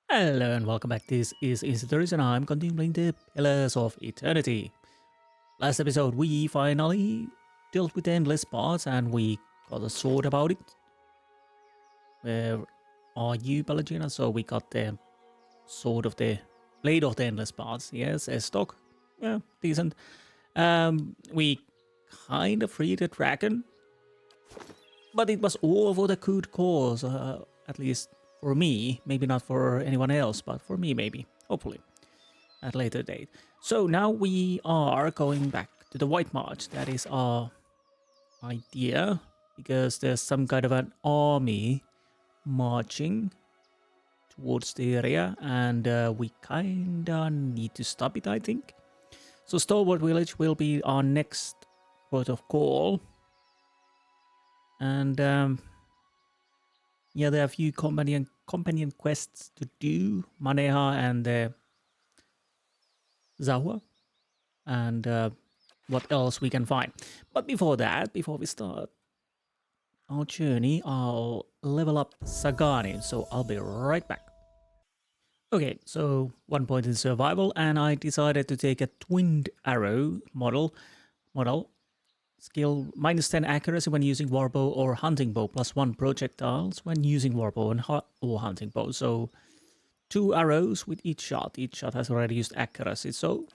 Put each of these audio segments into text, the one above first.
Hello and welcome back. This is Insti and I'm continuing the Pillars of Eternity. Last episode we finally dealt with the endless parts and we got a sword about it. Where are you, Palagina? So we got the sword of the blade of the endless parts. Yes, a stock. Yeah, decent. We kind of freed the dragon. But it was all for the good cause, at least for me. Maybe not for anyone else, but for me maybe. Hopefully. At a later date. So now we are going back to the White March. That is our idea. Because there's some kind of an army marching towards the area. And we kinda need to stop it, I think. So Stalwart Village will be our next port of call. And yeah, there are a few companion quests to do, Maneha and Zahua, and what else we can find. But before that, before we start our journey, I'll level up Sagani, so I'll be right back. Okay, so 1 point in survival, and I decided to take a twinned arrow model. Skill -10 accuracy when using warbow or hunting bow, +1 projectiles when using warbow or hunting bow. So 2 arrows with each shot. Each shot has already used accuracy. So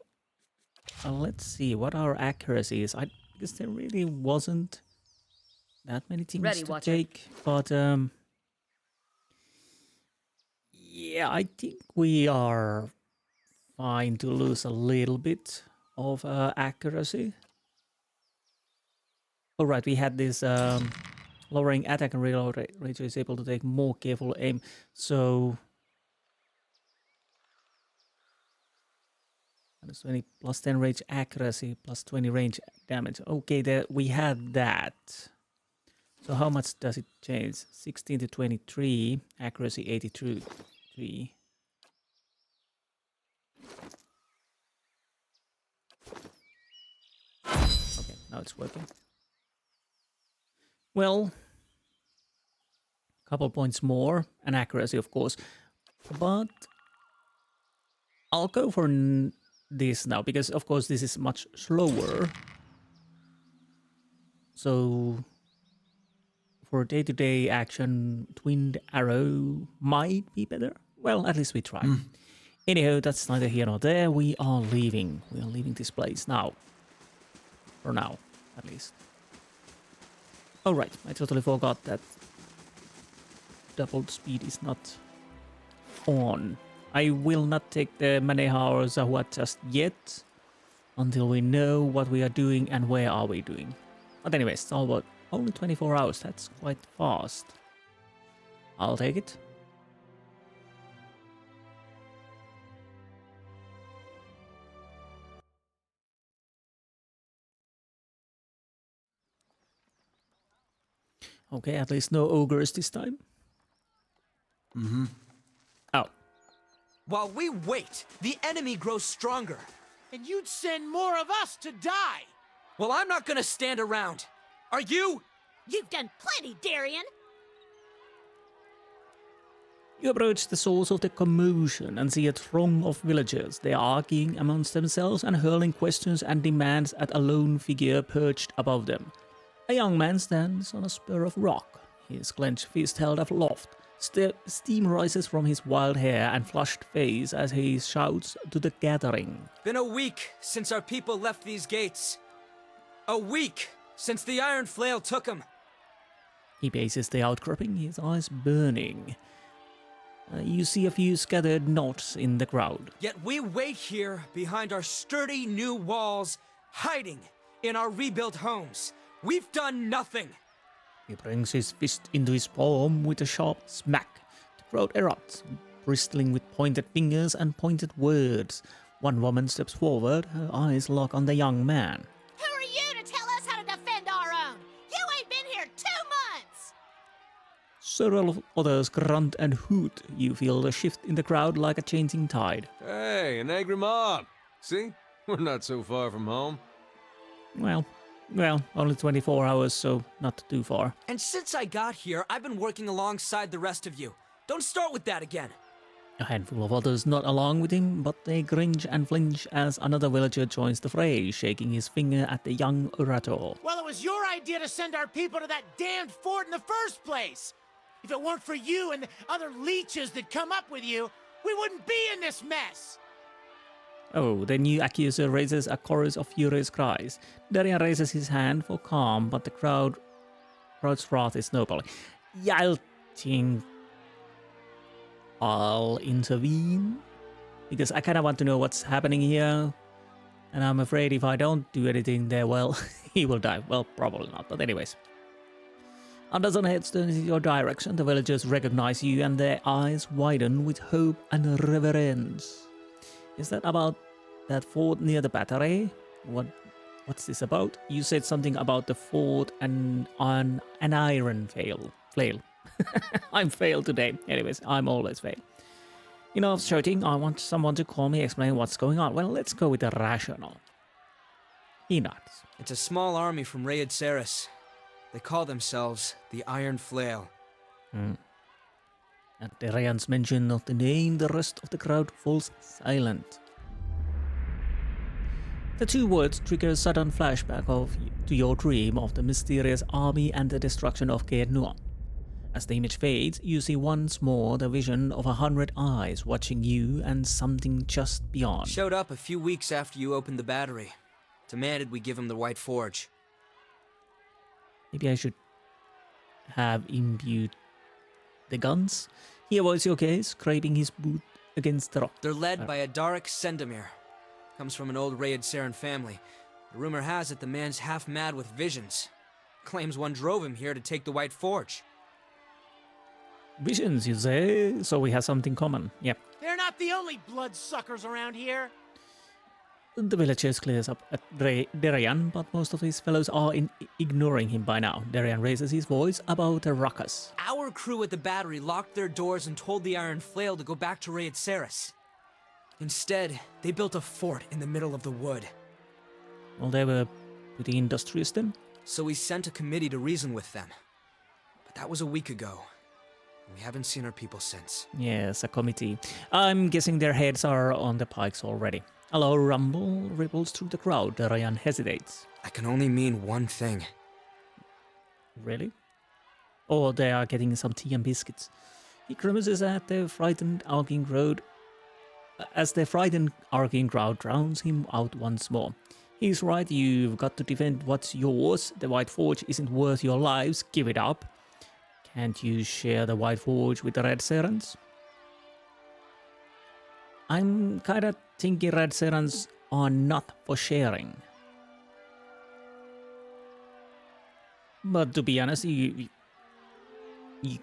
let's see what our accuracy is. Because there really wasn't that many things to take. But yeah, I think we are fine to lose a little bit of accuracy. Alright, we had this lowering attack and reload ratio is able to take more careful aim. So -20 +10 range accuracy, +20 range damage. Okay, there we had that. So how much does it change? 16 to 23, accuracy 83. Okay, now it's working. Well, a couple points more, and accuracy, of course. But I'll go for this now, because, of course, this is much slower. So, for day-to-day action, twinned arrow might be better. Well, at least we try. Anyhow, that's neither here nor there. We are leaving. We are leaving this place now. For now, at least. Oh right, I totally forgot that doubled speed is not on. I will not take the Maneha or Zahua just yet, until we know what we are doing and where are we doing. But anyways, Stalwart, only 24 hours, that's quite fast. I'll take it. Okay, at least no ogres this time. Oh. While we wait, the enemy grows stronger. And you'd send more of us to die! Well, I'm not gonna stand around. Are you? You've done plenty, Darian! You approach the source of the commotion and see a throng of villagers. They are arguing amongst themselves and hurling questions and demands at a lone figure perched above them. A young man stands on a spur of rock, his clenched fist held aloft. Steam rises from his wild hair and flushed face as he shouts to the gathering. Been a week since our people left these gates. A week since the Iron Flail took them. He paces the outcropping, his eyes burning. You see a few scattered knots in the crowd. Yet we wait here behind our sturdy new walls, hiding in our rebuilt homes. We've done nothing. He brings his fist into his palm with a sharp smack. The crowd erupts, bristling with pointed fingers and pointed words. One woman steps forward, her eyes lock on the young man. Who are you to tell us how to defend our own? You ain't been here 2 months! Several others grunt and hoot. You feel a shift in the crowd like a changing tide. Hey, an angry mob. See? We're not so far from home. Well, only 24 hours, so not too far. And since I got here, I've been working alongside the rest of you. Don't start with that again. A handful of others nod along with him, but they cringe and flinch as another villager joins the fray, shaking his finger at the young orator. Well, it was your idea to send our people to that damned fort in the first place. If it weren't for you and the other leeches that come up with you, we wouldn't be in this mess. Oh, the new accuser raises a chorus of furious cries. Darian raises his hand for calm, but the crowd's wrath is snowballing. Yeah, I'll intervene, because I kind of want to know what's happening here, and I'm afraid if I don't do anything there, well, he will die. Well, probably not, but anyways. Anderson heads turns in your direction. The villagers recognize you, and their eyes widen with hope and reverence. Is that about that fort near the battery? What's this about? You said something about the fort and on an iron flail. I'm failed today. Anyways, I'm always fail. Enough shouting. I want someone to call me, explain what's going on. Well, let's go with the rational. He nods. It's a small army from Raid Ceres. They call themselves the Iron Flail. At Darian's mention of the name, the rest of the crowd falls silent. The two words trigger a sudden flashback to your dream of the mysterious army and the destruction of Caer Nua. As the image fades, you see once more the vision of 100 eyes watching you and something just beyond. Showed up a few weeks after you opened the battery. Demanded we give him the White Forge. Maybe I should have imbued the guns. He avoids your gaze, scraping his boot against the rock. They're led by a Darek Sendamir. Comes from an old Raid Saren family. The rumor has it the man's half mad with visions. Claims one drove him here to take the White Forge. Visions, you say? So we have something common. Yep. They're not the only bloodsuckers around here. The villagers clears up at Darian, but most of his fellows are ignoring him by now. Darian raises his voice about a ruckus. Our crew at the battery locked their doors and told the Iron Flail to go back to Raid Ceres. Instead, they built a fort in the middle of the wood. Well, they were pretty industrious then. So we sent a committee to reason with them. But that was a week ago. We haven't seen our people since. Yes, a committee. I'm guessing their heads are on the pikes already. A low rumble ripples through the crowd. Darian hesitates. That can only mean one thing. Really? Or they are getting some tea and biscuits. He grimaces at the frightened arcing crowd as the frightened arcing crowd drowns him out once more. He's right, you've got to defend what's yours. The White Forge isn't worth your lives. Give it up. Can't you share the White Forge with the Red Serens? I'm kinda thinking Red Serens are not for sharing. But to be honest, you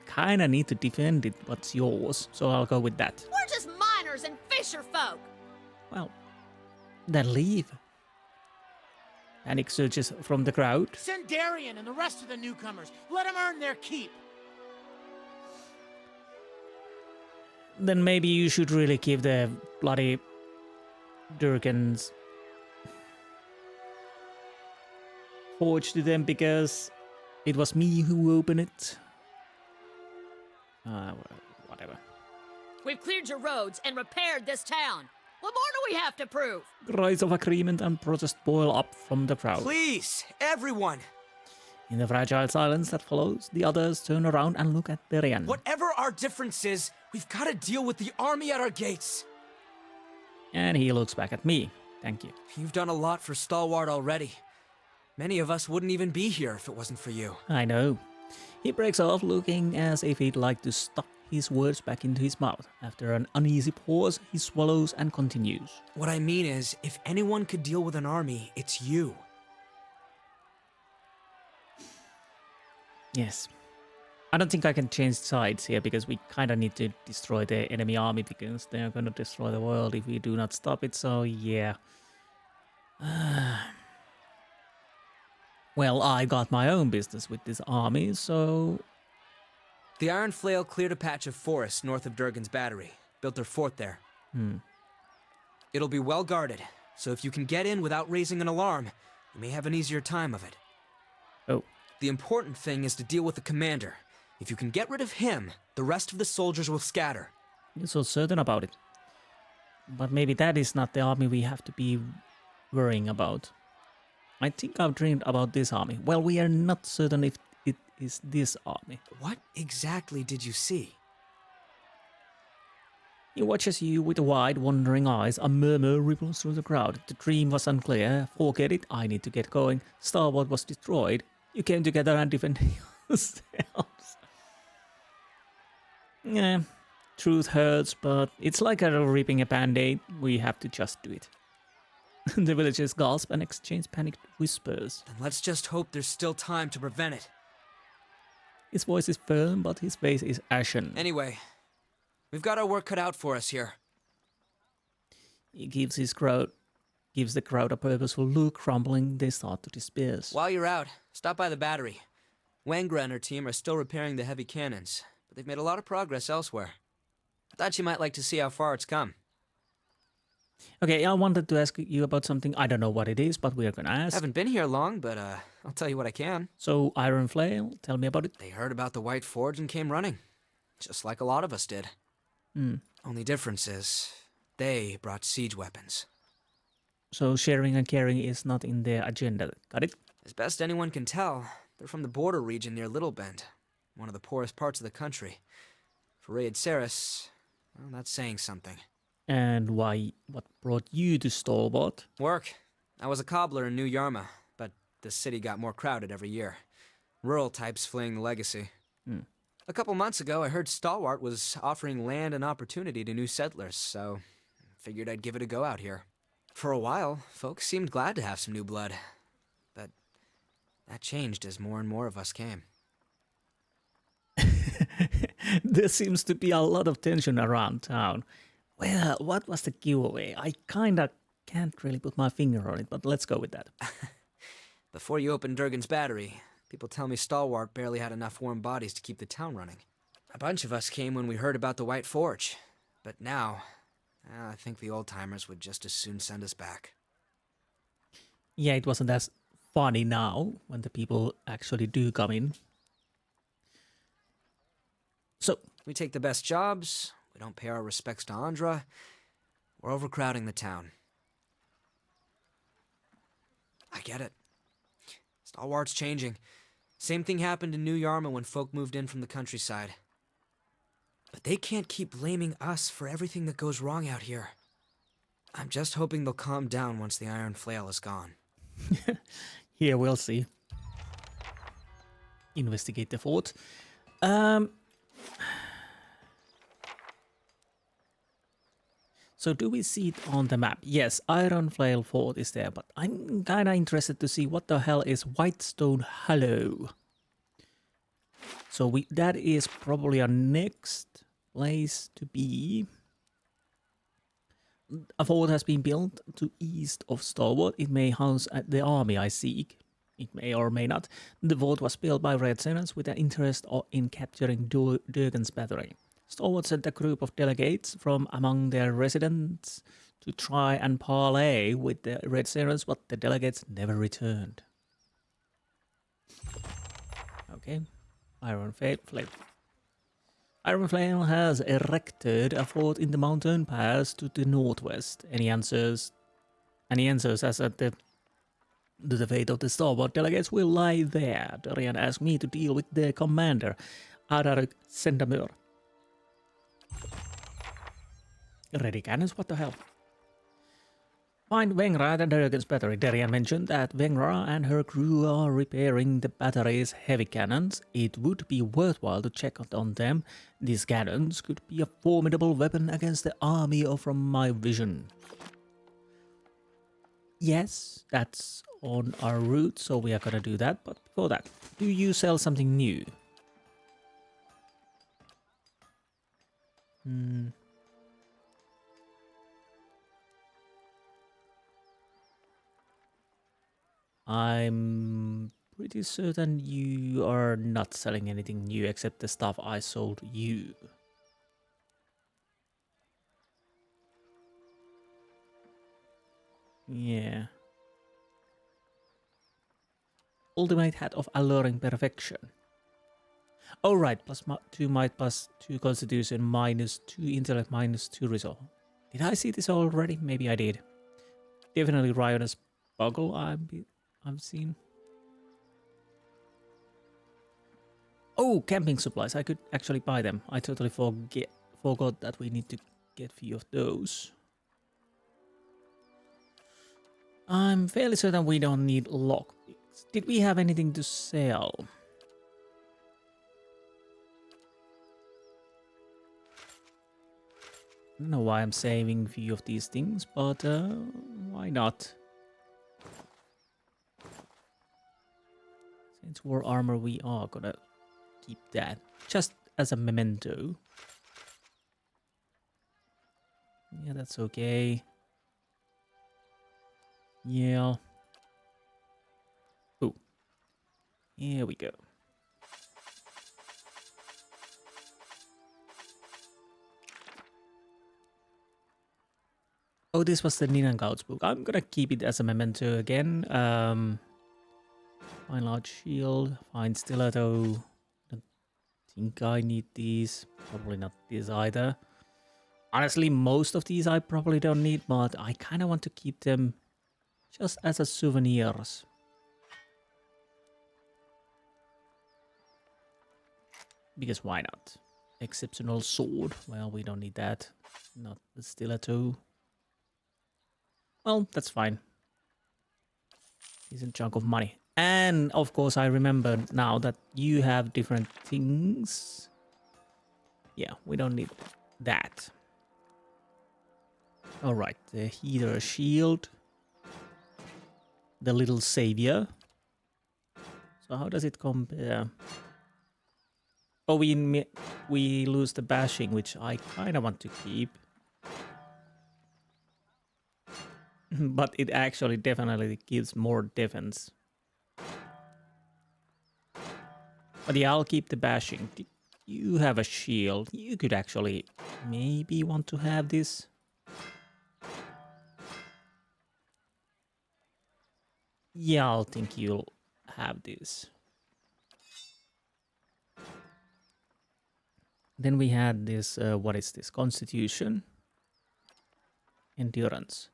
kinda need to defend it, what's yours, so I'll go with that. We're just miners and fisher folk. Well, then leave. Panic surges from the crowd. Send Darian and the rest of the newcomers. Let them earn their keep. Then maybe you should really give the bloody Durgan's forge to them, because it was me who opened it. Whatever. We've cleared your roads and repaired this town. What more do we have to prove? Cries of agreement and protest boil up from the crowd. Please, everyone! In the fragile silence that follows, the others turn around and look at Darian. Whatever our difference is, we've got to deal with the army at our gates. And he looks back at me. Thank you. You've done a lot for Stalwart already. Many of us wouldn't even be here if it wasn't for you. I know. He breaks off, looking as if he'd like to stuff his words back into his mouth. After an uneasy pause, he swallows and continues. What I mean is, if anyone could deal with an army, it's you. Yes. I don't think I can change sides here, because we kind of need to destroy the enemy army, because they're going to destroy the world if we do not stop it, so yeah. Well, I got my own business with this army, so... The Iron Flail cleared a patch of forest north of Durgan's battery, built their fort there. It'll be well guarded, so if you can get in without raising an alarm, you may have an easier time of it. Oh. The important thing is to deal with the commander. If you can get rid of him, the rest of the soldiers will scatter. You're so certain about it. But maybe that is not the army we have to be worrying about. I think I've dreamed about this army. Well, we are not certain if it is this army. What exactly did you see? He watches you with wide, wondering eyes. A murmur ripples through the crowd. The dream was unclear. Forget it. I need to get going. Stalwart was destroyed. You came together and defended yourselves. Yeah, truth hurts, but it's like ripping a band-aid. We have to just do it. The villagers gasp and exchange panicked whispers. Then let's just hope there's still time to prevent it. His voice is firm, but his face is ashen. Anyway, we've got our work cut out for us here. He gives the crowd a purposeful look. Crumbling, they start to disperse. While you're out, stop by the battery. Magran and her team are still repairing the heavy cannons, but they've made a lot of progress elsewhere. I thought you might like to see how far it's come. Okay, I wanted to ask you about something. I don't know what it is, but we are gonna ask. Haven't been here long, but I'll tell you what I can. So, Iron Flail, tell me about it. They heard about the White Forge and came running. Just like a lot of us did. Only difference is, they brought siege weapons. So sharing and caring is not in their agenda, got it? As best anyone can tell, they're from the border region near Little Bend, one of the poorest parts of the country. For Raid Ceres, well, that's saying something. And why? What brought you to Stalwart? Work. I was a cobbler in New Yarma, but the city got more crowded every year. Rural types fleeing the legacy. A couple months ago, I heard Stalwart was offering land and opportunity to new settlers, so figured I'd give it a go out here. For a while, folks seemed glad to have some new blood, but that changed as more and more of us came. There seems to be a lot of tension around town. Well, what was the giveaway? I kinda can't really put my finger on it, but let's go with that. Before you opened Durgan's battery, people tell me Stalwart barely had enough warm bodies to keep the town running. A bunch of us came when we heard about the White Forge, but now, I think the old-timers would just as soon send us back. Yeah, it wasn't as funny now when the people actually do come in. So, We take the best jobs, we don't pay our respects to Andra, we're overcrowding the town. I get it. Stalwart's changing. Same thing happened in New Yarma when folk moved in from the countryside. But they can't keep blaming us for everything that goes wrong out here. I'm just hoping they'll calm down once the Iron Flail is gone. here we'll see. Investigate the fort. So do we see it on the map? Yes, Iron Flail Fort is there, but I'm kinda interested to see what the hell is Whitestone Hollow. So that is probably our next place to be. A fort has been built to east of Stalwart. It may house the army I seek. It may or may not. The fort was built by Red Servants with an interest in capturing Durgan's battery. Stalwart sent a group of delegates from among their residents to try and parley with the Red Servants, but the delegates never returned. Okay, Iron Flail. Iron Flail has erected a fort in the mountain pass to the northwest. Any answers as to the fate of the Stalwart delegates will lie there. Dorian asked me to deal with their commander, Adarik Sendamur. Ready cannons? What the hell? Find Vengra and Durgan's battery. Darian mentioned that Vengra and her crew are repairing the battery's heavy cannons. It would be worthwhile to check on them. These cannons could be a formidable weapon against the army from my vision. Yes, that's on our route, so we are gonna do that. But before that, do you sell something new? I'm pretty certain you are not selling anything new except the stuff I sold you. Yeah. Ultimate Hat of Alluring Perfection. Oh, right. +2 might, +2 constitution, -2 intellect, -2 resolve. Did I see this already? Maybe I did. Definitely Riotous Boggle I've seen. Oh, camping supplies. I could actually buy them. I totally forgot that we need to get a few of those. I'm fairly certain we don't need lockpicks. Did we have anything to sell? I don't know why I'm saving a few of these things, but why not? Since war armor, we are gonna keep that just as a memento. Yeah, that's okay. Yeah. Oh, here we go. Oh, this was the Ninangaut's book. I'm gonna keep it as a memento again. Find large shield, find stiletto. Don't think I need these. Probably not these either. Honestly, most of these I probably don't need, but I kind of want to keep them just as a souvenirs. Because why not? Exceptional sword. Well, we don't need that. Not the stiletto. Well, that's fine. Decent chunk of money. And of course, I remember now that you have different things. Yeah, we don't need that. All right, the heater shield. The little savior. So how does it compare? Oh, we lose the bashing, which I kind of want to keep. But it actually definitely gives more defense. But yeah, I'll keep the bashing. You have a shield. You could actually maybe want to have this. Yeah, I'll think you'll have this. Then we had this, what is this? Constitution. Endurance.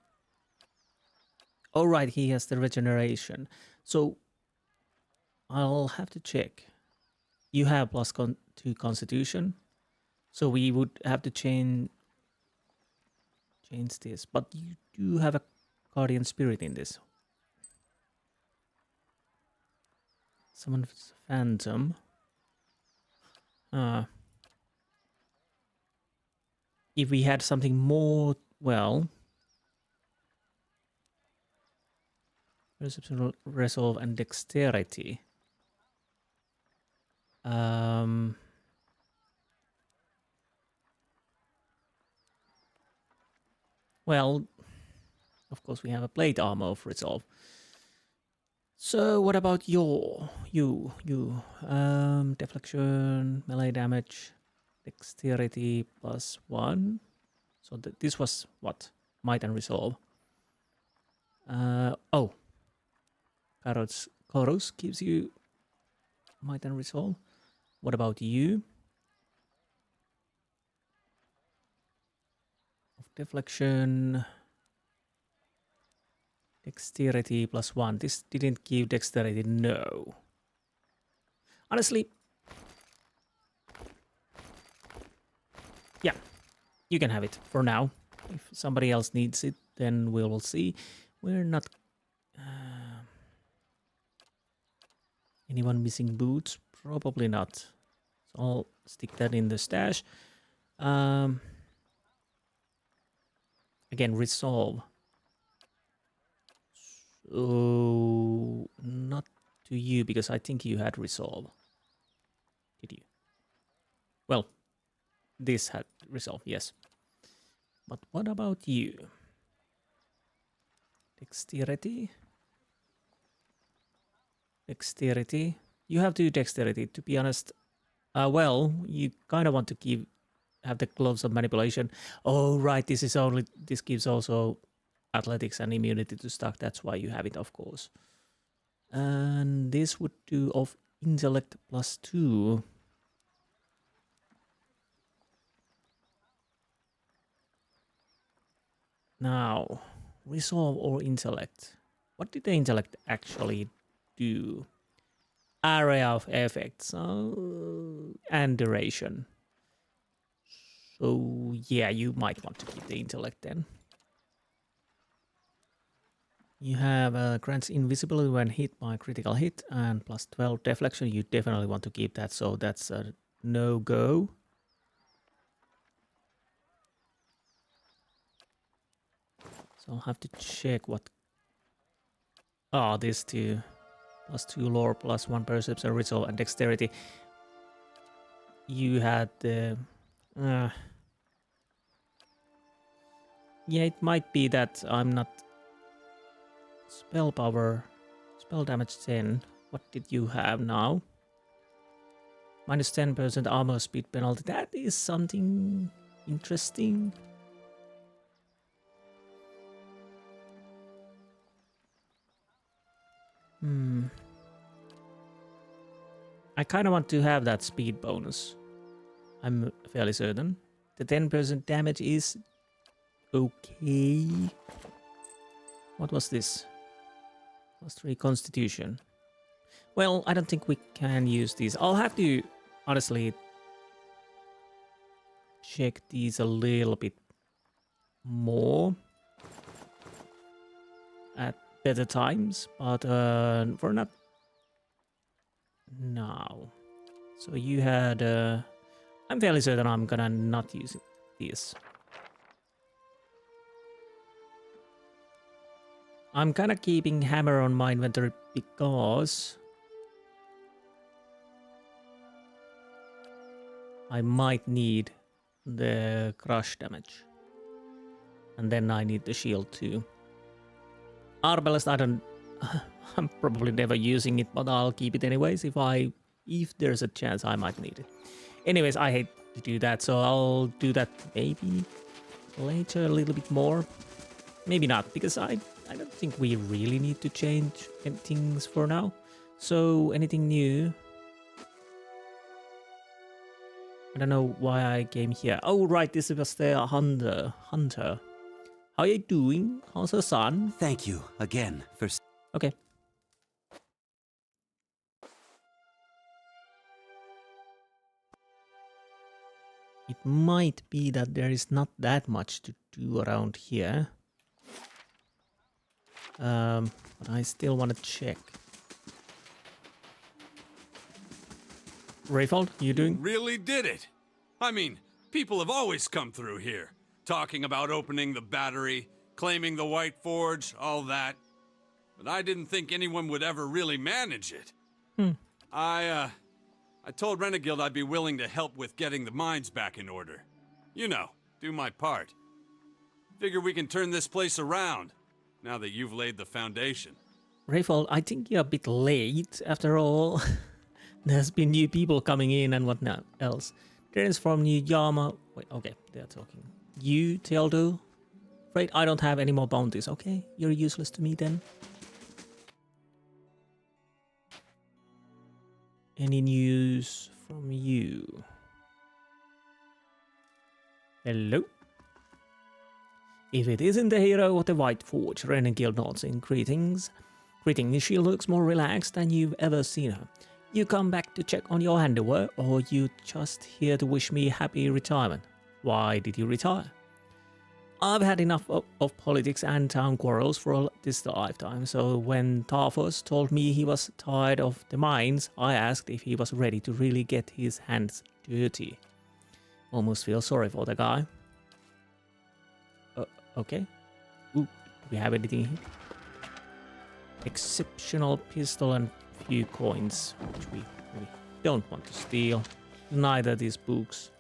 Oh, right, he has the regeneration. So, I'll have to check. You have +2 Constitution. So we would have to change this. But you do have a Guardian Spirit in this. Someone's Phantom. If we had something more, well... Perception, Resolve, and Dexterity. Well, of course we have a plate armor of Resolve. So what about you? Deflection, melee damage, Dexterity +1. So this was what? Might and Resolve. Oh. Chorus gives you Might and Resolve. What about you? Of deflection. Dexterity +1. This didn't give dexterity, no. Honestly. Yeah. You can have it for now. If somebody else needs it, then we will see. We're not... anyone missing boots? Probably not. So I'll stick that in the stash. Again, Resolve. So, not to you, because I think you had Resolve. Did you? Well, this had Resolve, yes. But what about you? Dexterity? Dexterity. You have to do dexterity, to be honest. Well, you kind of want to have the gloves of manipulation. Oh, right, this gives also athletics and immunity to stuff. That's why you have it, of course. And this would do of intellect +2. Now, resolve or intellect. What did the intellect actually do? Area of effects and duration. So yeah, you might want to keep the intellect then. You have grants invisibility when hit by critical hit and plus 12 deflection. You definitely want to keep that, so that's a no-go. So I'll have to check what... Oh, these two. Plus 2 lore, plus 1 perception, resolve, and dexterity. You had the... yeah, it might be that I'm not... Spell power, spell damage 10. What did you have now? Minus 10% armor speed penalty. That is something interesting. I kind of want to have that speed bonus. I'm fairly certain. The 10% damage is okay. What was this? Plus 3 constitution. Well, I don't think we can use these. I'll have to honestly check these a little bit more at better times, but for not now. So you had I'm fairly certain I'm gonna not use this. I'm kind of keeping hammer on my inventory because I might need the crush damage. And then I need the shield too. Arbalest, I'm probably never using it, but I'll keep it anyways if there's a chance I might need it. Anyways, I hate to do that, so I'll do that maybe later a little bit more. Maybe not, because I don't think we really need to change things for now. So, anything new? I don't know why I came here. Oh, right, this was the hunter. How are you doing? How's the son? Thank you again for... Okay. It might be that there is not that much to do around here. But I still want to check. Rayfold, you doing? Really did it. I mean, people have always come through here, talking about opening the battery, claiming the White Forge, all that. But I didn't think anyone would ever really manage it. I told Renegild I'd be willing to help with getting the mines back in order. You know, do my part. Figure we can turn this place around, now that you've laid the foundation. Rayfold, I think you're a bit late, after all. There's been new people coming in and whatnot else. There's from New Yama. Wait, okay, they're talking. You, Tealdo? Afraid I don't have any more bounties. Okay, you're useless to me then. Any news from you? Hello? If it isn't the hero of the White Forge, Renegild nods in greetings. Greetings, she looks more relaxed than you've ever seen her. You come back to check on your handiwork, or you just here to wish me happy retirement? Why did you retire? I've had enough of politics and town quarrels for this lifetime, so when Tarfos told me he was tired of the mines, I asked if he was ready to really get his hands dirty. Almost feel sorry for the guy. Okay. Ooh, do we have anything here? Exceptional pistol and few coins, which we don't want to steal. Neither these books.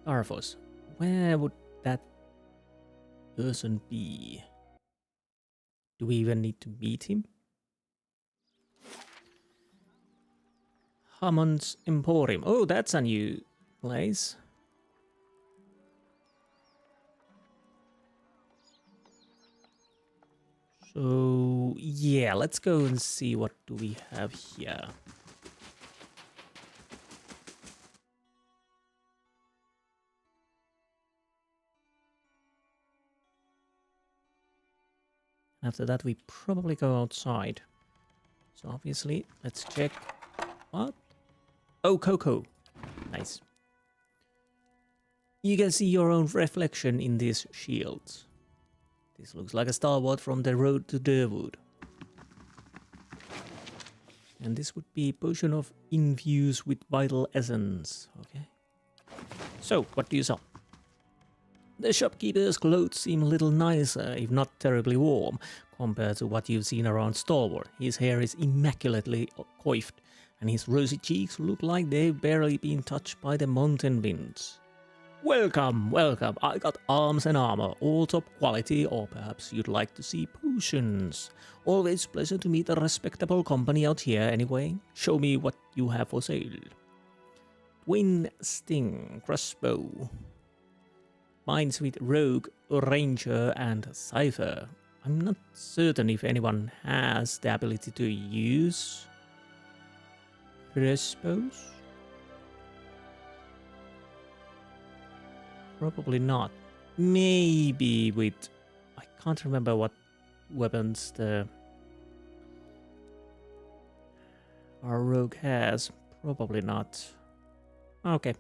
Tarfos, where would that person be? Do we even need to meet him? Hammond's Emporium. Oh, that's a new place. So, yeah, let's go and see what do we have here. After that, we probably go outside. So obviously, let's check. What? Oh, Coco. Nice. You can see your own reflection in these shields. This looks like a Stalwart from the road to Durwood. And this would be potion of infuse with vital essence. Okay. So, what do you sell? The shopkeeper's clothes seem a little nicer, if not terribly warm, compared to what you've seen around Stalwart. His hair is immaculately coiffed, and his rosy cheeks look like they've barely been touched by the mountain winds. Welcome, welcome. I got arms and armor, all top quality, or perhaps you'd like to see potions. Always pleasure to meet a respectable company out here anyway. Show me what you have for sale. Twin Sting, crossbow. Mines with Rogue, Ranger, and Cypher. I'm not certain if anyone has the ability to use crossbows. Probably not. Maybe with... I can't remember what weapons our rogue has. Probably not. Okay.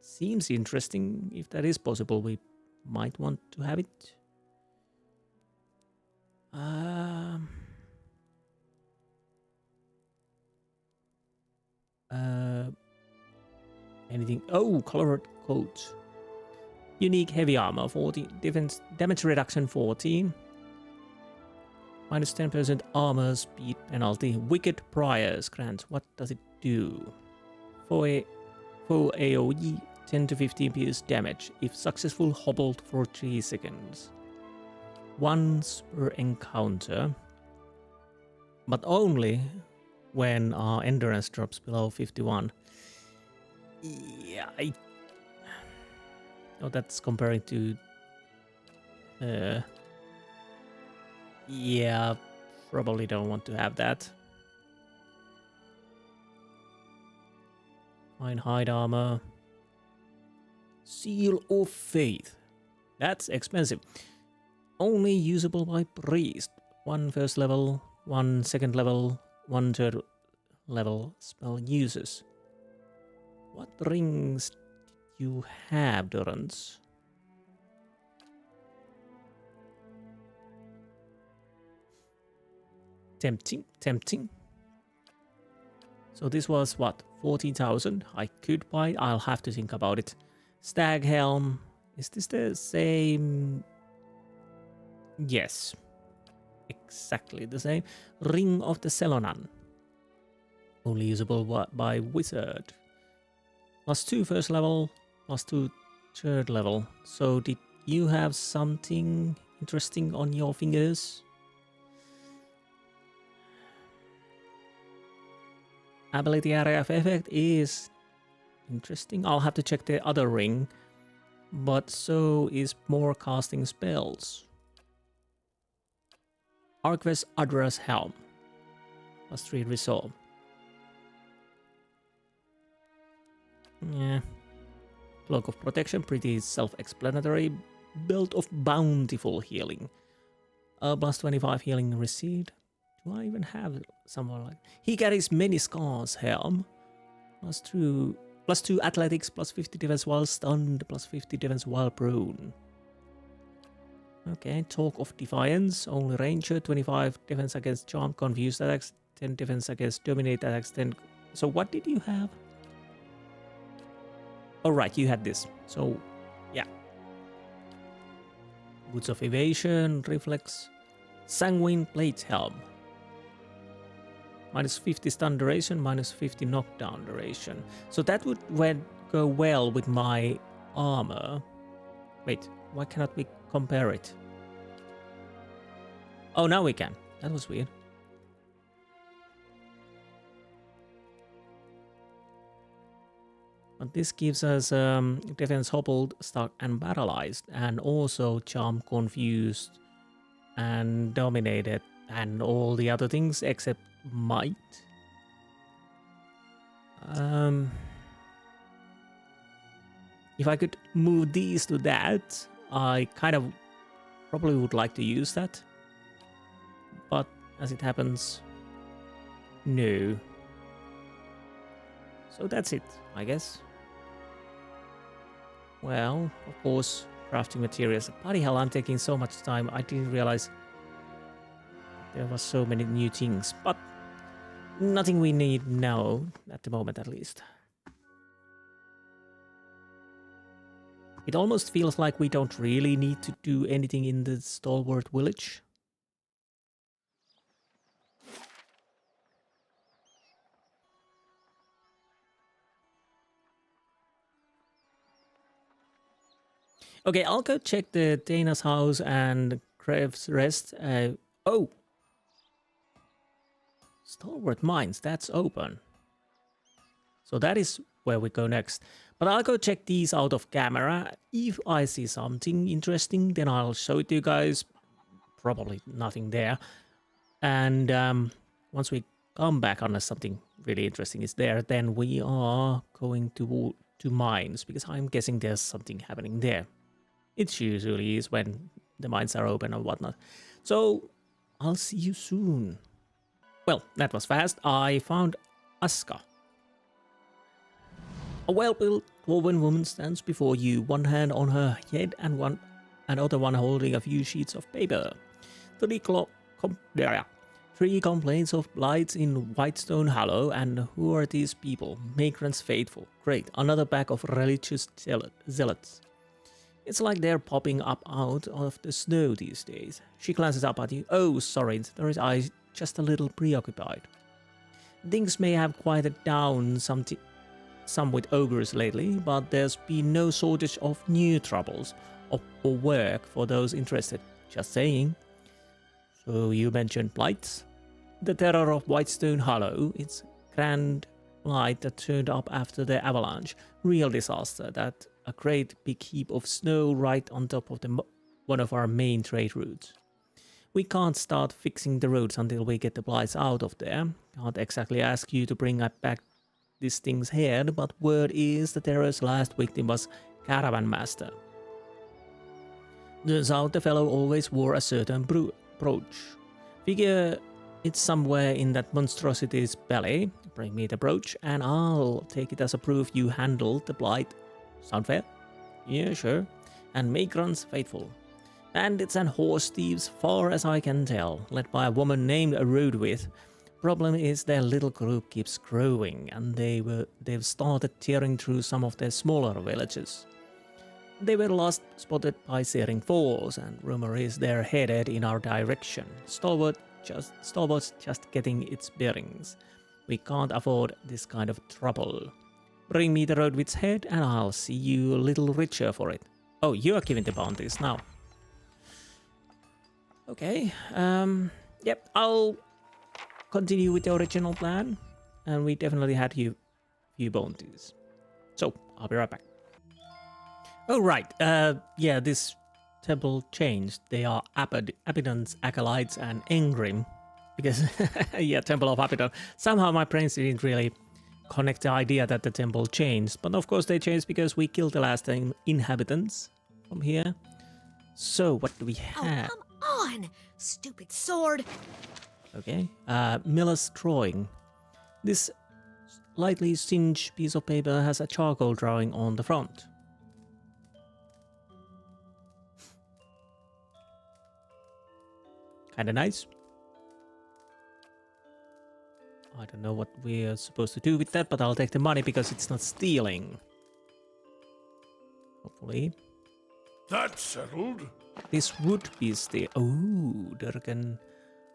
Seems interesting. If that is possible, we might want to have it. Anything? Oh, colored coat. Unique heavy armor, 14. Defense damage reduction 14. Minus 10% armor speed penalty. Wicked Priors grants. What does it do? For AoE, 10 to 15 pierce damage if successful hobbled for 3 seconds. Once per encounter. But only when our endurance drops below 51. Yeah, oh, that's comparing to... yeah, probably don't want to have that. Fine hide armor. Seal of Faith. That's expensive. Only usable by priest. 1 first level, 1 second level, 1 third level spell users. What rings do you have, Durance? Tempting, tempting. So this was what? 40,000. I could buy it. I'll have to think about it. Stag Helm. Is this the same? Yes. Exactly the same. Ring of the Celonan. Only usable by wizard. +2 first level, +2 third level. So did you have something interesting on your fingers? Ability area of effect is interesting. I'll have to check the other ring. But so is more casting spells. Arquest Adra's Helm. +3 resolve. Yeah. Cloak of Protection, pretty self-explanatory. Belt of Bountiful Healing. +25 healing received. Do I even have someone like... He carries many scars, Helm. +2 athletics, +50 defense while stunned, +50 defense while prone. Okay, Talk of Defiance, only Ranger, 25 defense against Charm, Confused attacks, 10 defense against Dominate attacks, 10... So what did you have? Oh right, you had this. So, yeah. Boots of Evasion, Reflex, Sanguine Plate Helm. -50 stun duration, -50 knockdown duration. So that would go well with my armor. Wait, why cannot we compare it? Oh, now we can. That was weird. But this gives us defense hobbled, stuck, and paralyzed, and also charm, confused, and dominated, and all the other things except might. If I could move these to that, I kind of probably would like to use that. but as it happens, no. So that's it, I guess. Well, of course, crafting materials. Bloody hell, I'm taking so much time. I didn't realize there was so many new things, but nothing we need now, at the moment at least. It almost feels like we don't really need to do anything in the Stalwart village. Okay, I'll go check the Dana's house and Krev's rest. Oh! Stalwart Mines, that's open. So that is where we go next. But I'll go check these out of camera. If I see something interesting, then I'll show it to you guys. Probably nothing there. And once we come back, unless something really interesting is there, then we are going to mines, because I'm guessing there's something happening there. It usually is when the mines are open or whatnot. So I'll see you soon. Well, that was fast. I found Aska. A well-built dwarven woman stands before you, one hand on her head and other one holding a few sheets of paper. Three complaints of blights in Whitestone Hollow, and who are these people? Magran's faithful. Great, another pack of religious zealots. It's like they're popping up out of the snow these days. She glances up at you. Oh, sorry, there is I just a little preoccupied. Things may have quieted down some with ogres lately, but there's been no shortage of new troubles or work for those interested. Just saying. So you mentioned blights? The terror of Whitestone Hollow. It's grand blight that turned up after the avalanche. Real disaster. That a great big heap of snow right on top of one of our main trade routes. We can't start fixing the roads until we get the blights out of there. Can't exactly ask you to bring back this thing's head, but word is the terror's last victim was caravan master. Turns out the fellow always wore a certain brooch. Figure it's somewhere in that monstrosity's belly. Bring me the brooch and I'll take it as a proof you handled the blight. Sound fair? Yeah, sure. And Magran's faithful. Bandits and horse thieves, far as I can tell, led by a woman named Rodewith. Problem is their little group keeps growing, and they've started tearing through some of their smaller villages. They were last spotted by Searing Falls, and rumor is they're headed in our direction. Stalwart's just getting its bearings. We can't afford this kind of trouble. Bring me the Rodewith's head, and I'll see you a little richer for it. Oh, you are giving the bounties now. Okay, yep, I'll continue with the original plan, and we definitely had few bounties. So, I'll be right back. Oh, right, yeah, this temple changed. They are Abaddon's acolytes and Engrim, because, yeah, Temple of Abaddon. Somehow my brain didn't really connect the idea that the temple changed, but of course they changed because we killed the last inhabitants from here. So, what do we have? Oh, come on, stupid sword. Okay, Miller's drawing. This lightly singed piece of paper has a charcoal drawing on the front. Kinda nice. I don't know what we're supposed to do with that, but I'll take the money because it's not stealing. Hopefully. That's settled. This would be still. Oh, Durgan.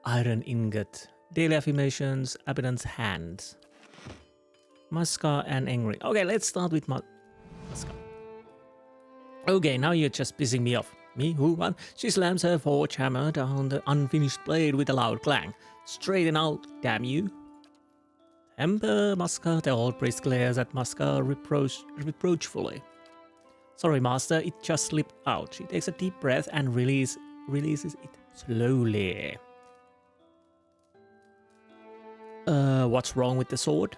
Iron ingot. Daily affirmations. Abaddon's hands. Muska and Angry. Okay, let's start with Muska. Okay, now you're just pissing me off. Me? Who? What? She slams her forge hammer down the unfinished blade with a loud clang. Straighten out, damn you. Emperor Muska, the old priest glares at Muska reproachfully. Sorry, master, it just slipped out. She takes a deep breath and releases it slowly. What's wrong with the sword?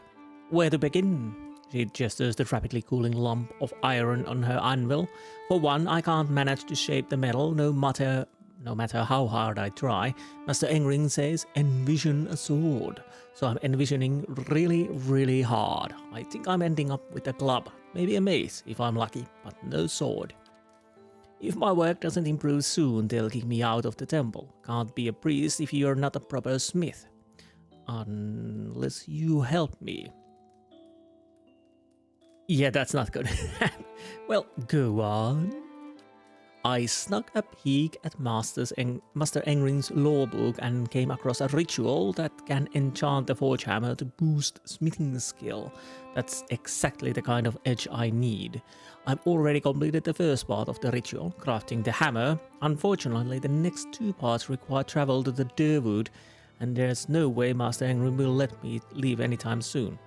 Where to begin? She gestures the rapidly cooling lump of iron on her anvil. For one, I can't manage to shape the metal, no matter no matter how hard I try. Master Engring says, envision a sword. So I'm envisioning really, really hard. I think I'm ending up with a club, maybe a mace if I'm lucky, but no sword. If my work doesn't improve soon, they'll kick me out of the temple. Can't be a priest if you're not a proper smith. Unless you help me. Yeah, that's not good. Well, go on. I snuck a peek at Master Engring's law book and came across a ritual that can enchant the forge hammer to boost smithing skill. That's exactly the kind of edge I need. I've already completed the first part of the ritual, crafting the hammer. Unfortunately, the next 2 parts require travel to the Durwood, and there's no way Master Engring will let me leave anytime soon.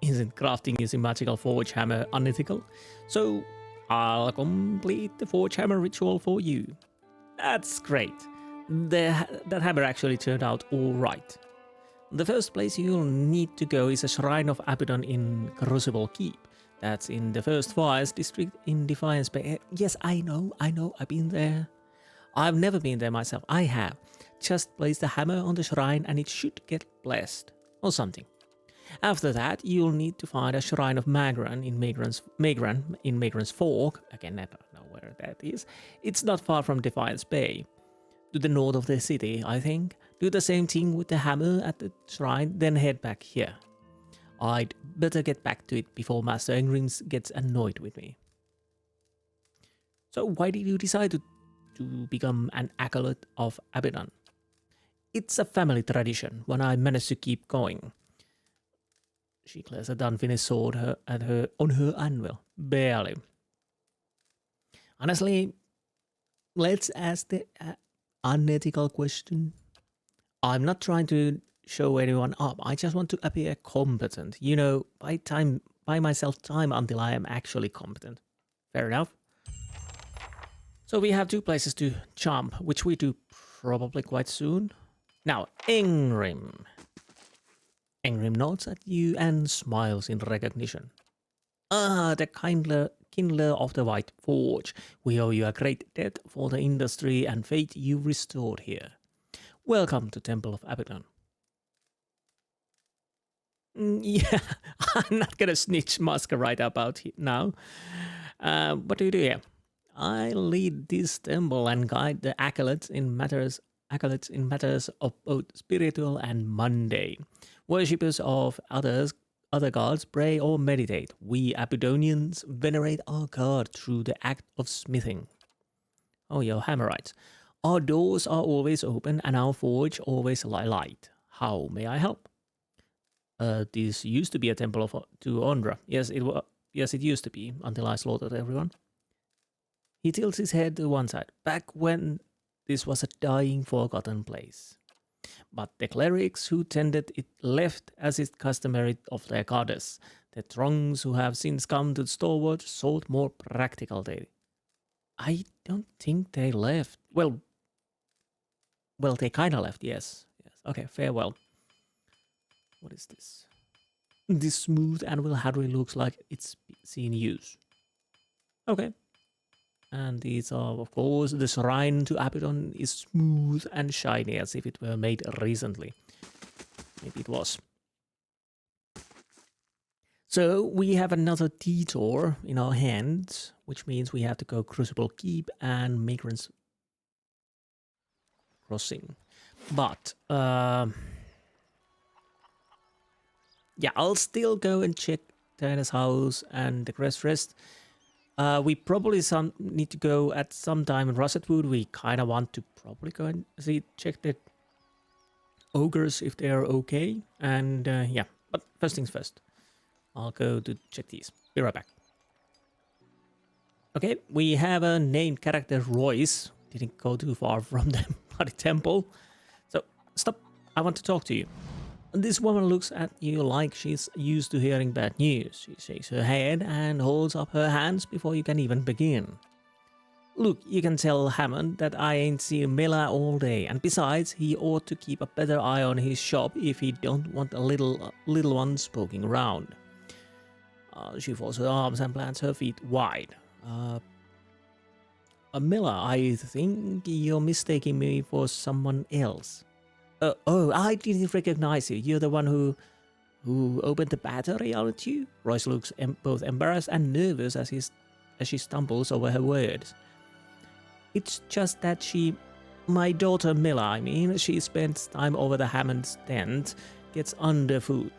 Isn't crafting using magical forge hammer unethical? So I'll complete the forge hammer ritual for you. That's great. That hammer actually turned out alright. The first place you'll need to go is a Shrine of Abaddon in Crucible Keep. That's in the first Fires district in Defiance Bay. Yes, I know, I've been there. I've never been there myself, I have. Just place the hammer on the shrine and it should get blessed. Or something. After that, you'll need to find a Shrine of Magran in Magran's Fork. Again, I don't know where that is. It's not far from Defiance Bay. To the north of the city, I think. Do the same thing with the hammer at the shrine, then head back here. I'd better get back to it before Master Engring gets annoyed with me. So why did you decide to become an acolyte of Abaddon? It's a family tradition, one I managed to keep going. She glares at the unfinished sword on her anvil. Barely. Honestly, let's ask the unethical question. I'm not trying to show anyone up. I just want to appear competent. You know, buy myself time until I am actually competent. Fair enough. So we have 2 places to jump, which we do probably quite soon. Now, Engrim. Engrim nods at you and smiles in recognition. Ah, the kindler of the White Forge. We owe you a great debt for the industry and faith you restored here. Welcome to Temple of Abaddon. Yeah, I'm not gonna snitch Masquerade about it now. What do you do here? I lead this temple and guide the acolytes in matters of both spiritual and mundane. Worshippers of other gods pray or meditate. We Abaddonians venerate our god through the act of smithing. Oh, your Hammerites. Our doors are always open and our forge always light. How may I help? This used to be a temple to Ondra. Yes, it used to be, until I slaughtered everyone. He tilts his head to one side. Back when this was a dying, forgotten place. But the clerics who tended it left as is customary of their goddess. The throngs who have since come to Stalwart sought more practical daily. I don't think they left. Well, they kinda left, yes. Okay, farewell. What is this? This smooth anvil hardly looks like it's seen use. Okay. And these are, of course, the shrine to Abaddon is smooth and shiny as if it were made recently. Maybe it was. So we have another detour in our hands, which means we have to go Crucible Keep and Magran's Crossing. But, yeah, I'll still go and check Diana's house and the Crest Rest. We probably need to go at some time in Russetwood. We kind of want to probably go and check the ogres if they are okay. And yeah, but first things first. I'll go to check these. Be right back. Okay, we have a named character, Royce. Didn't go too far from the bloody temple. So, stop. I want to talk to you. This woman looks at you like she's used to hearing bad news. She shakes her head and holds up her hands before you can even begin. Look, you can tell Hammond that I ain't seen Mela all day, and besides, he ought to keep a better eye on his shop if he don't want a little ones poking around. She folds her arms and plants her feet wide. Miller, I think you're mistaking me for someone else. Oh, I didn't recognize you. You're the one who opened the battery, aren't you? Royce looks both embarrassed and nervous as she stumbles over her words. It's just that my daughter Miller, I mean, she spends time over the Hammond's tent, gets underfoot.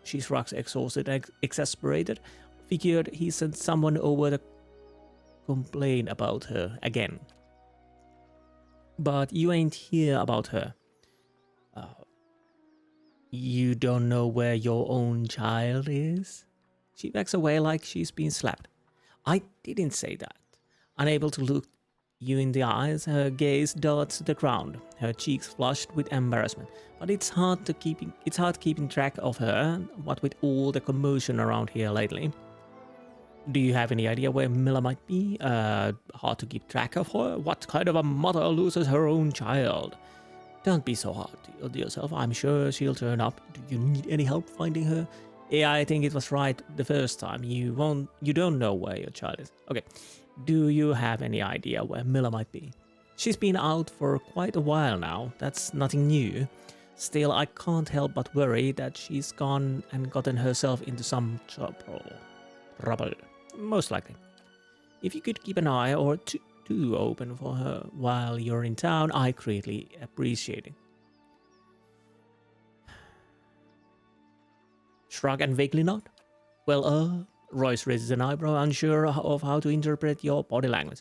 She shrugs, exhausted and exasperated. Figured he sent someone over to complain about her again. But you ain't hear about her. You don't know where your own child is? She backs away like she's been slapped. I didn't say that. Unable to look you in the eyes, her gaze darts to the ground, her cheeks flushed with embarrassment. But it's hard keeping track of her, what with all the commotion around here lately. Do you have any idea where Miller might be? Hard to keep track of her? What kind of a mother loses her own child? Don't be so hard on yourself. I'm sure she'll turn up. Do you need any help finding her? Yeah, I think it was right the first time. You don't know where your child is. Okay. Do you have any idea where Miller might be? She's been out for quite a while now. That's nothing new. Still, I can't help but worry that she's gone and gotten herself into some trouble. Most likely. If you could keep an eye or two open for her while you're in town, I greatly appreciate it. Shrug and vaguely nod. Well, Royce raises an eyebrow, unsure of how to interpret your body language.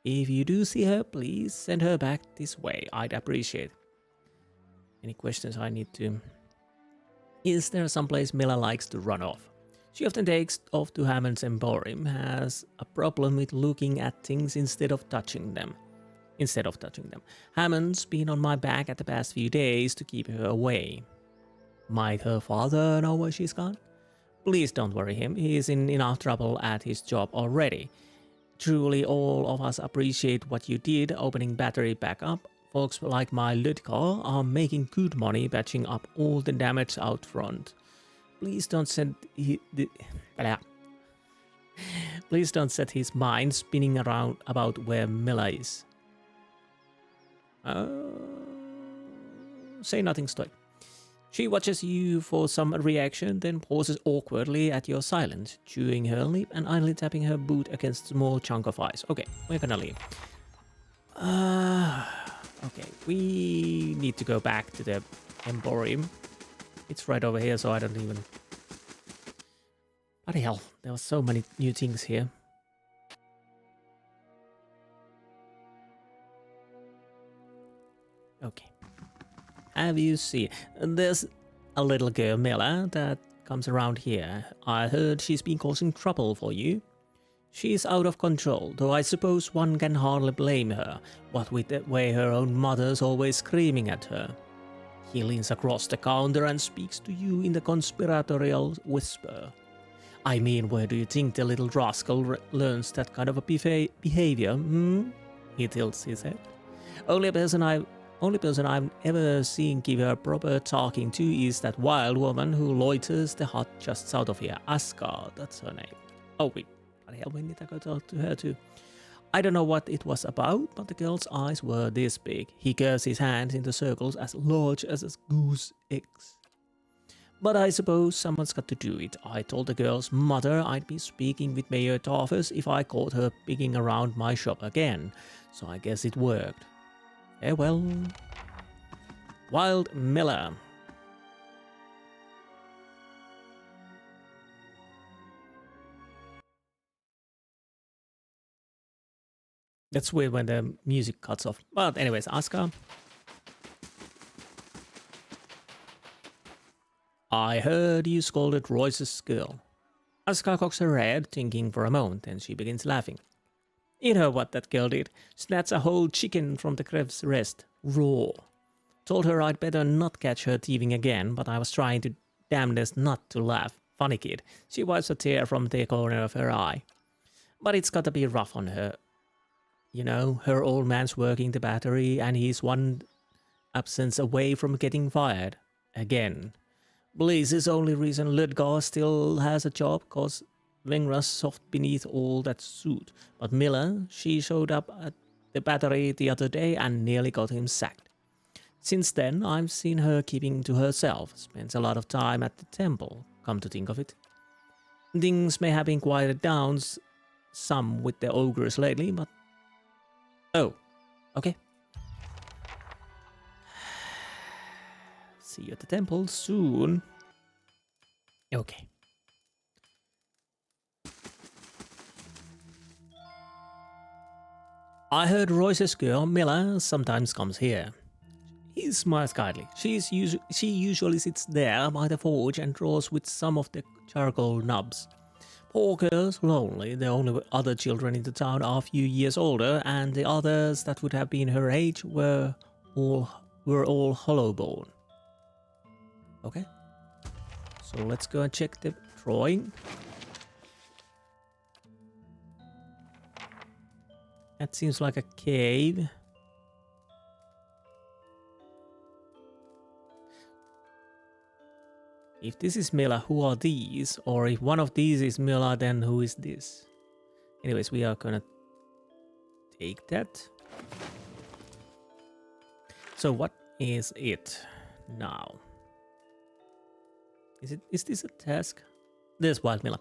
If you do see her, please send her back this way. I'd appreciate it. Any questions I need to... Is there someplace Miller likes to run off? She often takes off to Hammond's Emporium, has a problem with looking at things instead of touching them. Hammond's been on my back at the past few days to keep her away. Might her father know where she's gone? Please don't worry him, he is in enough trouble at his job already. Truly all of us appreciate what you did opening battery back up. Folks like my Ludcar are making good money patching up all the damage out front. Please don't set his mind spinning around about where Miller is. Say nothing, Stoic. She watches you for some reaction, then pauses awkwardly at your silence, chewing her lip and idly tapping her boot against a small chunk of ice. Okay, we're gonna leave. Okay, we need to go back to the Emporium. It's right over here, so I don't even... Bloody hell, there were so many new things here. Okay. Have you seen... There's a little girl, Miller, that comes around here. I heard she's been causing trouble for you. She's out of control, though I suppose one can hardly blame her, what with the way her own mother's always screaming at her. He leans across the counter and speaks to you in the conspiratorial whisper. I mean, where do you think the little rascal learns that kind of a behavior, He tilts his head. Only person I've ever seen give her proper talking to is that wild woman who loiters the hut just south of here. Asgard, that's her name. Oh wait, what the hell, we need to go talk to her too. I don't know what it was about, but the girl's eyes were this big. He curves his hands into circles as large as a goose eggs. But I suppose someone's got to do it. I told the girl's mother I'd be speaking with Mayor Toffers if I caught her picking around my shop again, so I guess it worked. Farewell. Wild Miller. That's weird when the music cuts off. But anyways, Asuka. I heard you scolded Royce's girl. Asuka cocks her head, thinking for a moment, and she begins laughing. You know what that girl did? Snatched a whole chicken from the crev's wrist, raw. Told her I'd better not catch her thieving again, but I was trying to damnedest not to laugh. Funny kid. She wipes a tear from the corner of her eye. But it's gotta be rough on her. You know, her old man's working the battery and he's one absence away from getting fired. Again. Blaze's only reason Ludgar still has a job, cause Lengras soft beneath all that suit. But Miller, she showed up at the battery the other day and nearly got him sacked. Since then, I've seen her keeping to herself, spends a lot of time at the temple, come to think of it. Things may have been quieted down some with the ogres lately, but... Oh, okay. See you at the temple soon. Okay. I heard Royce's girl, Miller, sometimes comes here. He smiles kindly. She usually sits there by the forge and draws with some of the charcoal nubs. Poor girl's lonely. The only other children in the town are a few years older, and the others that would have been her age were all hollowborn. Okay. So let's go and check the drawing. That seems like a cave. If this is Miller, who are these? Or if one of these is Miller, then who is this? Anyways, we are gonna take that. So what is it now? Is this a task? There's Wild Miller.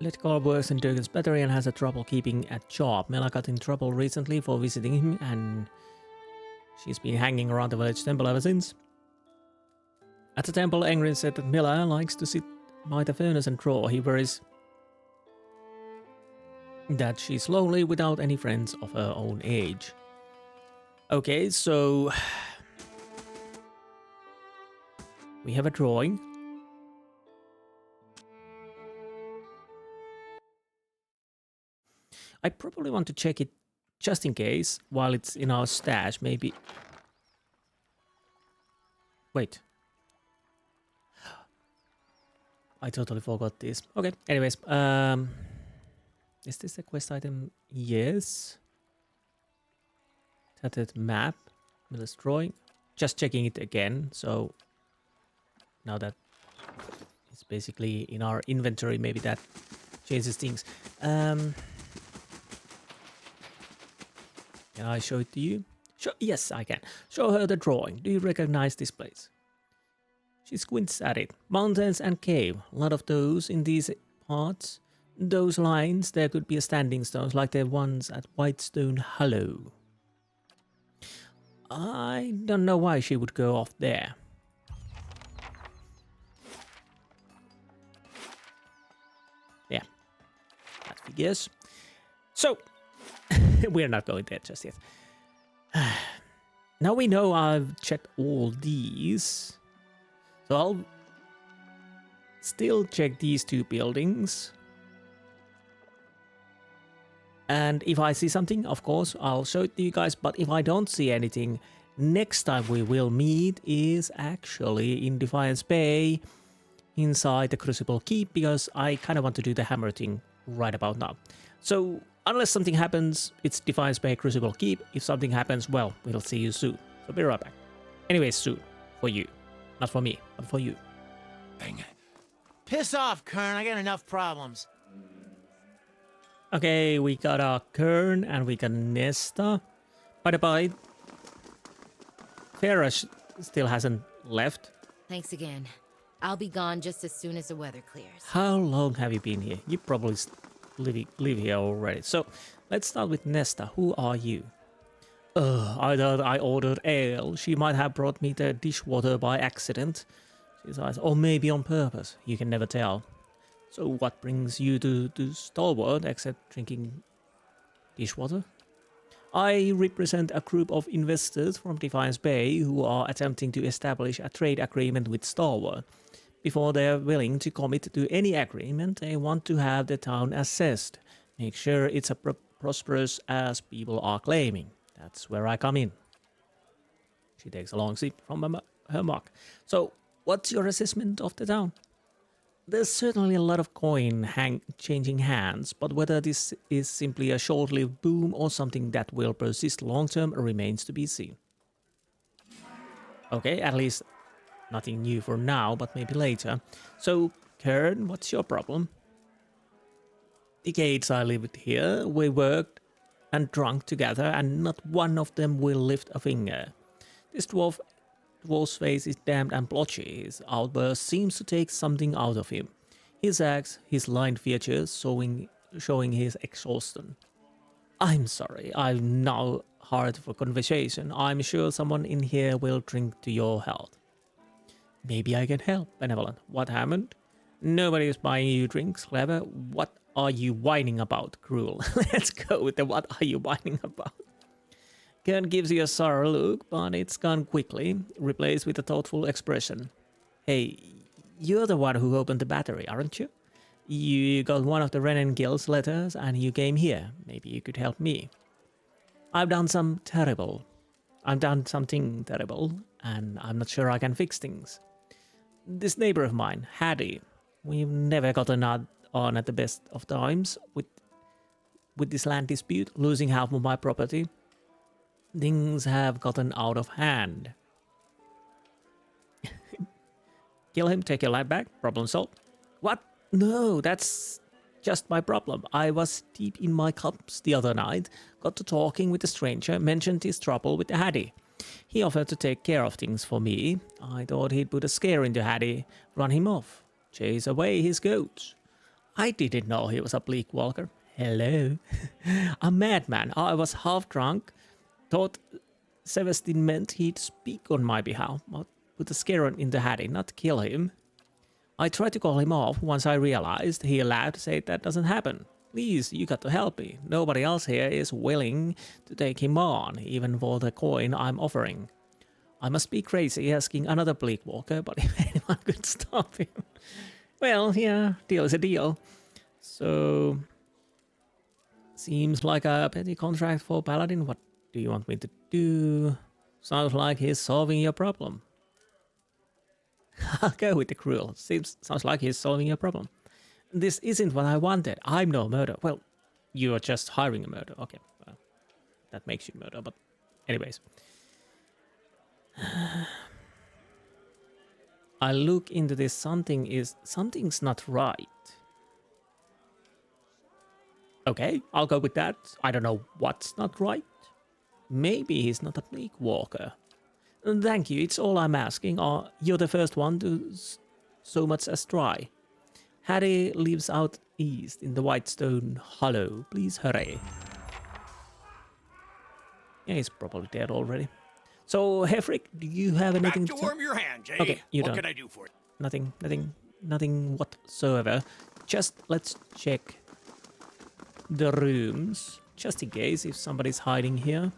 Letgar works in Durgan's battery and has a trouble keeping a job. Mela got in trouble recently for visiting him, and she's been hanging around the village temple ever since. At the temple, Engrin said that Mela likes to sit by the furnace and draw. He worries that she's lonely without any friends of her own age. Okay, so we have a drawing. I probably want to check it just in case while it's in our stash, maybe. Wait. I totally forgot this. Okay, anyways, is this a quest item? Yes. Tattered map, Miller's drawing. Just checking it again, so now that it's basically in our inventory, maybe that changes things. Can I show it to you? Yes, I can. Show her the drawing. Do you recognize this place? She squints at it. Mountains and cave. A lot of those in these parts. Those lines, there could be a standing stones like the ones at Whitestone Hollow. I don't know why she would go off there. Yeah, that figures. So, we're not going there just yet. Now we know I've checked all these. So I'll still check these two buildings. And if I see something, of course, I'll show it to you guys. But if I don't see anything, next time we will meet is actually in Defiance Bay inside the Crucible Keep, because I kind of want to do the hammer thing right about now. So unless something happens, it's Defiance Bay Crucible Keep. If something happens, well, we'll see you soon. So be right back. Anyways, soon. For you. Not for me, but for you. Dang it. Piss off, Kern. I got enough problems. Okay, we got our Kern and we got Nesta. By the by, Farah still hasn't left. Thanks again. I'll be gone just as soon as the weather clears. How long have you been here? You probably live here already. So, let's start with Nesta. Who are you? I thought I ordered ale. She might have brought me the dishwater by accident. She says, or maybe on purpose. You can never tell. So what brings you to Stalwart except drinking dishwater? I represent a group of investors from Defiance Bay who are attempting to establish a trade agreement with Stalwart. Before they are willing to commit to any agreement, they want to have the town assessed. Make sure it's as prosperous as people are claiming. That's where I come in. She takes a long sip from her mug. So, what's your assessment of the town? There's certainly a lot of coin changing hands, but whether this is simply a short-lived boom or something that will persist long-term remains to be seen. Okay, at least Nothing new for now, but maybe later. So, Kern, what's your problem? Decades I lived here, we worked and drunk together, and not one of them will lift a finger. This dwarf's face is damned and blotchy. His outburst seems to take something out of him. His acts, his lined features, showing his exhaustion. I'm sorry, I'm now hard for conversation. I'm sure someone in here will drink to your health. Maybe I can help, Benevolent. What happened? Nobody is buying you drinks, Clever. What are you whining about, Cruel? Let's go with the what are you whining about. Kern gives you a sour look, but it's gone quickly, replaced with a thoughtful expression. Hey, you're the one who opened the battery, aren't you? You got one of the Renan Guild's letters and you came here. Maybe you could help me. I've done something terrible, and I'm not sure I can fix things. This neighbor of mine, Hattie, we've never gotten on at the best of times with this land dispute, losing half of my property. Things have gotten out of hand. Kill him, take your life back, problem solved. What? No, that's just my problem. I was deep in my cups the other night, got to talking with a stranger, mentioned his trouble with the Hattie. He offered to take care of things for me. I thought he'd put a scare into Hattie, run him off, chase away his goats. I didn't know he was a bleak walker. Hello. A madman. I was half drunk, thought Sebastian meant he'd speak on my behalf, but put a scare into Hattie, not kill him. I tried to call him off once I realized he allowed to say that doesn't happen. Please, you got to help me. Nobody else here is willing to take him on, even for the coin I'm offering. I must be crazy asking another bleak walker, but if anyone could stop him. Well, yeah, deal is a deal. So, seems like a petty contract for Paladin. What do you want me to do? Sounds like he's solving your problem. I'll go with the Cruel. Sounds like he's solving your problem. This isn't what I wanted. I'm no murderer. Well, you are just hiring a murderer. Okay, well, that makes you murder, but anyways. I look into this, something's not right. Okay, I'll go with that. I don't know what's not right. Maybe he's not a bleak walker. Thank you, it's all I'm asking. You're the first one to so much as try. Hattie lives out east in the Whitestone Hollow. Please hurry. Yeah, he's probably dead already. So, Hefric, do you have anything to warm your hand, Jay. Okay, you don't. What can I do for you? Nothing whatsoever. Just let's check the rooms, just in case if somebody's hiding here.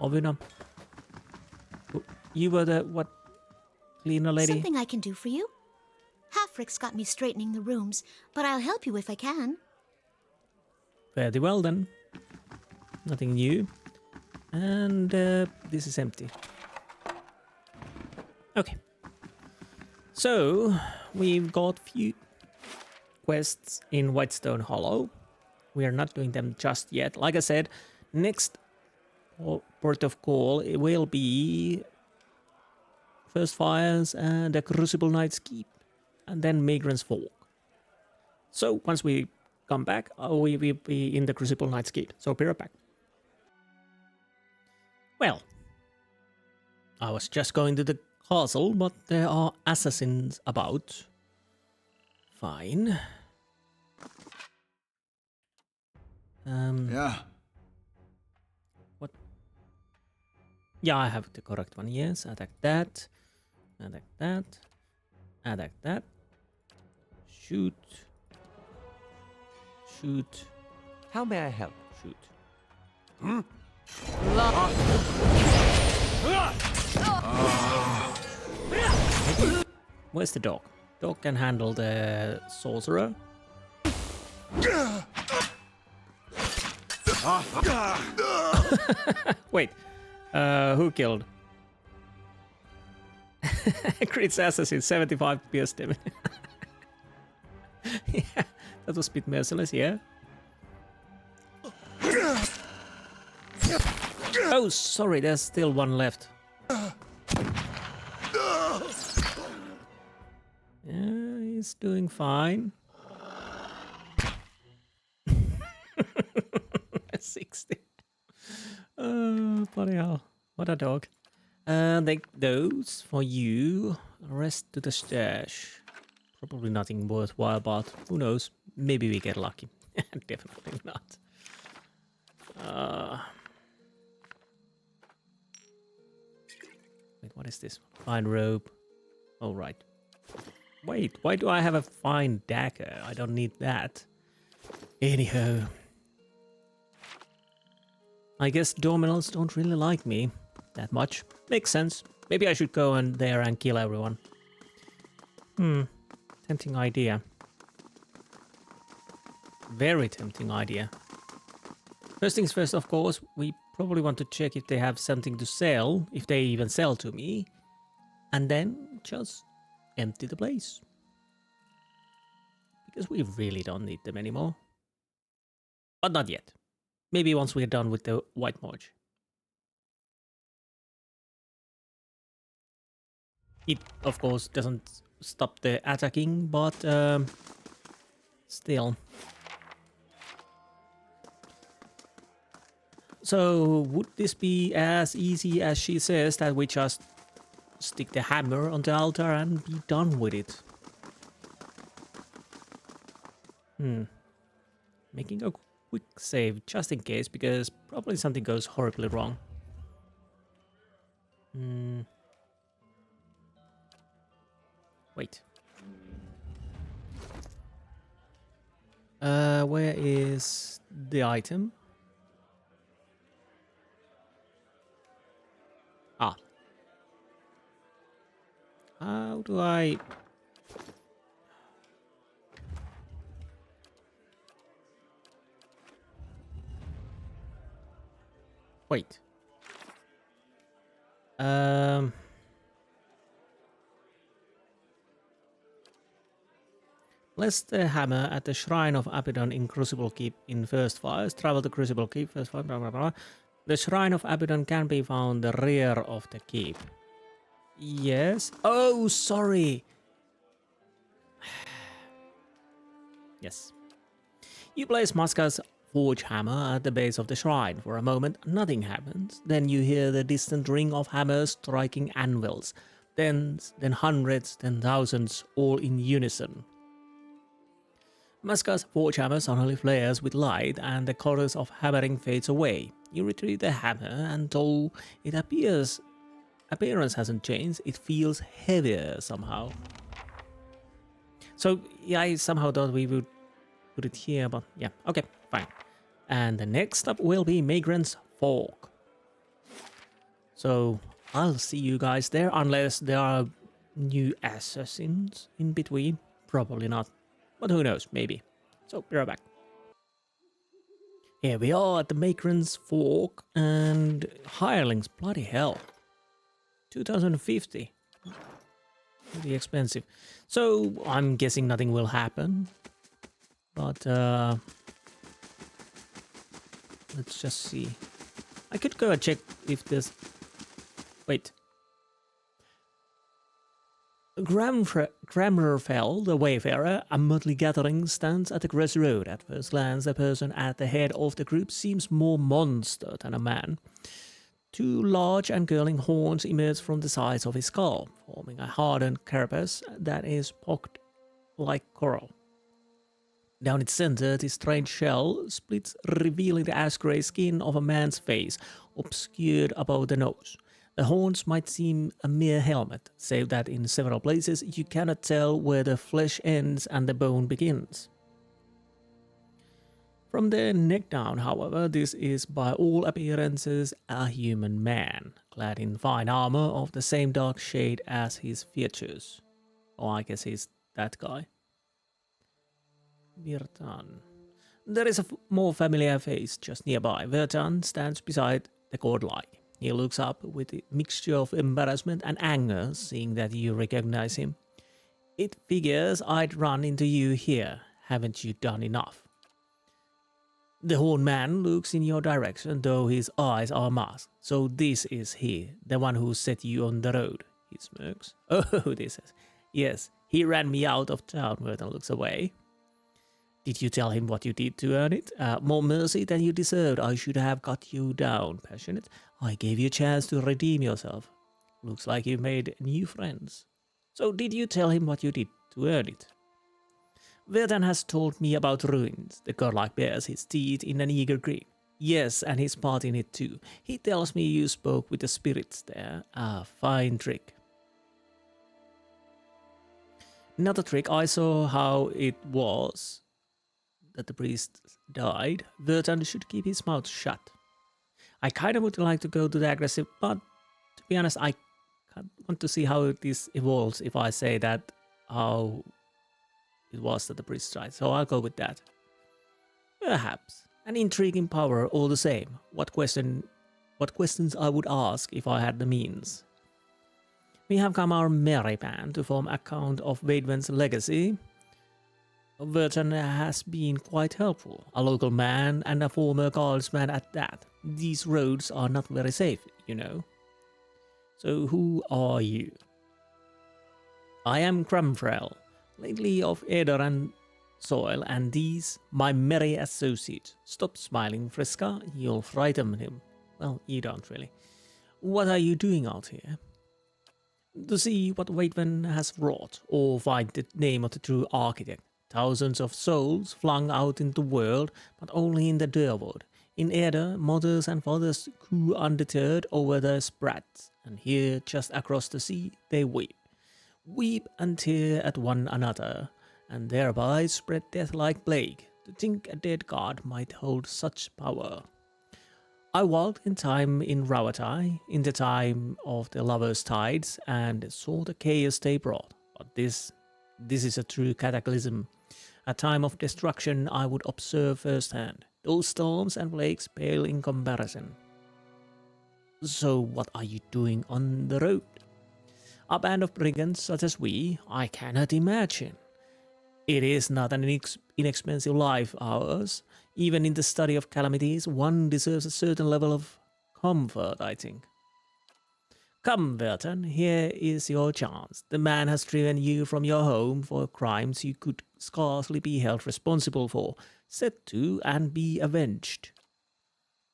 Ovina, you were the, what, cleaner lady? Something I can do for you? Hafric's got me straightening the rooms, but I'll help you if I can. Very well then. Nothing new. And this is empty. Okay. So, we've got few quests in Whitestone Hollow. We are not doing them just yet. Like I said, next port of call it will be First Fires and the Crucible Knight's Keep, and then Magran's Fork. So once we come back, we will be in the Crucible Knight's Keep. So be right back. Well, I was just going to the castle, but there are assassins about. Fine. Yeah. What? Yeah, I have the correct one. Yes, attack that. Attack that. Attack that. Shoot. Shoot. How may I help? Shoot. Where's the dog? Dog can handle the sorcerer. Wait, who killed? Crits assassin, 75 pierce damage. Yeah, that was a bit merciless, yeah. Oh, sorry, there's still one left. Yeah, he's doing fine. 60. Oh, bloody hell. What a dog. Take those for you. Rest to the stash. Probably nothing worthwhile, but who knows? Maybe we get lucky. Definitely not. Wait, what is this? Fine rope. Oh, right. Wait, why do I have a fine dagger? I don't need that. Anyhow. I guess Dominals don't really like me that much. Makes sense. Maybe I should go in there and kill everyone. Tempting idea. Very tempting idea. First things first, of course, we probably want to check if they have something to sell, if they even sell to me. And then just empty the place. Because we really don't need them anymore. But not yet. Maybe once we're done with the White March. It, of course, doesn't stop the attacking, but still. So, would this be as easy as she says, that we just stick the hammer on the altar and be done with it? Making a quick save just in case, because probably something goes horribly wrong. Wait. Where is the item? Ah. How do I... Wait. Place the hammer at the shrine of Abaddon in Crucible Keep in First Fires. Travel to Crucible Keep, First Fire, blah blah blah. The shrine of Abaddon can be found the rear of the keep. Yes. Oh, sorry. Yes. You place Muska's forge hammer at the base of the shrine. For a moment, nothing happens. Then you hear the distant ring of hammers striking anvils. Tens, then hundreds, then thousands, all in unison. Muska's forge hammer suddenly flares with light, and the chorus of hammering fades away. You retrieve the hammer, and though it appearance hasn't changed, it feels heavier somehow. So yeah, I somehow thought we would put it here, but yeah, okay, fine. And the next up will be Magran's Fork. So I'll see you guys there, unless there are new assassins in between. Probably not, but who knows, maybe. So be right back. Here we are at the Magran's Fork, and hirelings, bloody hell. 2050. Pretty expensive. So I'm guessing nothing will happen. But let's just see. I could go and check if there's... Wait. Grammerfell, the Wayfarer, a motley gathering, stands at the crossroad. At first glance, the person at the head of the group seems more monster than a man. Two large and curling horns emerge from the sides of his skull, forming a hardened carapace that is pocked like coral. Down its center, this strange shell splits, revealing the ash-grey skin of a man's face, obscured above the nose. The horns might seem a mere helmet, save that in several places you cannot tell where the flesh ends and the bone begins. From the neck down, however, this is by all appearances a human man, clad in fine armor of the same dark shade as his features. Oh, I guess he's that guy. Virtan. There is a more familiar face just nearby. Virtan stands beside the godlike. He looks up with a mixture of embarrassment and anger, seeing that you recognize him. It figures I'd run into you here. Haven't you done enough? The horned man looks in your direction, though his eyes are masked. So this is he, the one who set you on the road. He smirks. Oh, this is... Yes, he ran me out of town. Vertan looks away. Did you tell him what you did to earn it? More mercy than you deserved. I should have cut you down. Passionate. I gave you a chance to redeem yourself. Looks like you made new friends. So did you tell him what you did to earn it? Vertan has told me about ruins. The godlike bears his teeth in an eager grin. Yes, and his part in it too. He tells me you spoke with the spirits there. A fine trick. Another trick. I saw how it was that the priest died. Vertan should keep his mouth shut. I kind of would like to go to the aggressive, but to be honest, I want to see how this evolves if I say that how it was that the priest died. So I'll go with that. Perhaps. An intriguing power all the same. What questions I would ask if I had the means. We have come our merry band to form account of Waidwen's legacy. Vertan has been quite helpful. A local man and a former guardsman at that. These roads are not very safe, you know. So who are you? I am Crumfrel, lately of Aether and Soil, and these, my merry associates. Stop smiling, Friska, you'll frighten him. Well, you don't really. What are you doing out here? To see what Waidwen has wrought, or find the name of the true architect. Thousands of souls flung out in the world, but only in the Durwood. In Aether, mothers and fathers coo undeterred over their sprats, and here, just across the sea, they weep. Weep and tear at one another, and thereby spread death like plague. To think a dead god might hold such power. I walked in time in Rauatai, in the time of the lovers' tides, and saw the chaos they brought. But this is a true cataclysm. A time of destruction I would observe firsthand. Those storms and plagues pale in comparison. So what are you doing on the road? A band of brigands such as we, I cannot imagine. It is not an inexpensive life, ours. Even in the study of calamities, one deserves a certain level of comfort, I think. Come, Vertan, here is your chance. The man has driven you from your home for crimes you could scarcely be held responsible for. Set to and be avenged.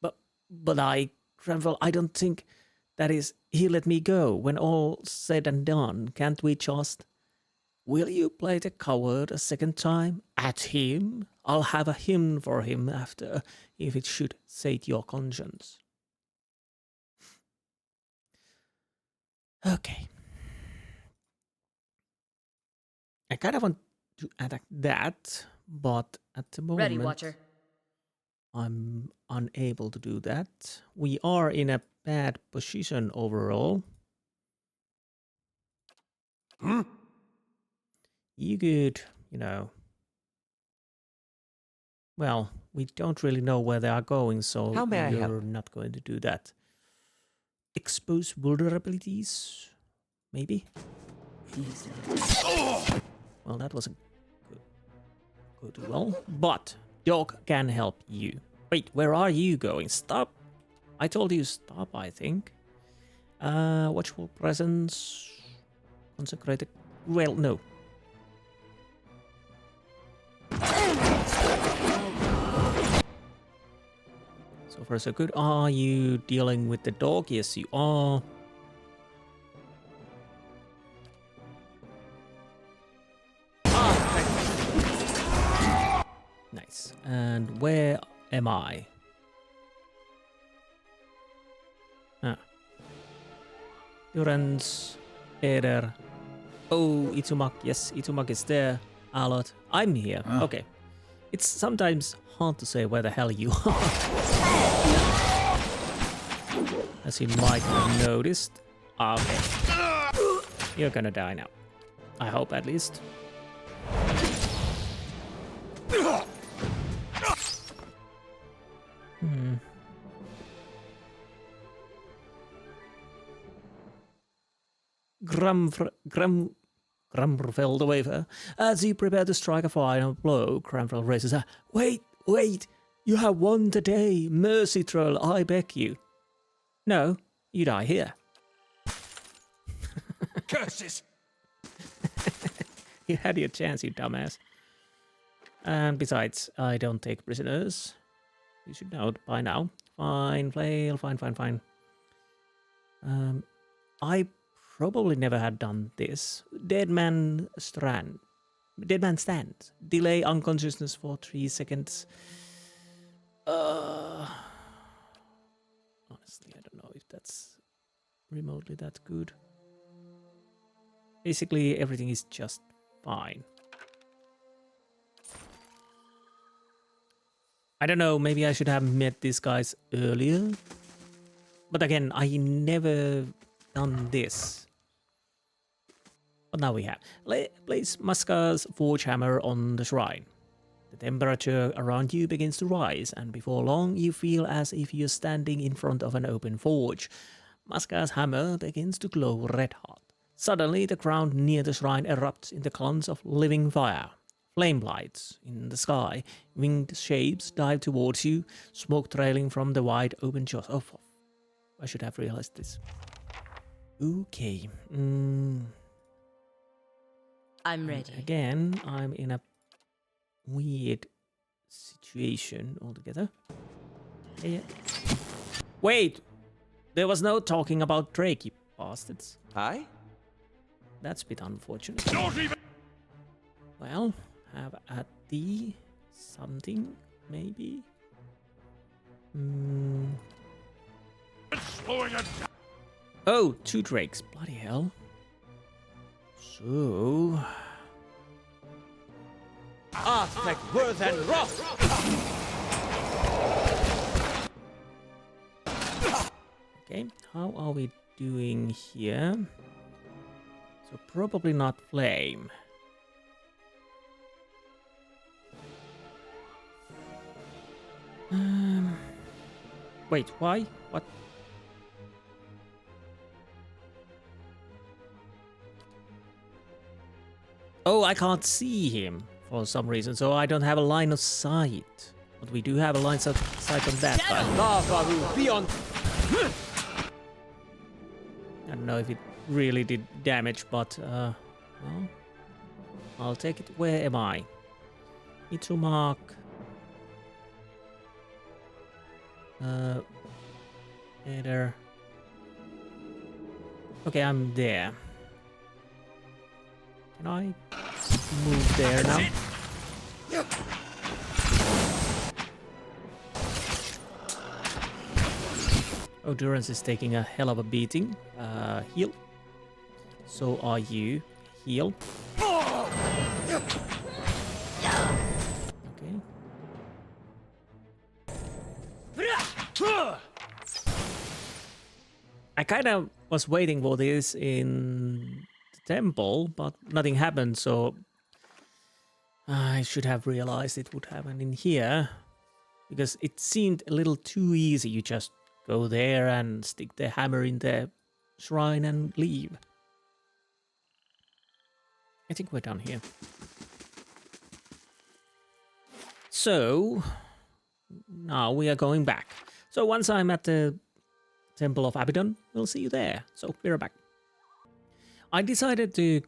But I, Cranwell, I don't think... That is, he let me go. When all's said and done, can't we just... Will you play the coward a second time? At him? I'll have a hymn for him after, if it should sate your conscience. Okay. I kind of want to attack that, but at the moment... Ready, Watcher. I'm unable to do that. We are in a bad position overall. You could, you know... Well, we don't really know where they are going, so you're not going to do that. Expose vulnerabilities? Maybe? Well, that wasn't go too well, but dog can help you. Wait, where are you going? Stop! I told you stop, I think. Watchful presence... Consecrated... Well, no. So far so good. Are you dealing with the dog? Yes, you are. Nice. And where am I? Durance, Aether. Oh, Itumak. Yes, Itumak is there. Alot. I'm here. Okay. It's sometimes hard to say where the hell you are. As you might have noticed. Okay. You're gonna die now. I hope, at least. Crumfell the waver. As you prepare to strike a final blow, Crumfell raises a... Wait! You have won today! Mercy, troll, I beg you. No, you die here. curses! You had your chance, you dumbass. And besides, I don't take prisoners. You should know it by now. Fine, flail, fine. I probably never had done this. Dead man stand. Delay unconsciousness for 3 seconds. Honestly, I don't know if that's remotely that good. Basically, everything is just fine. I don't know, maybe I should have met these guys earlier. But again, I never done this. But now we have. Place Masca's forge hammer on the shrine. The temperature around you begins to rise, and before long you feel as if you're standing in front of an open forge. Masca's hammer begins to glow red hot. Suddenly the ground near the shrine erupts into columns of living fire. Flame lights in the sky, winged shapes dive towards you, smoke trailing from the wide open jaws. Oh, I should have realized this. Okay. I'm ready. Again, I'm in a weird situation altogether. Yeah. Wait! There was no talking about Drake, you bastards. Aye? That's a bit unfortunate. Don't even. Well, have at the something, maybe? Slowing it down. Oh, 2 drakes. Bloody hell. So... Aspect worth and wrath! Okay, how are we doing here? So probably not flame. Wait, why? What? Oh, I can't see him for some reason, so I don't have a line of sight. But we do have a line of sight on that guy. Lavaru, beyond! I don't know if it really did damage, but well, I'll take it. Where am I? Need to mark. There. Okay, I'm there. Can I move there now? Oh, Durance is taking a hell of a beating. Heal. So are you. Heal. Okay. I kind of was waiting for this in the temple, but nothing happened, so I should have realized it would happen in here, because it seemed a little too easy. You just go there and stick the hammer in the shrine and leave. I think we're done here. So now we are going back. So once I'm at the Temple of Abaddon, we'll see you there. So be right back. I decided to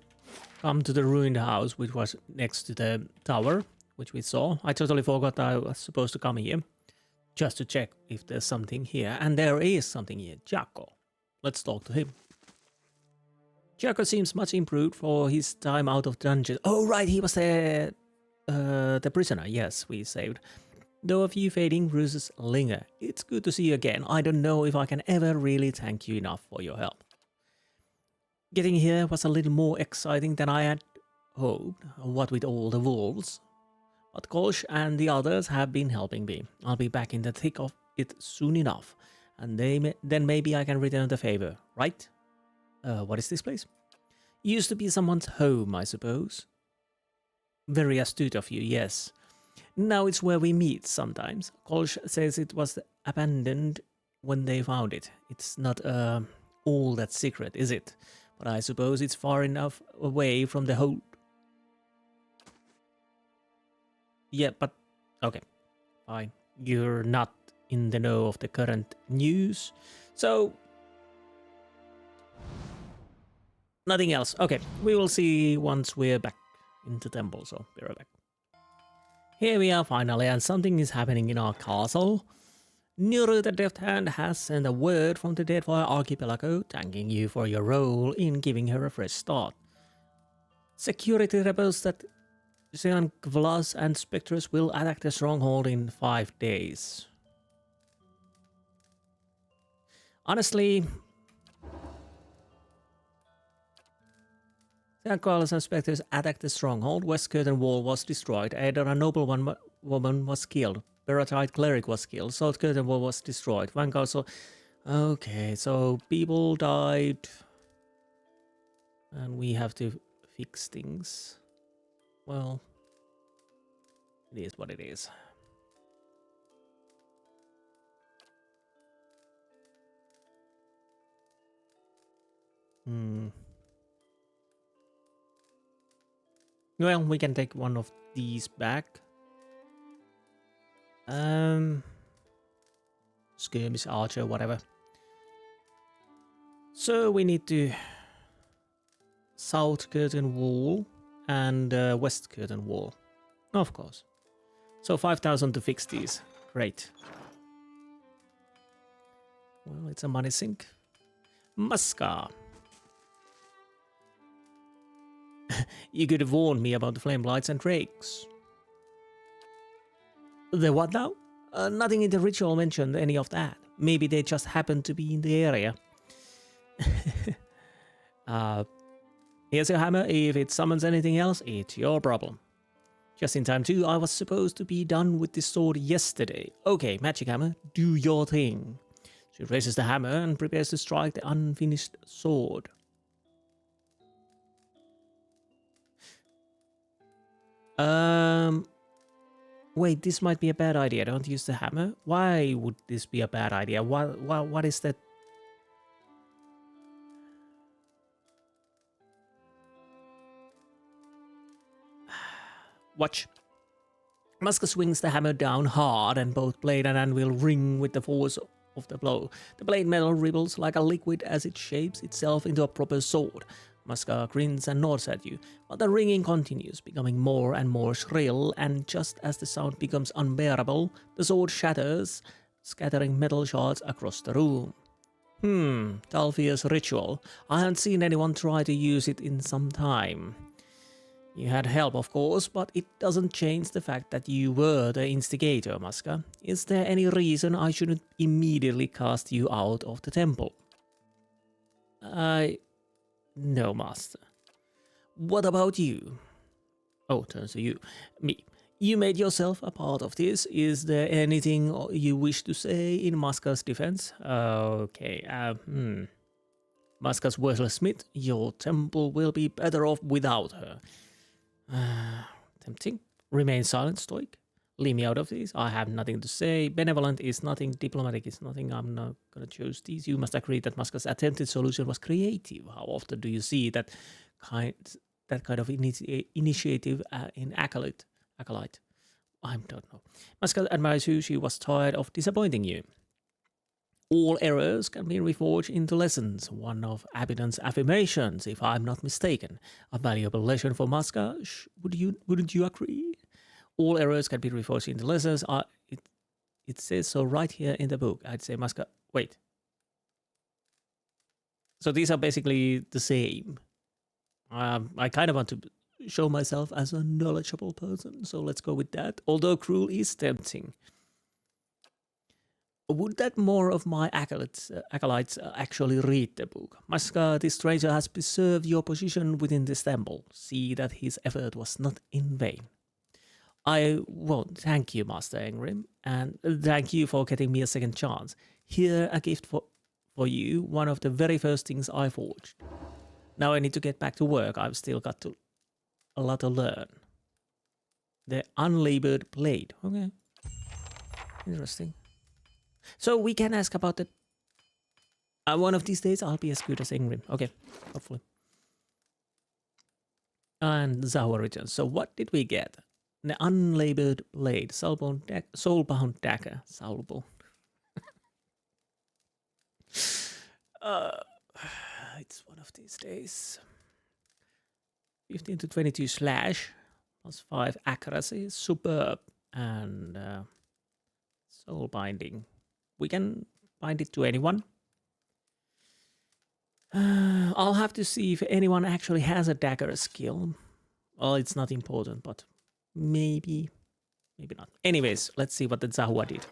come to the ruined house, which was next to the tower, which we saw. I totally forgot I was supposed to come here, just to check if there's something here. And there is something here. Jaco. Let's talk to him. Jaco seems much improved for his time out of dungeon. Oh right, he was the prisoner. Yes, we saved. Though a few fading bruises linger. It's good to see you again. I don't know if I can ever really thank you enough for your help. Getting here was a little more exciting than I had hoped, what with all the wolves. But Kolsch and the others have been helping me. I'll be back in the thick of it soon enough, and then maybe I can return the favor, right? What is this place? Used to be someone's home, I suppose. Very astute of you, yes. Now it's where we meet sometimes. Kolsch says it was abandoned when they found it. It's not all that secret, is it? But I suppose it's far enough away from the whole... Yeah, but... Okay, fine. You're not in the know of the current news. So... Nothing else. Okay, we will see once we're back into temple, so be right back. Here we are finally, and something is happening in our castle. Nuru the Deft Hand has sent a word from the Deadfire Archipelago, thanking you for your role in giving her a fresh start. Security rebels that Cillan Gvlas and Spectres will attack the stronghold in 5 days. Honestly, Cillan Gvlas and Spectres attacked the stronghold. West Curtain Wall was destroyed. Either a noble woman was killed. Beratite Cleric was killed. South Curtain Wall was destroyed. Vanguard, so... Okay, so people died. And we have to fix things. Well, it is what it is. Well, we can take one of these back. Skirmish archer, whatever. So we need to South Curtain Wall and West Curtain Wall. Of course. So 5,000 to fix these. Great. Well, it's a money sink. Muska. You could have warned me about the flame lights and drakes. The what now? Nothing in the ritual mentioned any of that. Maybe they just happened to be in the area. Here's your hammer. If it summons anything else, it's your problem. Just in time too, I was supposed to be done with this sword yesterday. Okay, magic hammer, do your thing. She raises the hammer and prepares to strike the unfinished sword. Wait, this might be a bad idea. Don't use the hammer. Why would this be a bad idea? What is that? Watch. Muska swings the hammer down hard, and both blade and anvil ring with the force of the blow. The blade metal ripples like a liquid as it shapes itself into a proper sword. Muska grins and nods at you, but the ringing continues, becoming more and more shrill, and just as the sound becomes unbearable, the sword shatters, scattering metal shards across the room. Talfia's ritual. I haven't seen anyone try to use it in some time. You had help, of course, but it doesn't change the fact that you were the instigator, Muska. Is there any reason I shouldn't immediately cast you out of the temple? No, Master. What about you? Oh, turns to you. Me. You made yourself a part of this. Is there anything you wish to say in Muska's defense? Okay, Muska's worthless smith, your temple will be better off without her. Tempting. Remain silent, stoic. Leave me out of this. I have nothing to say. Benevolent is nothing. Diplomatic is nothing. I'm not going to choose these. You must agree that Muska's attempted solution was creative. How often do you see that kind of initiative in Acolyte? I don't know. Muska admires you. She was tired of disappointing you. All errors can be reforged into lessons. One of Abaddon's affirmations, if I'm not mistaken. A valuable lesson for Muska. Wouldn't you agree? All errors can be reforged into lessons. It says so right here in the book. I'd say Muska. Wait. So these are basically the same. I kind of want to show myself as a knowledgeable person, so let's go with that. Although cruel is tempting. Would that more of my acolytes actually read the book? Muska, this stranger has preserved your position within this temple. See that his effort was not in vain. I won't. Thank you, Master Engrim, and thank you for getting me a second chance. Here, a gift for you, one of the very first things I forged. Now I need to get back to work. I've still got a lot to learn. The unlabored blade. Okay. Interesting. So we can ask about it. One of these days I'll be as good as Ingrid. Okay, hopefully. And Zawa returns. So what did we get? The unlabored blade. Soulbound dagger. Soulbound. It's one of these days. 15 to 22 slash, plus 5 accuracy, superb, and soul binding. We can bind it to anyone. I'll have to see if anyone actually has a dagger skill. Well, it's not important, but maybe not. Anyways, let's see what the Zahua did.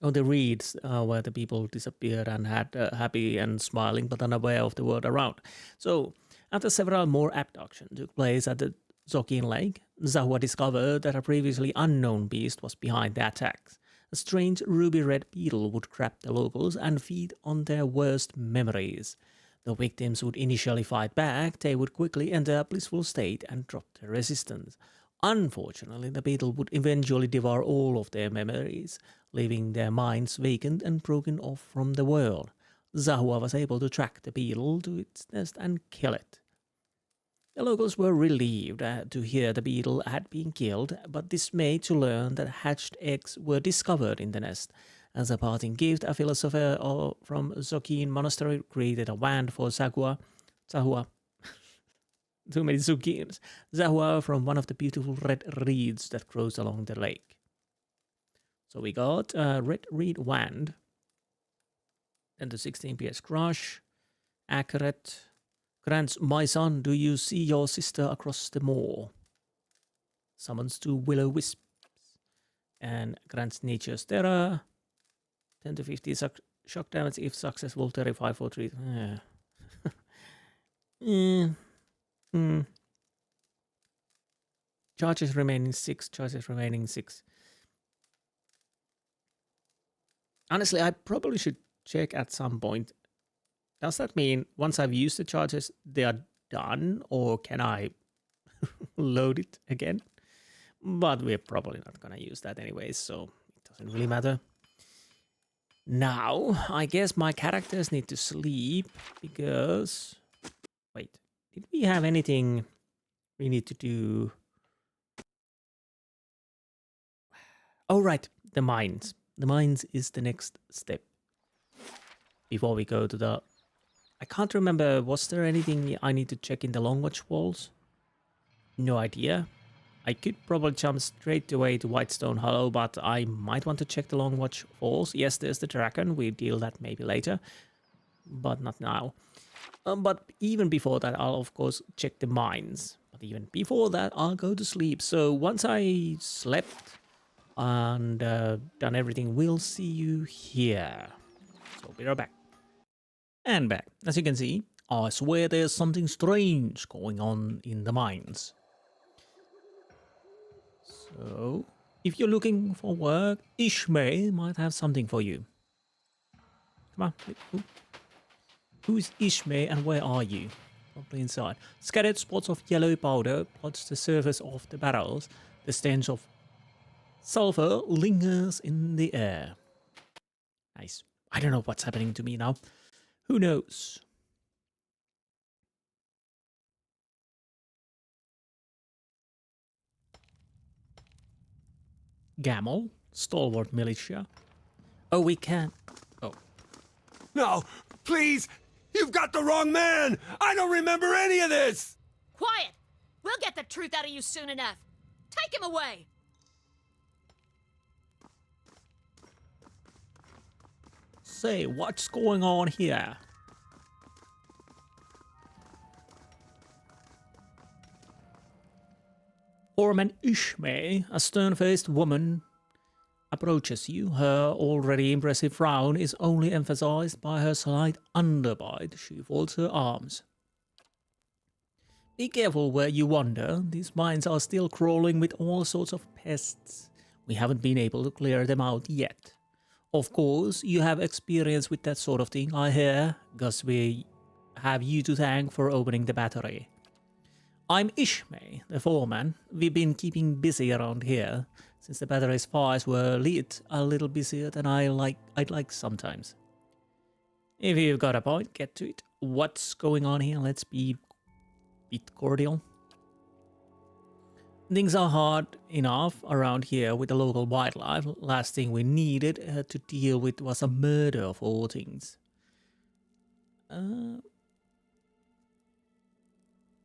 Oh, the reeds where the people disappeared and had happy and smiling but unaware of the world around. So, after several more abductions took place at the Zokin Lake, Zahua discovered that a previously unknown beast was behind the attacks. A strange ruby-red beetle would grab the locals and feed on their worst memories. The victims would initially fight back, they would quickly enter a blissful state and drop their resistance. Unfortunately, the beetle would eventually devour all of their memories, leaving their minds vacant and broken off from the world. Zahua was able to track the beetle to its nest and kill it. The locals were relieved to hear the beetle had been killed, but dismayed to learn that hatched eggs were discovered in the nest. As a parting gift, a philosopher from Zokin Monastery created a wand for Zahua. Too many Zokins. Zahua from one of the beautiful red reeds that grows along the lake. So we got a red reed wand. Then the 16 PS crush. Accurate. Grants, my son, do you see your sister across the moor? Summons 2 willow wisps. And grants nature's terror. 10 to 50 shock damage if successful, terrify for 3. Charges remaining 6, charges remaining 6. Honestly, I probably should check at some point. Does that mean once I've used the charges, they are done? Or can I load it again? But we're probably not going to use that anyways, so it doesn't really matter. Now, I guess my characters need to sleep because... Wait, did we have anything we need to do? Oh, right, the mines. The mines is the next step. Before we go to the... I can't remember, was there anything I need to check in the Long Watch walls? No idea. I could probably jump straight away to Whitestone Hollow, but I might want to check the Long Watch Falls. Yes, there's the dragon. We'll deal that maybe later, but not now. But even before that, I'll of course check the mines. But even before that, I'll go to sleep. So once I slept and done everything, we'll see you here. So be right back. And back. As you can see, I swear there's something strange going on in the mines. So, if you're looking for work, Ishmael might have something for you. Come on. Who is Ishmael and where are you? Probably inside. Scattered spots of yellow powder plots the surface of the barrels. The stench of sulfur lingers in the air. Nice. I don't know what's happening to me now. Who knows? Gamel, Stalwart Militia. Oh, we can. Oh. No, please! You've got the wrong man! I don't remember any of this! Quiet! We'll get the truth out of you soon enough. Take him away! Say, what's going on here? Orman Ishmael, a stern-faced woman, approaches you. Her already impressive frown is only emphasized by her slight underbite. She folds her arms. Be careful where you wander. These mines are still crawling with all sorts of pests. We haven't been able to clear them out yet. Of course, you have experience with that sort of thing, I hear, because we have you to thank for opening the battery. I'm Ishmael, the foreman. We've been keeping busy around here, since the battery's fires were lit a little busier than I'd like sometimes. If you've got a point, get to it. What's going on here? Let's be a bit cordial. Things are hard enough around here with the local wildlife. Last thing we needed to deal with was a murder of all things.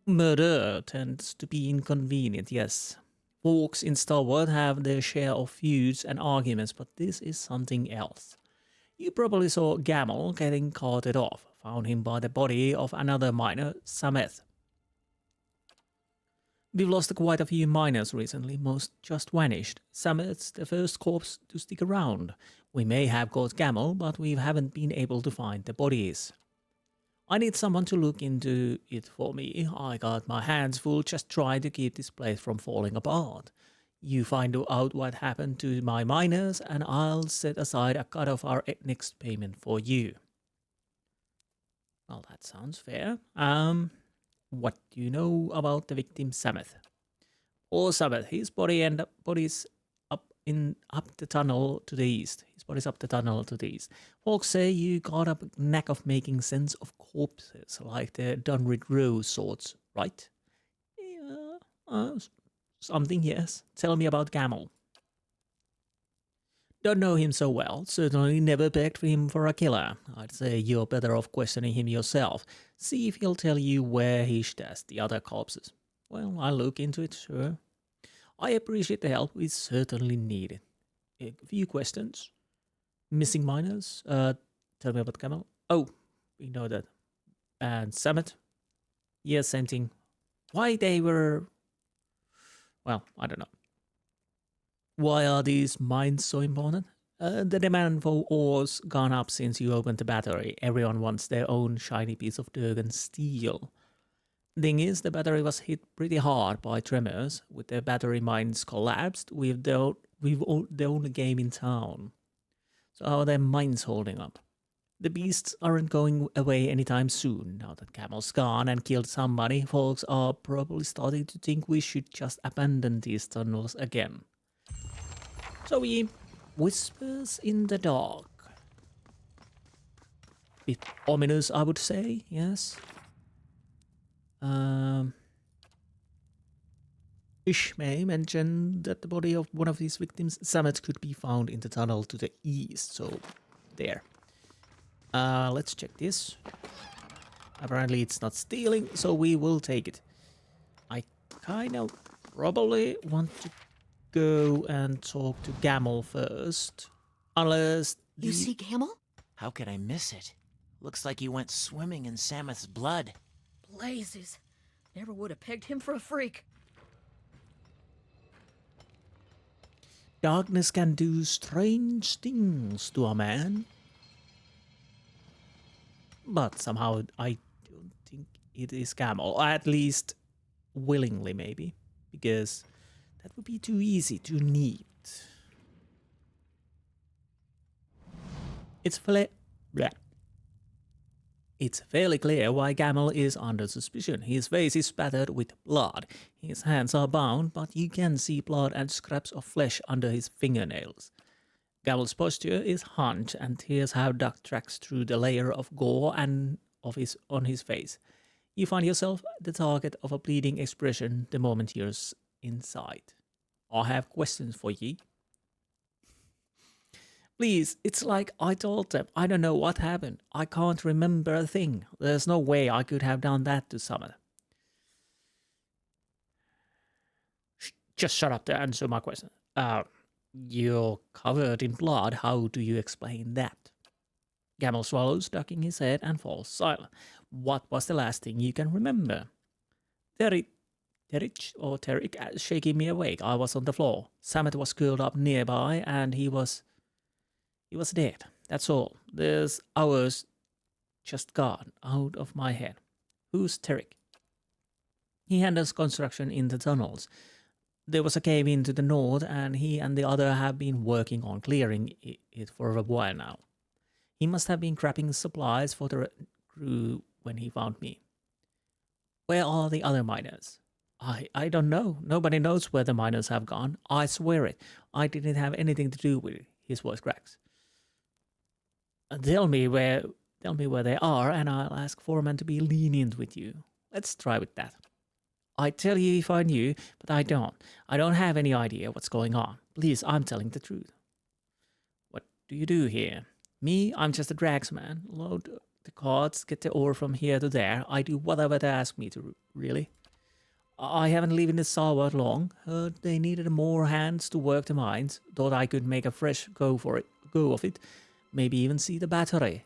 Murder tends to be inconvenient, yes. Folks in Stalwart have their share of feuds and arguments, but this is something else. You probably saw Gamel getting carted off. Found him by the body of another miner, Sameth. We've lost quite a few miners recently, most just vanished. Sameth's the first corpse to stick around. We may have caught Gamel, but we haven't been able to find the bodies. I need someone to look into it for me. I got my hands full just trying to keep this place from falling apart. You find out what happened to my miners, and I'll set aside a cut of our next payment for you. Well, that sounds fair. What do you know about the victim Sameth? Poor Sameth, his body's up the tunnel to the east. His body's up the tunnel to the east. Folks say you got a knack of making sense of corpses, like the Dunrid Rose sorts, right? Yeah, something, yes. Tell me about Gamel. Don't know him so well. Certainly never begged him for a killer. I'd say you're better off questioning him yourself. See if he'll tell you where he stashed the other corpses. Well, I'll look into it, sure. I appreciate the help. We certainly need it. A few questions. Missing miners? Tell me about Gamel. Oh, we know that. And Sameth? Yes, same thing. Why they were... Well, I don't know. Why are these mines so important? The demand for ore's gone up since you opened the battery. Everyone wants their own shiny piece of Durgan steel. Thing is, the battery was hit pretty hard by tremors. With the battery mines collapsed, we've the only game in town. So how are their mines holding up? The beasts aren't going away anytime soon. Now that Gamel's gone and killed somebody, folks are probably starting to think we should just abandon these tunnels again. So we whispers in the dark. Bit ominous, I would say, yes. Ishmael mentioned that the body of one of his victims, Sameth, could be found in the tunnel to the east, so there. Let's check this. Apparently it's not stealing, so we will take it. I kind of probably want to go and talk to Gamel first. Unless... You see Gamel? How could I miss it? Looks like he went swimming in Sameth's blood. Blazes. Never would have pegged him for a freak. Darkness can do strange things to a man. But somehow I don't think it is Gamel. At least willingly, maybe. Because that would be too easy, too neat. It's fairly clear why Gamel is under suspicion. His face is spattered with blood. His hands are bound, but you can see blood and scraps of flesh under his fingernails. Gamel's posture is hunched, and tears have dug tracks through the layer of gore and on his face. You find yourself the target of a bleeding expression the moment you're inside. I have questions for ye. Please, it's like I told them. I don't know what happened. I can't remember a thing. There's no way I could have done that to someone. Just shut up to answer my question. You're covered in blood. How do you explain that? Gamel swallows, ducking his head, and falls silent. What was the last thing you can remember? Terik, shaking me awake. I was on the floor. Sameth was curled up nearby, and he was dead. That's all. There's hours just gone out of my head. Who's Terik? He handles construction in the tunnels. There was a cave in to the north, and he and the other have been working on clearing it for a while now. He must have been grabbing supplies for the crew when he found me. Where are the other miners? I don't know. Nobody knows where the miners have gone. I swear it. I didn't have anything to do with it. His voice cracks. Tell me where they are, and I'll ask Foreman to be lenient with you. Let's try with that. I'd tell you if I knew, but I don't. I don't have any idea what's going on. Please, I'm telling the truth. What do you do here? Me? I'm just a dragsman. Load the carts, get the ore from here to there. I do whatever they ask me to, really. I haven't lived in the Stalwart long. Heard they needed more hands to work the mines. Thought I could make a fresh go of it. Maybe even see the battery.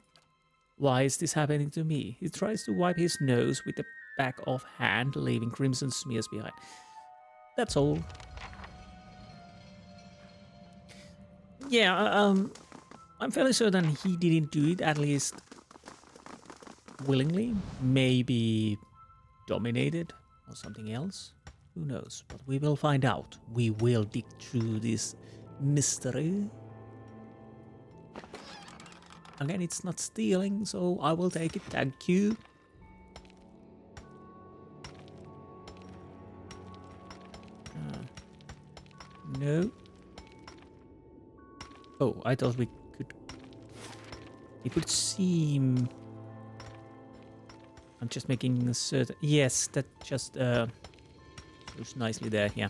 Why is this happening to me? He tries to wipe his nose with the back of hand, leaving crimson smears behind. That's all. Yeah, I'm fairly certain he didn't do it, at least willingly. Maybe dominated or something else. Who knows? But we will find out. We will dig through this mystery. Again, it's not stealing, so I will take it. Thank you. No. Oh, I thought we could... It would seem... I'm just making a certain... Yes, that just looks nicely there, yeah.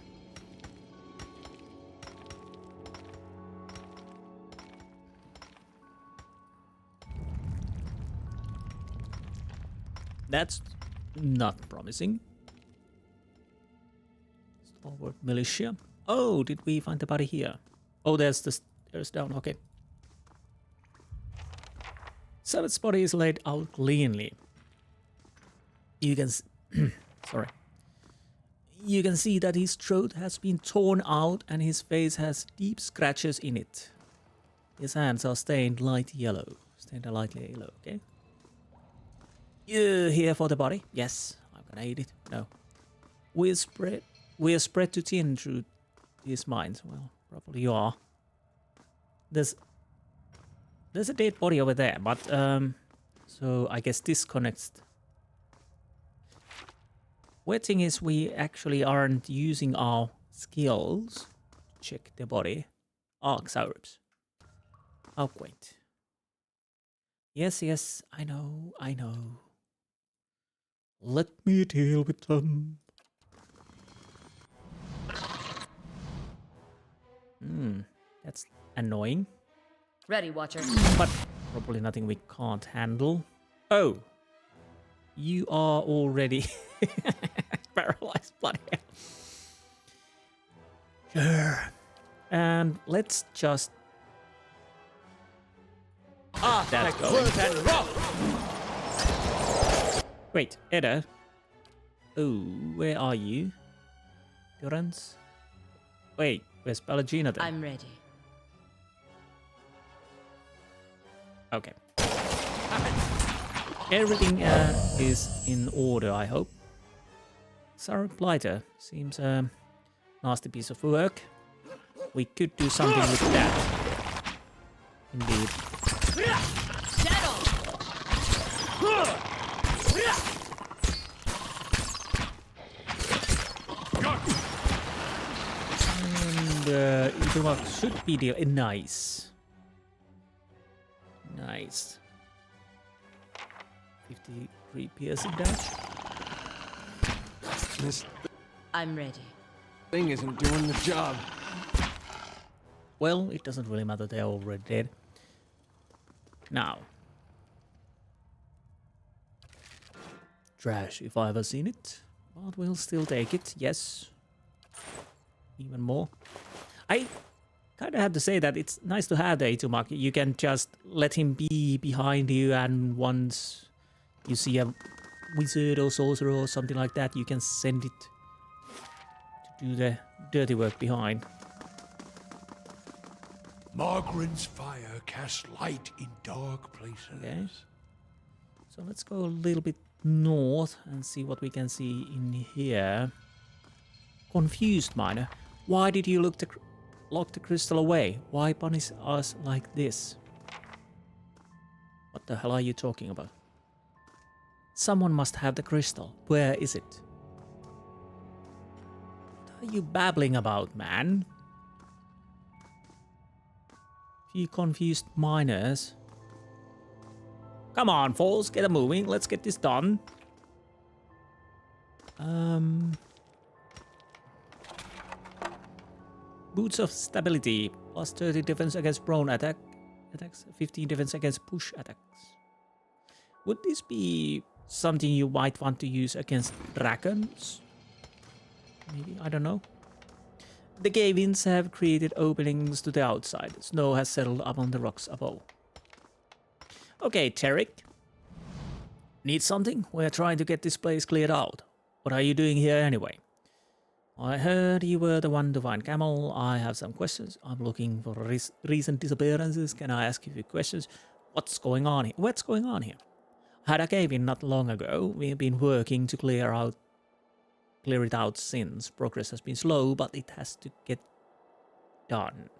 That's not promising. Stalwart militia. Oh, did we find the body here? Oh, there's the stairs down, okay. Savage body is laid out cleanly. You can sorry. You can see that his throat has been torn out and his face has deep scratches in it. His hands are stained light yellow. Stained a light yellow, okay. You here for the body? Yes. I'm gonna eat it. No. We're spread too thin through these mines. Well, probably you are. There's a dead body over there, but so I guess this connects. Weird thing is we actually aren't using our skills to check the body. Arc Saurups. How quaint. Yes, yes, I know. Let me deal with them. That's annoying. Ready, Watcher. But probably nothing we can't handle. Oh. You are already paralyzed, bloody hell. Sure. And let's just... That's going. Wait, Edda. Oh, where are you? Durance? Wait, where's Balagina then? I'm ready. Okay. Everything is in order, I hope. Sarah Blighter seems a nasty piece of work. We could do something with that. Indeed. And Itumak should be there. Nice. Nice. 53 piercing damage. This I'm ready. thing isn't doing the job. Well, it doesn't really matter. They're already dead. Now. Trash, if I've ever seen it. But we'll still take it, yes. Even more. I kind of have to say that it's nice to have the Itumak. You can just let him be behind you, and once you see a wizard or sorcerer or something like that, you can send it to do the dirty work behind. Magran's fire casts light in dark places. Okay. So let's go a little bit north and see what we can see in here. Confused miner. Why did you lock the crystal away? Why punish us like this? What the hell are you talking about? Someone must have the crystal. Where is it? What are you babbling about, man? Few confused miners. Come on, fools, get a moving. Let's get this done. Boots of Stability. Plus 30 defense against prone attacks. 15 defense against push attacks. Would this be something you might want to use against dragons? maybe, I don't know. The cave-ins have created openings to the outside. Snow has settled upon the rocks above. Okay, Tarek. Need something? We're trying to get this place cleared out. What are you doing here anyway? I heard you were the one to find Camel. I have some questions. I'm looking for recent disappearances. Can I ask you a few questions? What's going on here? What's going on here? Had a cave-in not long ago. We've been working to clear it out since. Progress has been slow, but it has to get done.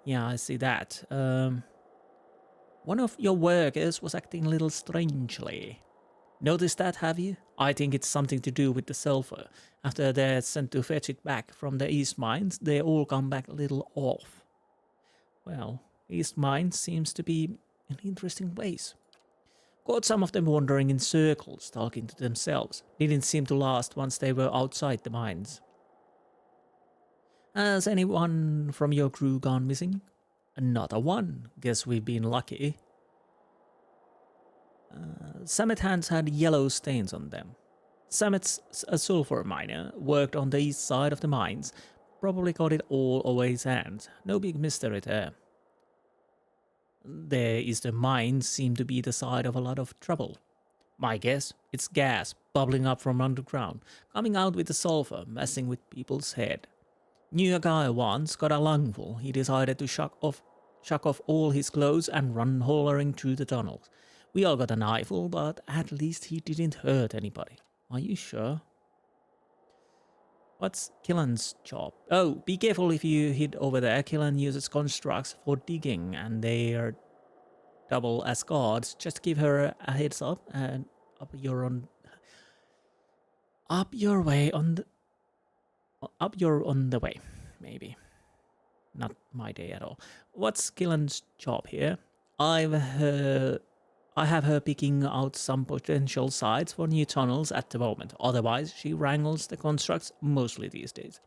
Yeah, I see that. One of your workers was acting a little strangely. Noticed that, have you? I think it's something to do with the sulfur. After they're sent to fetch it back from the East Mines, they all come back a little off. Well, East Mines seems to be an interesting place. Caught some of them wandering in circles, talking to themselves. Didn't seem to last once they were outside the mines. Has anyone from your crew gone missing? Not a one. Guess we've been lucky. Summit hands had yellow stains on them. Summit's a sulfur miner, worked on the east side of the mines. Probably got it all over his hands. No big mystery there. The eastern mines seem to be the side of a lot of trouble. My guess, it's gas bubbling up from underground, coming out with the sulfur, messing with people's head. Knew a guy once got a lungful. He decided to shuck off all his clothes and run hollering through the tunnels. We all got an eyeful, but at least he didn't hurt anybody. Are you sure? What's Cillan's job? Oh, be careful if you hit over there. Cillan uses constructs for digging, and they are double as guards. Just give her a heads up, and up you're on the way, maybe. Not my day at all. What's Cillan's job here? I have her picking out some potential sites for new tunnels at the moment. Otherwise, she wrangles the constructs mostly these days.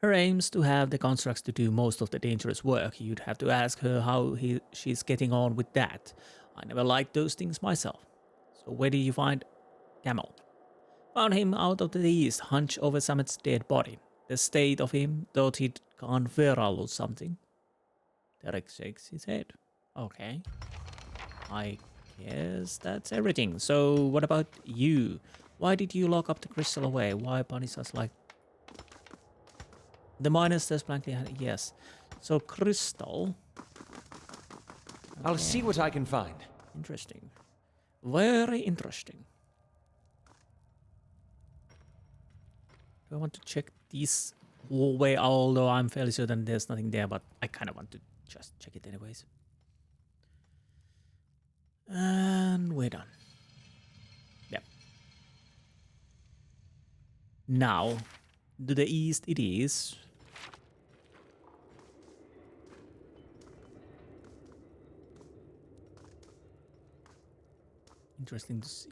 Her aims to have the constructs to do most of the dangerous work. You'd have to ask her how she's getting on with that. I never liked those things myself. So where did you find Camel? Found him out of the east, hunched over Summit's dead body. The state of him, thought he'd gone feral or something. Derek shakes his head. Okay. I guess that's everything. So what about you? Why did you lock up the crystal away? Why punish us like... The miners says blankly, yes. So crystal... Okay. I'll see what I can find. Interesting. Very interesting. Do I want to check this hallway? Although I'm fairly certain there's nothing there, but I kind of want to just check it anyways. And we're done. Yep. Now, to the east it is. Interesting to see.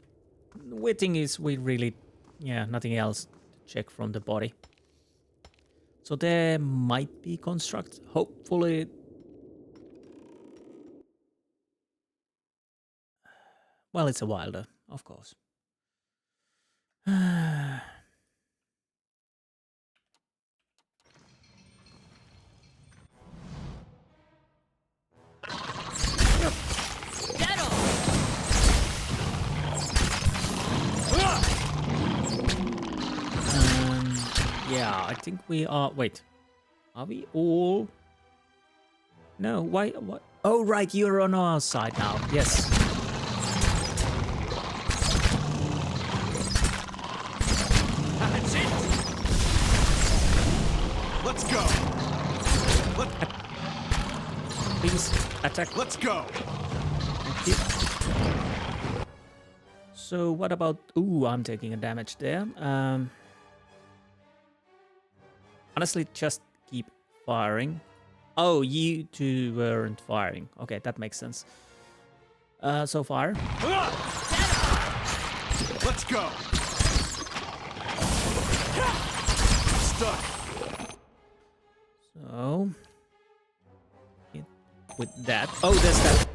The weird thing is we really, nothing else to check from the body. So there might be constructs, hopefully. Well, it's a wilder, of course. Yeah, I think we are... Wait. Are we all... No, why... What? Oh, right, you're on our side now. Yes. That's it! Let's go! Please, attack. Let's go! Thank you. So, what about... Ooh, I'm taking a damage there. Honestly, just keep firing. Oh, you two weren't firing. Okay, that makes sense. So far. Let's go. Stuck. So, with that. Oh, there's that.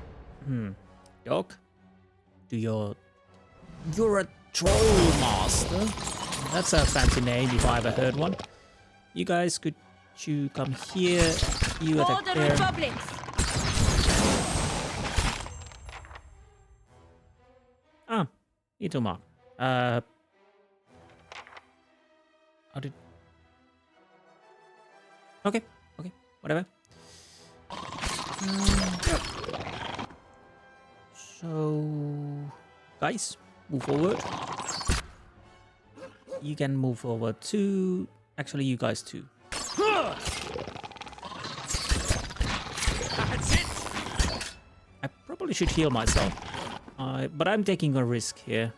Doc, do your You're a troll master. That's a fancy name if I ever heard one. You guys, could you come here? You attack Order there. Republics! Ah, Ituma. How did... Okay, whatever. So, guys, move forward. You can move forward too. Actually, you guys too. That's it! I probably should heal myself. But I'm taking a risk here.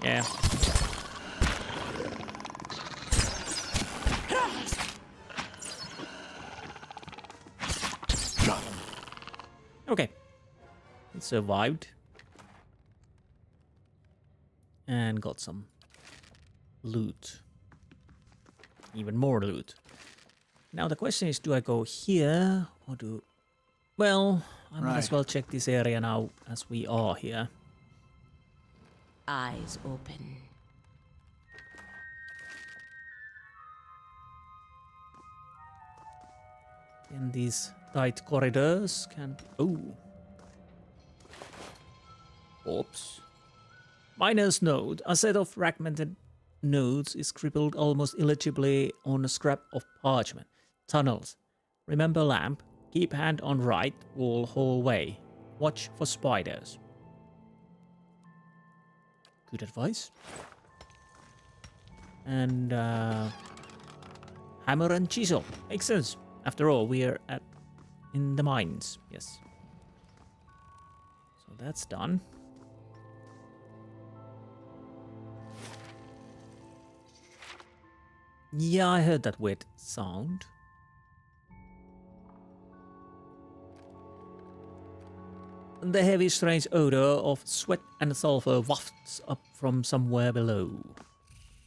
Yeah. Okay. It survived. And got some loot. Even more loot. Now the question is, do I go here or do... Well, I might as well check this area now as we are here. Eyes open. In these tight corridors can... Oh. Oops. Miner's Node. A set of fragmented nodes is scribbled almost illegibly on a scrap of parchment. Tunnels. Remember lamp. Keep hand on right wall hallway. Watch for spiders. Good advice. And hammer and chisel. Makes sense. After all, we're in the mines. Yes. So that's done. Yeah, I heard that weird sound. The heavy, strange odor of sweat and sulfur wafts up from somewhere below.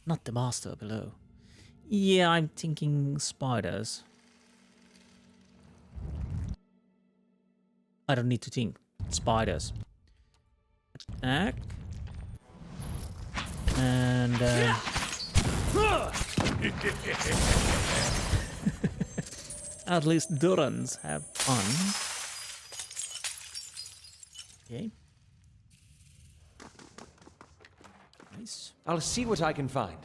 Not the master below. Yeah, I'm thinking spiders. I don't need to think. Spiders. Attack. And... At least Durans have fun. Okay. Nice. I'll see what I can find.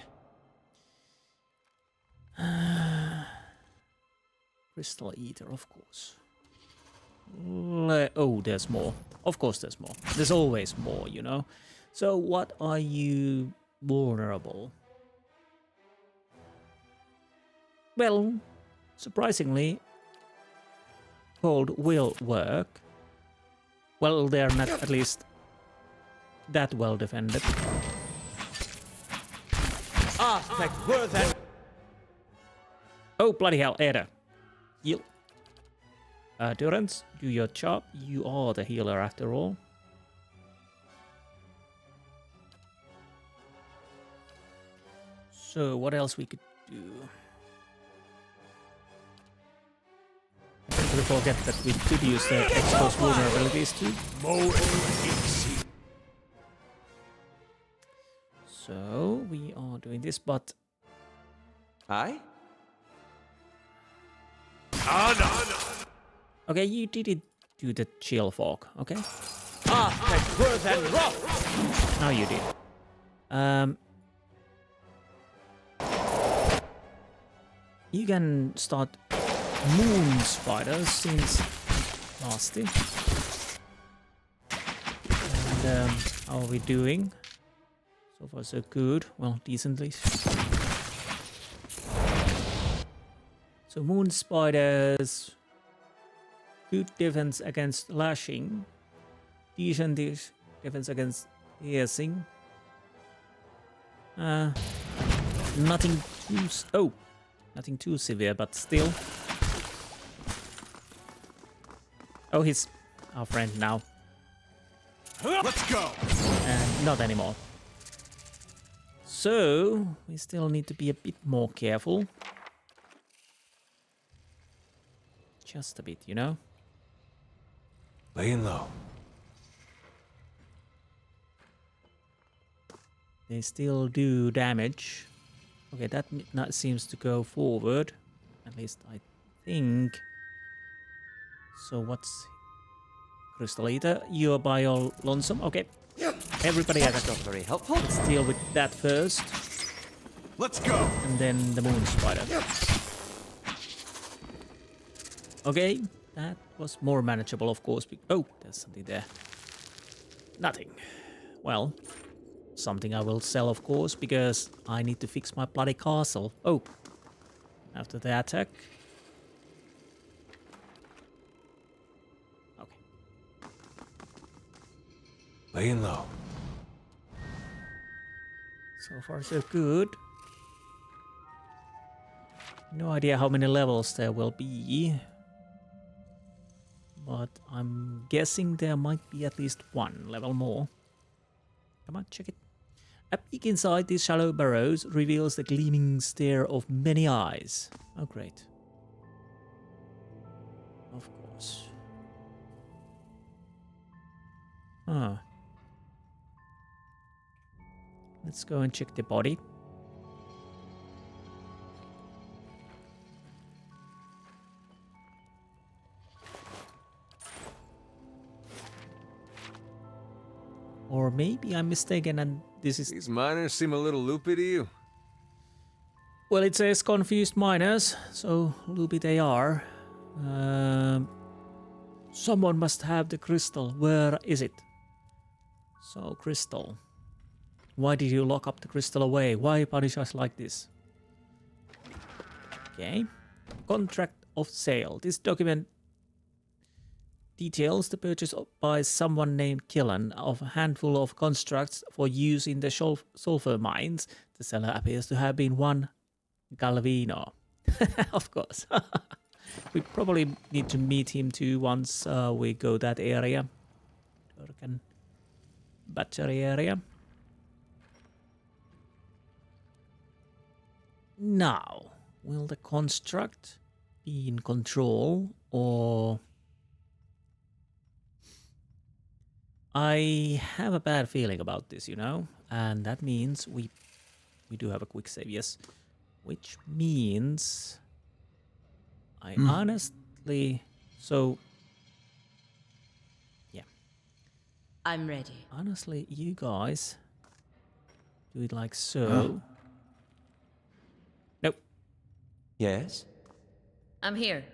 Crystal Eater, of course. Oh, there's more. Of course there's more. There's always more, you know. So what are you vulnerable? Well, surprisingly, cold will work. Well, they're not at least that well defended. Oh, bloody hell, Ada. Heal. Durance, do your job. You are the healer after all. So, what else we could do? I totally forget that we could use the exposed vulnerabilities too. So, we are doing this, but... Aye? Okay, you didn't do the chill fog, okay? Now you did. You can start moon spiders, seems nasty. And how are we doing? So far so good. Well, decently. So moon spiders, good defense against lashing, decent defense against piercing. Nothing too nothing too severe, but still. Oh, he's our friend now. Let's go. And not anymore. So we still need to be a bit more careful. Just a bit, you know? Laying low. They still do damage. Okay, that not seems to go forward. At least I think. So what's Crystal Eater? You're by your lonesome. Okay. Everybody That's attack. not very helpful. Let's deal with that first. Let's go. And then the moon spider. Okay, that was more manageable, of course. Oh, there's something there. Nothing. Well, something I will sell, of course, because I need to fix my bloody castle. Oh, after the attack. Okay. Laying low. So far, so good. No idea how many levels there will be. But I'm guessing there might be at least one level more. Come on, check it. A peek inside these shallow burrows reveals the gleaming stare of many eyes. Oh, great. Of course. Huh. Let's go and check the body. Or maybe I'm mistaken and this is... These miners seem a little loopy to you. Well, it says confused miners, so loopy they are. Someone must have the crystal. Where is it? So, crystal. Why did you lock up the crystal away? Why punish us like this? Okay. Contract of sale. This document details the purchase by someone named Cillan of a handful of constructs for use in the sulfur mines. The seller appears to have been one Galvino. Of course. We probably need to meet him too once we go that area. Turkan Battery area. Now, will the construct be in control or... I have a bad feeling about this, you know, and that means we do have a quick save, yes. Which means I honestly, so yeah. I'm ready. Honestly, you guys do it like so. Nope. Yes? I'm here.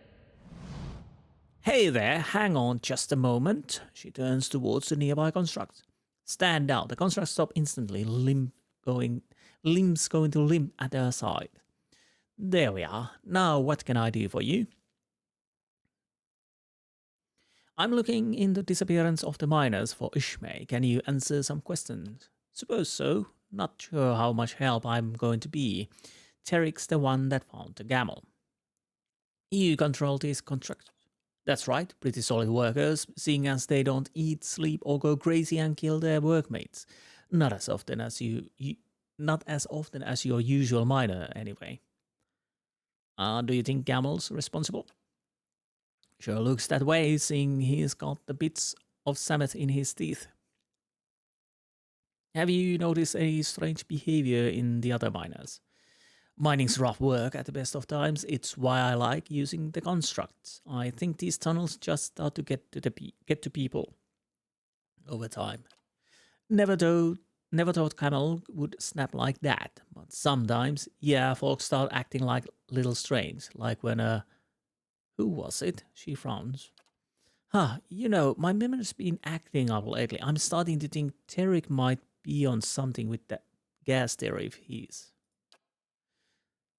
Hey there, hang on just a moment. She turns towards the nearby construct. Stand down. The construct stops instantly, limbs going to limp at her side. There we are. Now what can I do for you? I'm looking into the disappearance of the miners for Ishmael. Can you answer some questions? Suppose so. Not sure how much help I'm going to be. Tarek's the one that found the gamble. You control this construct. That's right, pretty solid workers, seeing as they don't eat, sleep, or go crazy and kill their workmates. Not as often as your usual miner, anyway. Do you think Gamel's responsible? Sure looks that way, seeing he's got the bits of Samet in his teeth. Have you noticed any strange behavior in the other miners? Mining's rough work at the best of times. It's why I like using the constructs. I think these tunnels just start to get to people over time. Never thought Camel would snap like that, but sometimes, yeah, folks start acting like little strange, like when who was it? She frowns. You know, my memory's been acting up lately. I'm starting to think Tarek might be on something with that gas tariff he's.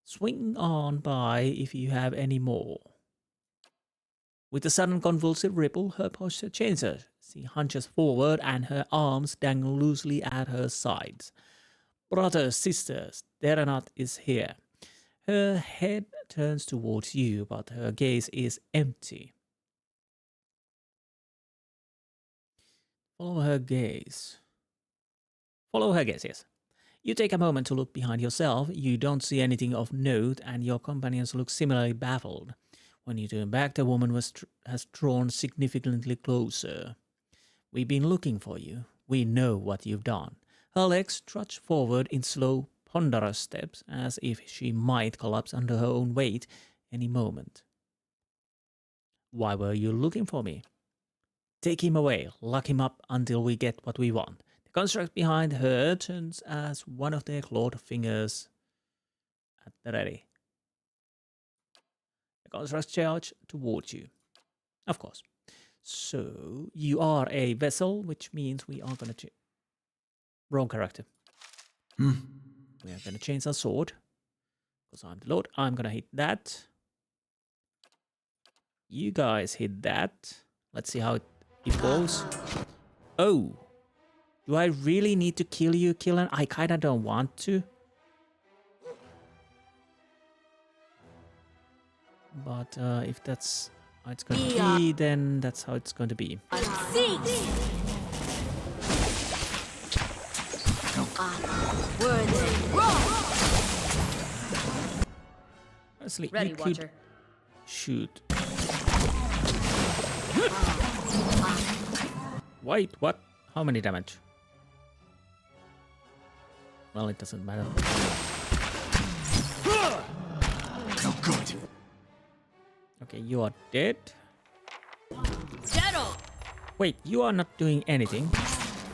Swing on by if you have any more. With a sudden convulsive ripple, her posture changes. She hunches forward and her arms dangle loosely at her sides. Brothers, sisters, Deranat is here. Her head turns towards you, but her gaze is empty. Follow her gaze. Follow her gaze, yes. You take a moment to look behind yourself. You don't see anything of note, and your companions look similarly baffled. When you turn back, the woman has drawn significantly closer. We've been looking for you. We know what you've done. Her legs trudge forward in slow, ponderous steps, as if she might collapse under her own weight any moment. Why were you looking for me? Take him away, lock him up until we get what we want. The construct behind her turns as one of their clawed fingers at the ready. The constructs charge towards you. Of course. So, you are a vessel, which means we are going to... Wrong character. We are going to change our sword. Because I'm the Lord. I'm going to hit that. You guys hit that. Let's see how it goes. Oh. Do I really need to kill you, Cillan? I kind of don't want to. But if that's how it's going to be, then that's how it's going to be. Honestly, Ready, you could Watcher. shoot. Wait, what? How many damage? Well, it doesn't matter. No good. Okay, you are dead. Settle! Wait, you are not doing anything.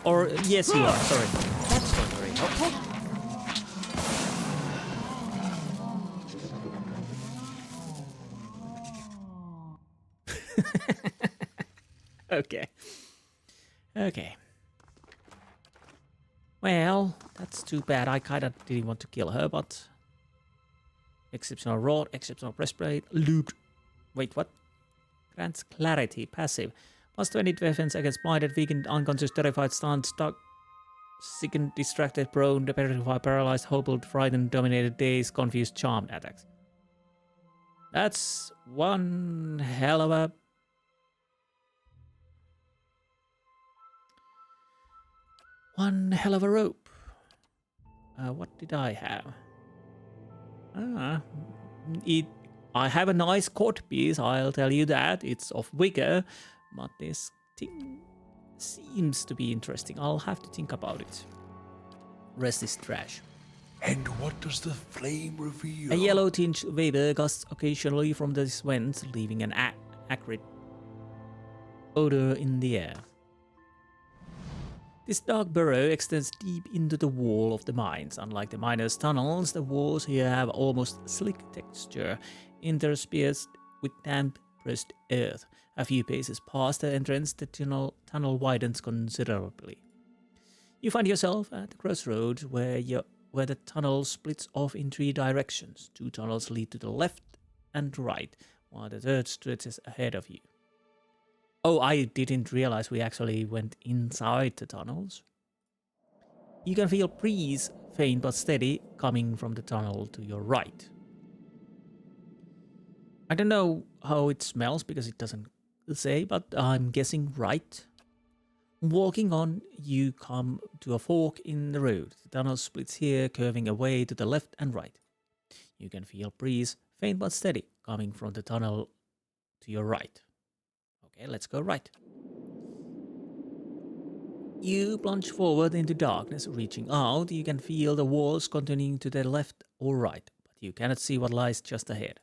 Or, yes, you are, sorry. That's not very helpful. Okay. Okay. Well, that's too bad. I kind of didn't want to kill her, but... Exceptional rod, exceptional breastplate, looped. Wait, what? Grants clarity, passive. Plus 20 defense against blinded, weakened, unconscious, terrified, stunned, stuck, sickened, distracted, prone, petrified, paralyzed, hopeless, frightened, dominated, dazed, confused, charmed attacks. That's one hell of a... One hell of a rope. What did I have? I have a nice court piece, I'll tell you that. It's of vigor, but this thing seems to be interesting. I'll have to think about it. Rest is trash. And what does the flame reveal? A yellow tinged vapor gusts occasionally from this vent, leaving an acrid odor in the air. This dark burrow extends deep into the wall of the mines. Unlike the miners' tunnels, the walls here have almost slick texture, interspersed with damp, pressed earth. A few paces past the entrance, the tunnel widens considerably. You find yourself at the crossroads where the tunnel splits off in three directions. Two tunnels lead to the left and right, while the third stretches ahead of you. Oh, I didn't realize we actually went inside the tunnels. You can feel breeze, faint but steady, coming from the tunnel to your right. I don't know how it smells because it doesn't say, but I'm guessing right. Walking on, you come to a fork in the road. The tunnel splits here, curving away to the left and right. You can feel breeze, faint but steady, coming from the tunnel to your right. Okay, let's go right. You plunge forward into darkness, reaching out. You can feel the walls continuing to the left or right, but you cannot see what lies just ahead.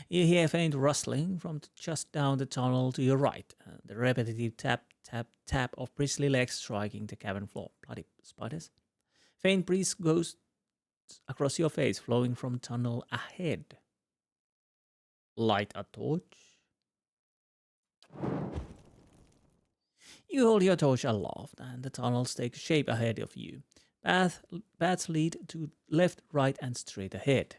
You hear a faint rustling from just down the tunnel to your right, and the repetitive tap, tap, tap of bristly legs striking the cavern floor. Bloody spiders. Faint breeze goes across your face, flowing from tunnel ahead. Light a torch. You hold your torch aloft, and the tunnels take shape ahead of you. Paths lead to left, right, and straight ahead.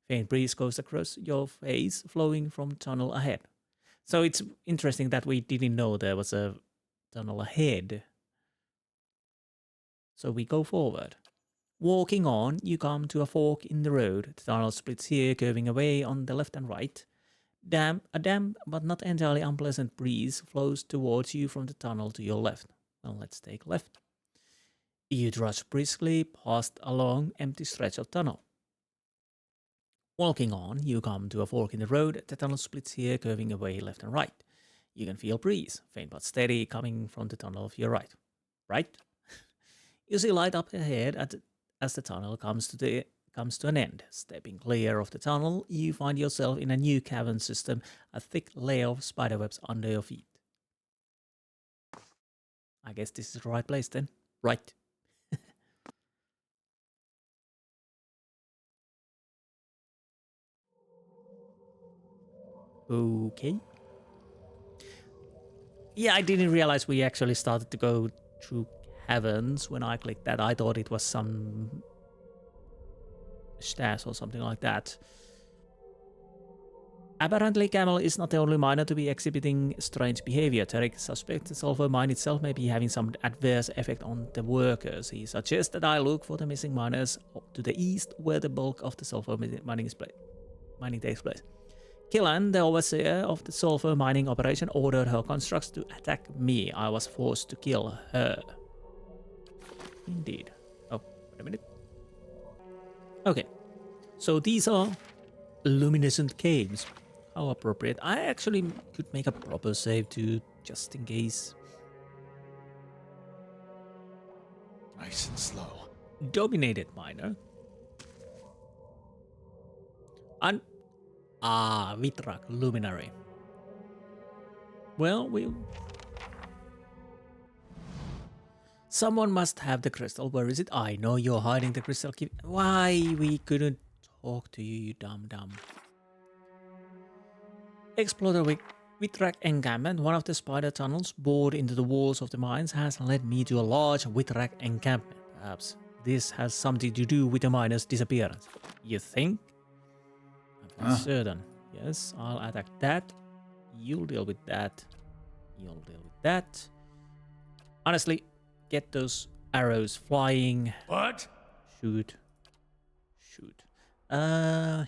Faint breeze goes across your face, flowing from tunnel ahead. So it's interesting that we didn't know there was a tunnel ahead. So we go forward. Walking on, you come to a fork in the road. The tunnel splits here, curving away on the left and right. A damp but not entirely unpleasant breeze flows towards you from the tunnel to your left. Well, let's take left. You trudge briskly past a long, empty stretch of tunnel. Walking on, you come to a fork in the road. The tunnel splits here, curving away left and right. You can feel breeze, faint but steady, coming from the tunnel of your right. Right? You see light up ahead as the tunnel comes to an end. Stepping clear of the tunnel, you find yourself in a new cavern system, a thick layer of spiderwebs under your feet. I guess this is the right place then. Right. Okay. Yeah, I didn't realize we actually started to go through caverns when I clicked that. I thought it was some stairs or something like that. Apparently, Camel is not the only miner to be exhibiting strange behavior. Tarek suspects the sulfur mine itself may be having some adverse effect on the workers. He suggests that I look for the missing miners to the east, where the bulk of the sulfur mining takes place. Cillan, the overseer of the sulfur mining operation, ordered her constructs to attack me. I was forced to kill her. Indeed. Oh, wait a minute. Okay. So these are Luminescent Caves. How appropriate. I actually could make a proper save too, just in case. Nice and slow. Dominated miner. Vitrak Luminary. Well, someone must have the crystal. Where is it? I know you're hiding the crystal. Why we couldn't talk to you, you dumb. Explore the Vitrak encampment. One of the spider tunnels bored into the walls of the mines has led me to a large Vitrak encampment. Perhaps this has something to do with the miner's disappearance. You think? I'm certain. Yes, I'll attack that. You'll deal with that. You'll deal with that. Honestly, get those arrows flying. What? Shoot. Yeah.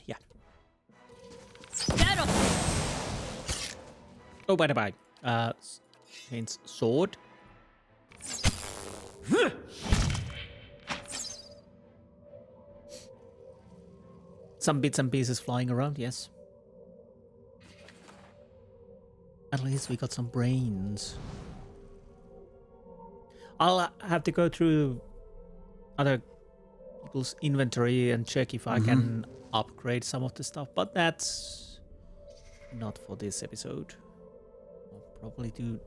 Oh, by the way, Saint's sword. Some bits and pieces flying around, yes. At least we got some brains. I'll have to go through other people's inventory and check if I can upgrade some of the stuff, but that's not for this episode. I'll probably do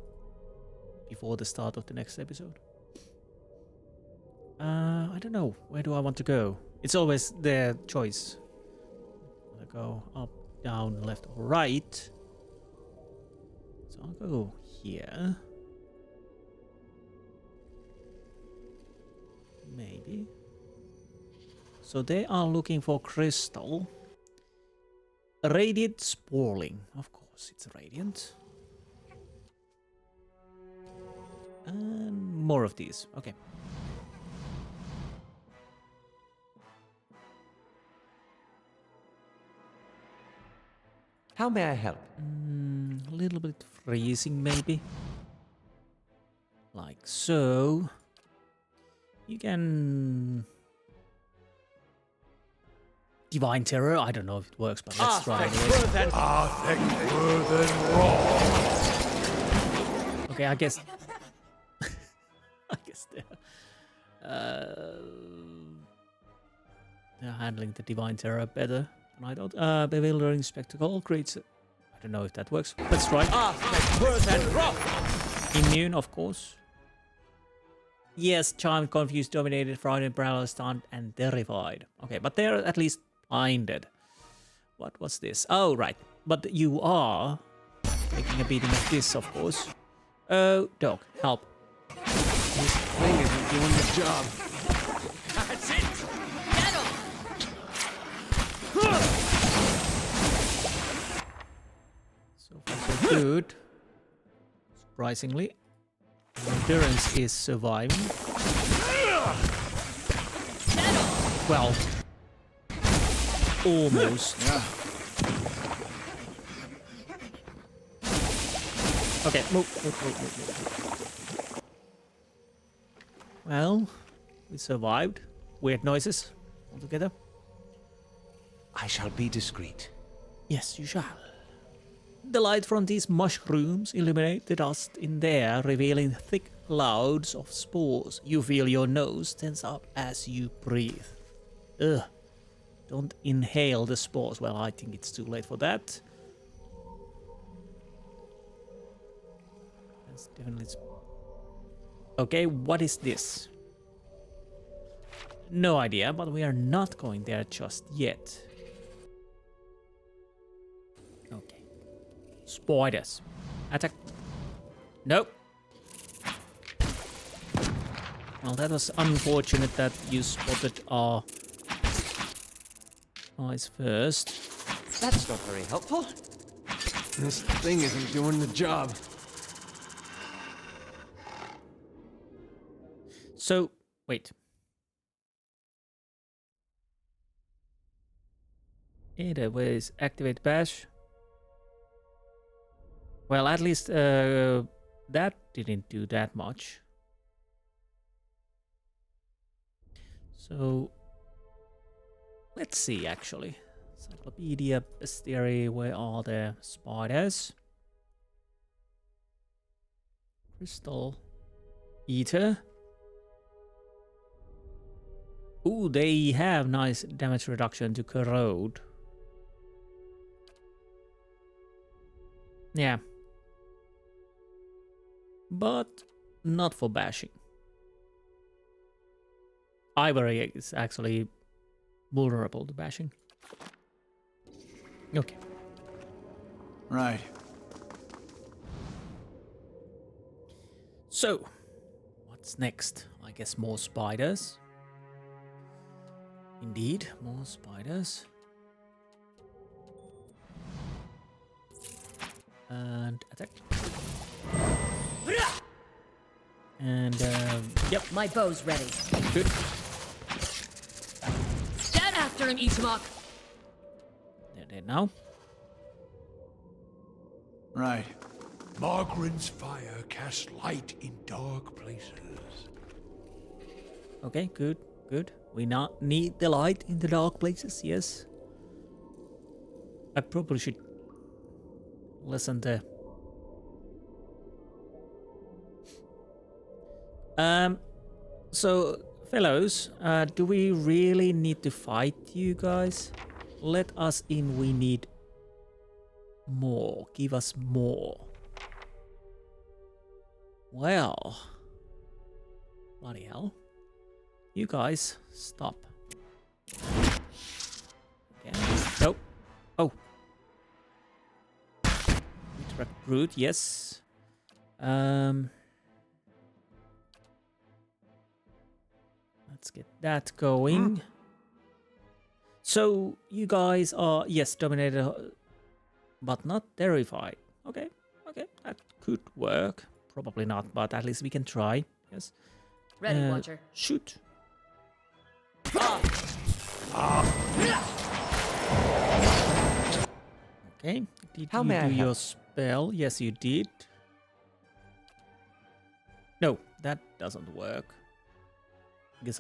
before the start of the next episode. I don't know. Where do I want to go? It's always their choice. I go up, down, left, or right. So I'll go here. Maybe. So they are looking for crystal. Radiant spalling. Of course, it's radiant. And more of these. Okay. How may I help? A little bit freezing, maybe. Like so. You can... Divine Terror? I don't know if it works, but let's try it. Okay, I guess... they're handling the Divine Terror better than I thought. Bewildering Spectacle creates... I don't know if that works. Let's try. Immune, of course. Yes, Charmed, Confused, Dominated, Frightened, Paralyzed, Stunned, and Terrified. Okay, but they're at least blinded. What was this? Oh, right. But you are taking a beating of this, of course. Oh, dog, help. This thing isn't doing the job. That's it! Get him! So far, so good. Surprisingly. Endurance is surviving. Well, almost. Yeah. Okay, move. Well, we survived. Weird noises altogether. I shall be discreet. Yes, you shall. The light from these mushrooms illuminate the dust in the air, revealing thick clouds of spores. You feel your nose tense up as you breathe. Ugh. Don't inhale the spores. Well, I think it's too late for that. That's definitely... Okay, what is this? No idea, but we are not going there just yet. Okay. Spiders. Attack. Nope. Well, that was unfortunate that you spotted our eyes first. That's not very helpful. This thing isn't doing the job. So, wait. Anyways, activate bash. Well, at least that didn't do that much. So, let's see actually. Encyclopedia, Bestiary, where are the spiders? Crystal Eater. Ooh, they have nice damage reduction to corrode. Yeah. But not for bashing. Ivory is actually vulnerable to bashing. Okay. Right. So, what's next? I guess more spiders. Indeed, more spiders. And attack. And, yep. My bow's ready. Good. Get after him, Ichimak! They're dead now. Right. Magran's fire casts light in dark places. Okay, good, good. We not need the light in the dark places, yes. I probably should listen to... So, fellows, do we really need to fight you guys? Let us in, we need more. Give us more. Well, bloody hell. You guys, stop. Okay. Nope. Oh. Interact brute, yes. Let's get that going. So you guys are, yes, dominated, but not terrified. Okay, okay, that could work. Probably not, but at least we can try. Yes. Ready, Watcher. Shoot. Okay. Did How you may I do your help? spell? Yes, you did. No, that doesn't work. Because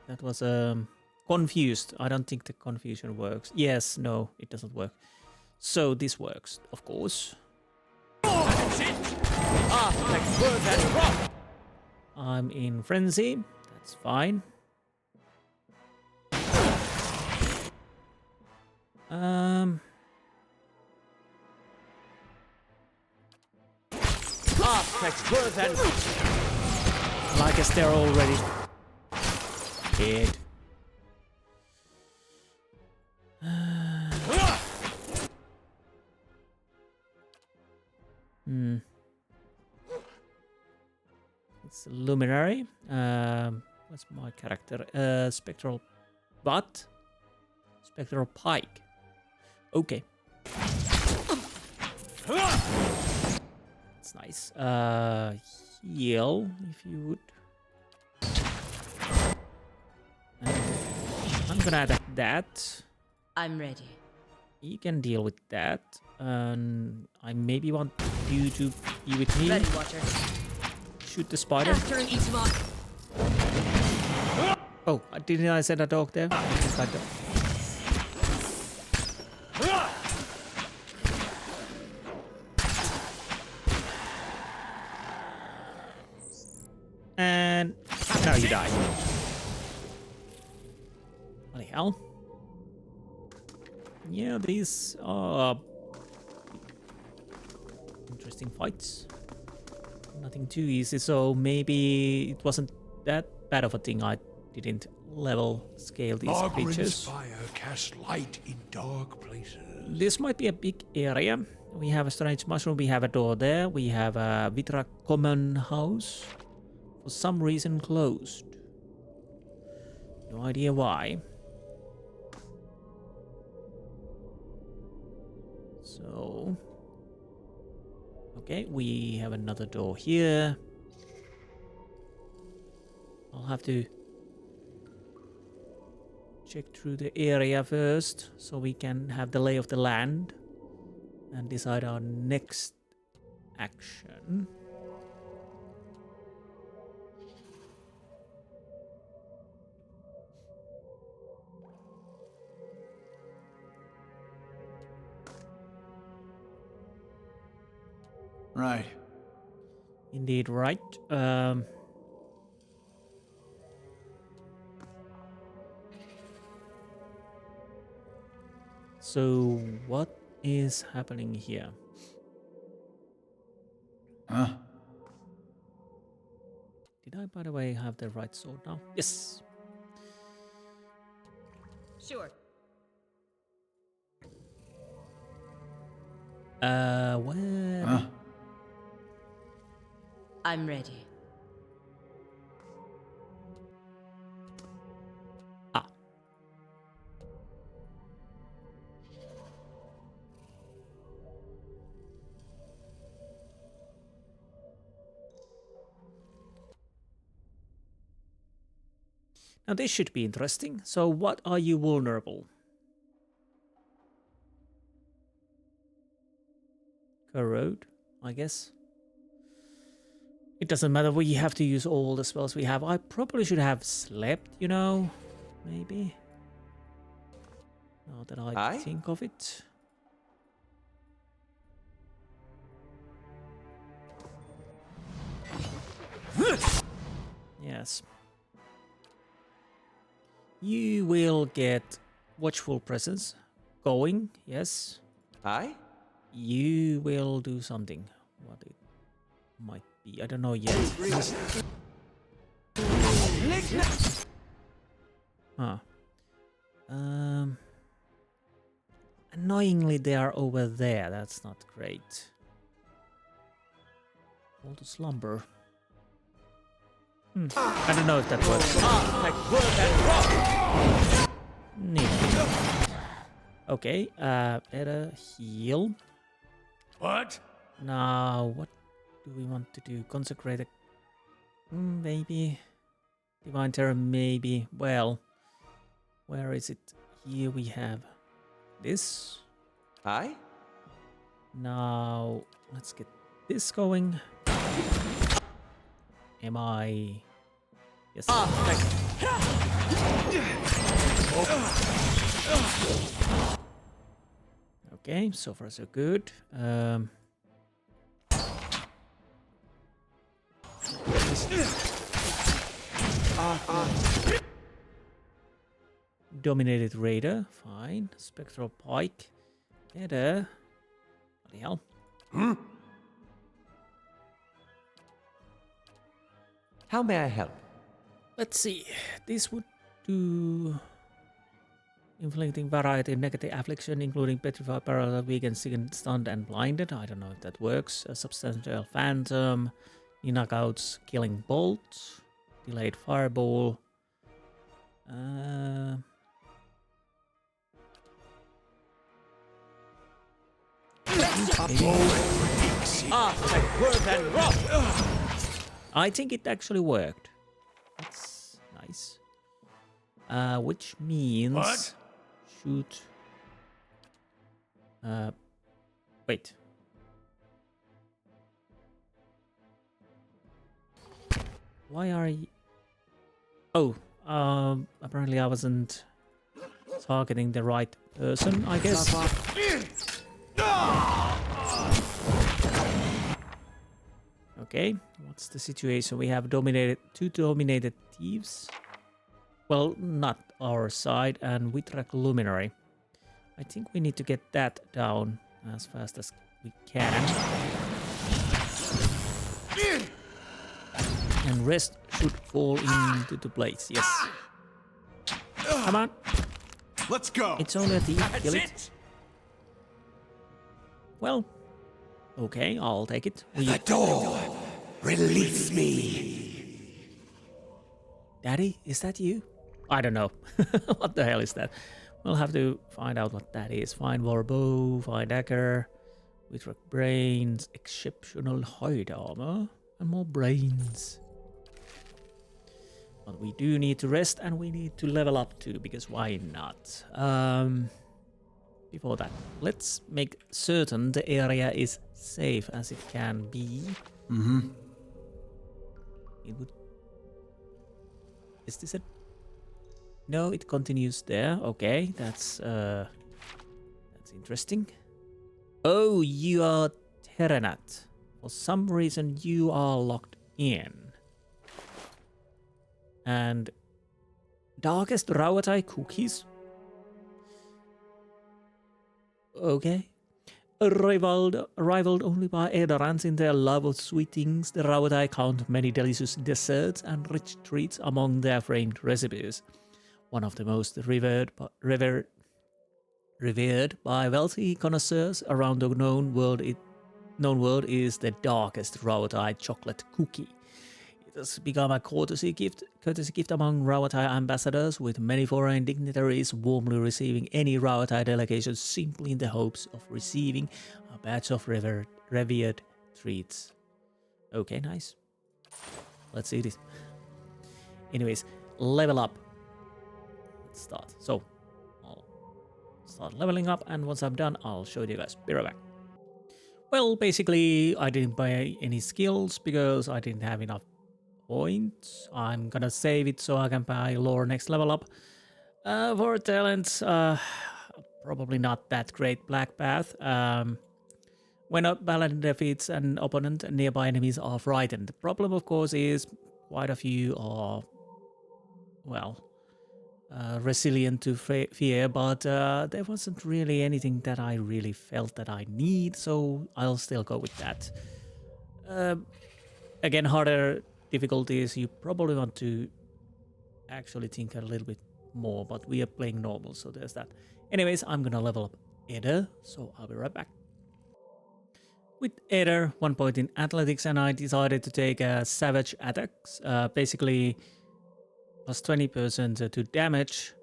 that was confused. I don't think the confusion works. Yes, no, it doesn't work. So this works, of course. I'm in frenzy. That's fine. I guess they're already dead. It's Luminary. What's my character? Spectral Butt? Spectral Pike. Okay. That's nice. Heal, if you would. I'm gonna attack that. I'm ready. You can deal with that. And I maybe want you to be with me. Ready, Watcher. Shoot the spider. After him, Ichimak. Oh, didn't I send a dog there? I think I And now you die. What the hell? Yeah, these are interesting fights. Nothing too easy, so maybe it wasn't that bad of a thing I didn't level scale these creatures. Fire casts light in dark places. This might be a big area. We have a strange mushroom, we have a door there, we have a Vitra common house. For some reason closed. No idea why. So... okay, we have another door here. I'll have to check through the area first so we can have the lay of the land and decide our next action. Right. Indeed, right. So what is happening here? Huh? Did I, by the way, have the right sword now? Yes. Sure. Where? Huh? I'm ready. Ah. Now this should be interesting. So what are you vulnerable? Corrode, I guess. It doesn't matter, we have to use all the spells we have. I probably should have slept, you know? Maybe. Now that I think of it. Yes. You will get Watchful Presence going, yes. Aye? You will do something. What it might be, I don't know yet. Huh. Annoyingly, they are over there. That's not great. Call to slumber. I don't know if that works. Neat. Okay, better heal. What? Now, what do we want to do? Consecrate a... maybe. Divine Terror, maybe. Well, where is it? Here we have this. Aye? Now, let's get this going. Am I... Yes. Okay, so far so good. Dominated Raider, fine. Spectral Pike, better. What the hell? How may I help? Let's see. This would do inflicting variety of negative affliction, including petrified, paralyzed, weakened, sickened, stunned, and blinded. I don't know if that works. A substantial phantom, knockouts, killing bolt, delayed fireball. I think it actually worked. That's nice. Which means... What? Shoot. Wait. Why are you... Oh, apparently I wasn't targeting the right person, I guess. Okay, what's the situation? We have two dominated thieves. Well, not our side, and Witrak Luminary. I think we need to get that down as fast as we can. And rest should fall into the place, yes. Come on. Let's go. It's only a thief, kill it. Well, okay, I'll take it. The door! Release me! Daddy, is that you? I don't know. What the hell is that? We'll have to find out what that is. Find war bow, find dagger, with brains, exceptional hide armor, and more brains. But we do need to rest, and we need to level up too, because why not? Before that, let's make certain the area is safe as it can be. Mm-hmm. It would... Is this a... No, it continues there. Okay, that's interesting. Oh, you are Terranat. For some reason, you are locked in. And darkest Rauatai cookies. Okay. Rivaled only by Eldorans in their love of sweet things, the Rauatai count many delicious desserts and rich treats among their framed recipes. One of the most revered by wealthy connoisseurs around the known world is the darkest Rauatai chocolate cookie. It has become a courtesy gift among Rauatai ambassadors, with many foreign dignitaries warmly receiving any Rauatai delegation simply in the hopes of receiving a batch of revered treats. Okay, nice. Let's see this. Anyways, level up. Let's start. So, I'll start leveling up, and once I'm done, I'll show you guys. Be right back. Well, basically, I didn't buy any skills because I didn't have enough points. I'm gonna save it so I can buy lore next level up. For talents, probably not that great black path. When a paladin defeats an opponent, nearby enemies are frightened. The problem, of course, is quite a few are, well, resilient to fear, but there wasn't really anything that I really felt that I need, so I'll still go with that. Again, harder difficulties, you probably want to actually think a little bit more, but we are playing normal, so there's that. Anyways, I'm gonna level up Eder, so I'll be right back. With Eder, 1 point in athletics, and I decided to take savage attacks, basically plus 20% to damage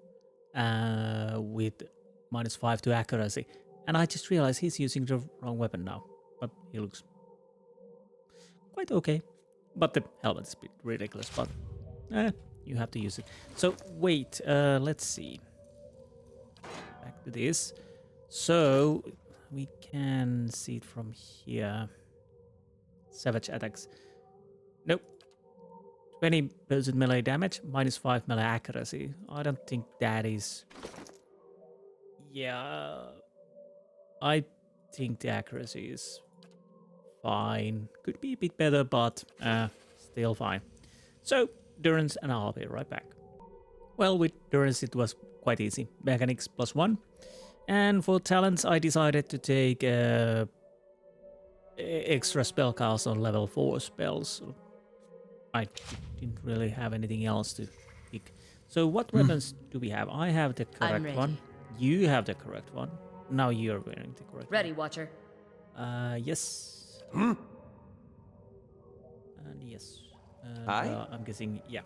with -5 to accuracy. And I just realized he's using the wrong weapon now, but he looks quite okay. But the helmet is a bit ridiculous, but you have to use it. So wait, let's see. Back to this. So we can see it from here. Savage attacks. Nope. 20% melee damage, -5 melee accuracy. I don't think that is... Yeah... I think the accuracy is fine. Could be a bit better, but still fine. So, Durance, and I'll be right back. Well, with Durance it was quite easy. Mechanics +1. And for talents I decided to take extra spellcast on level 4 spells. I didn't really have anything else to pick. So what weapons do we have? I have the correct one. You have the correct one. Now you're wearing the correct Ready, one. Watcher. Yes. And yes. I'm guessing, yeah.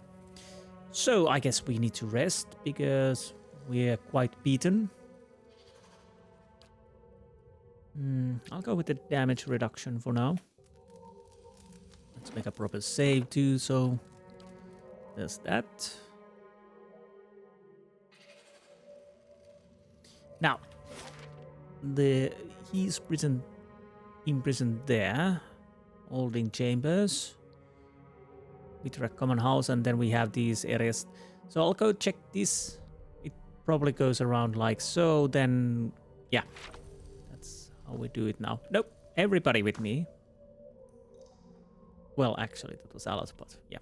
So I guess we need to rest because we're quite beaten. I'll go with the damage reduction for now. Let's make a proper save too, so there's that. Now, he's imprisoned there, holding chambers with a common house, and then we have these areas. So I'll go check this. It probably goes around like so, then yeah, that's how we do it now. Nope, everybody with me. Well, actually, that was Alot, but yeah.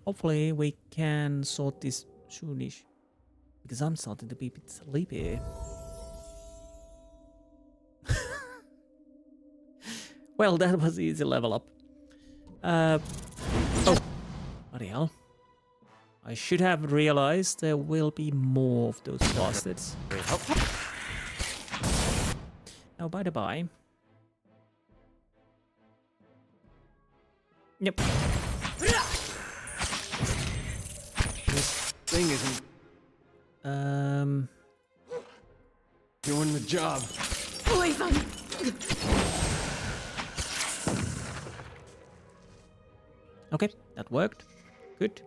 Hopefully, we can sort this soonish. Because I'm starting to be a bit sleepy. Well, that was easy level up. Oh, bloody hell. I should have realized there will be more of those bastards. Oh, by the by. Yep. This thing isn't doing the job. Leave him! Okay, that worked. Good.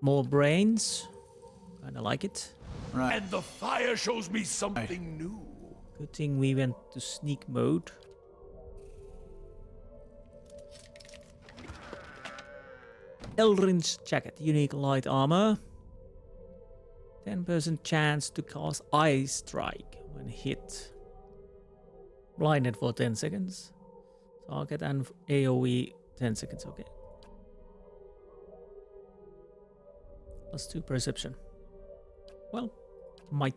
More brains. Kinda like it. Right. And the fire shows me something new. Good thing we went to sneak mode. Eldrin's jacket, unique light armor. 10% chance to cast Ice Strike when hit. Blinded for 10 seconds. Target and AoE 10 seconds, okay. +2 perception. Well, might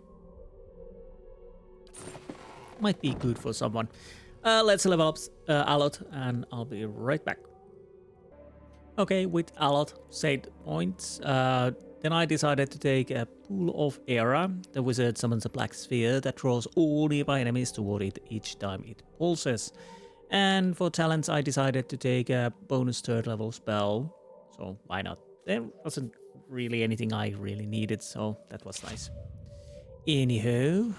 be good for someone. Let's level up Alot and I'll be right back. Okay, with Alot saved points, then I decided to take a Pool of Era. The wizard summons a black sphere that draws all nearby enemies toward it each time it pulses. And for talents, I decided to take a bonus 3rd level spell. So why not? There wasn't really anything I really needed, so that was nice. Anywho,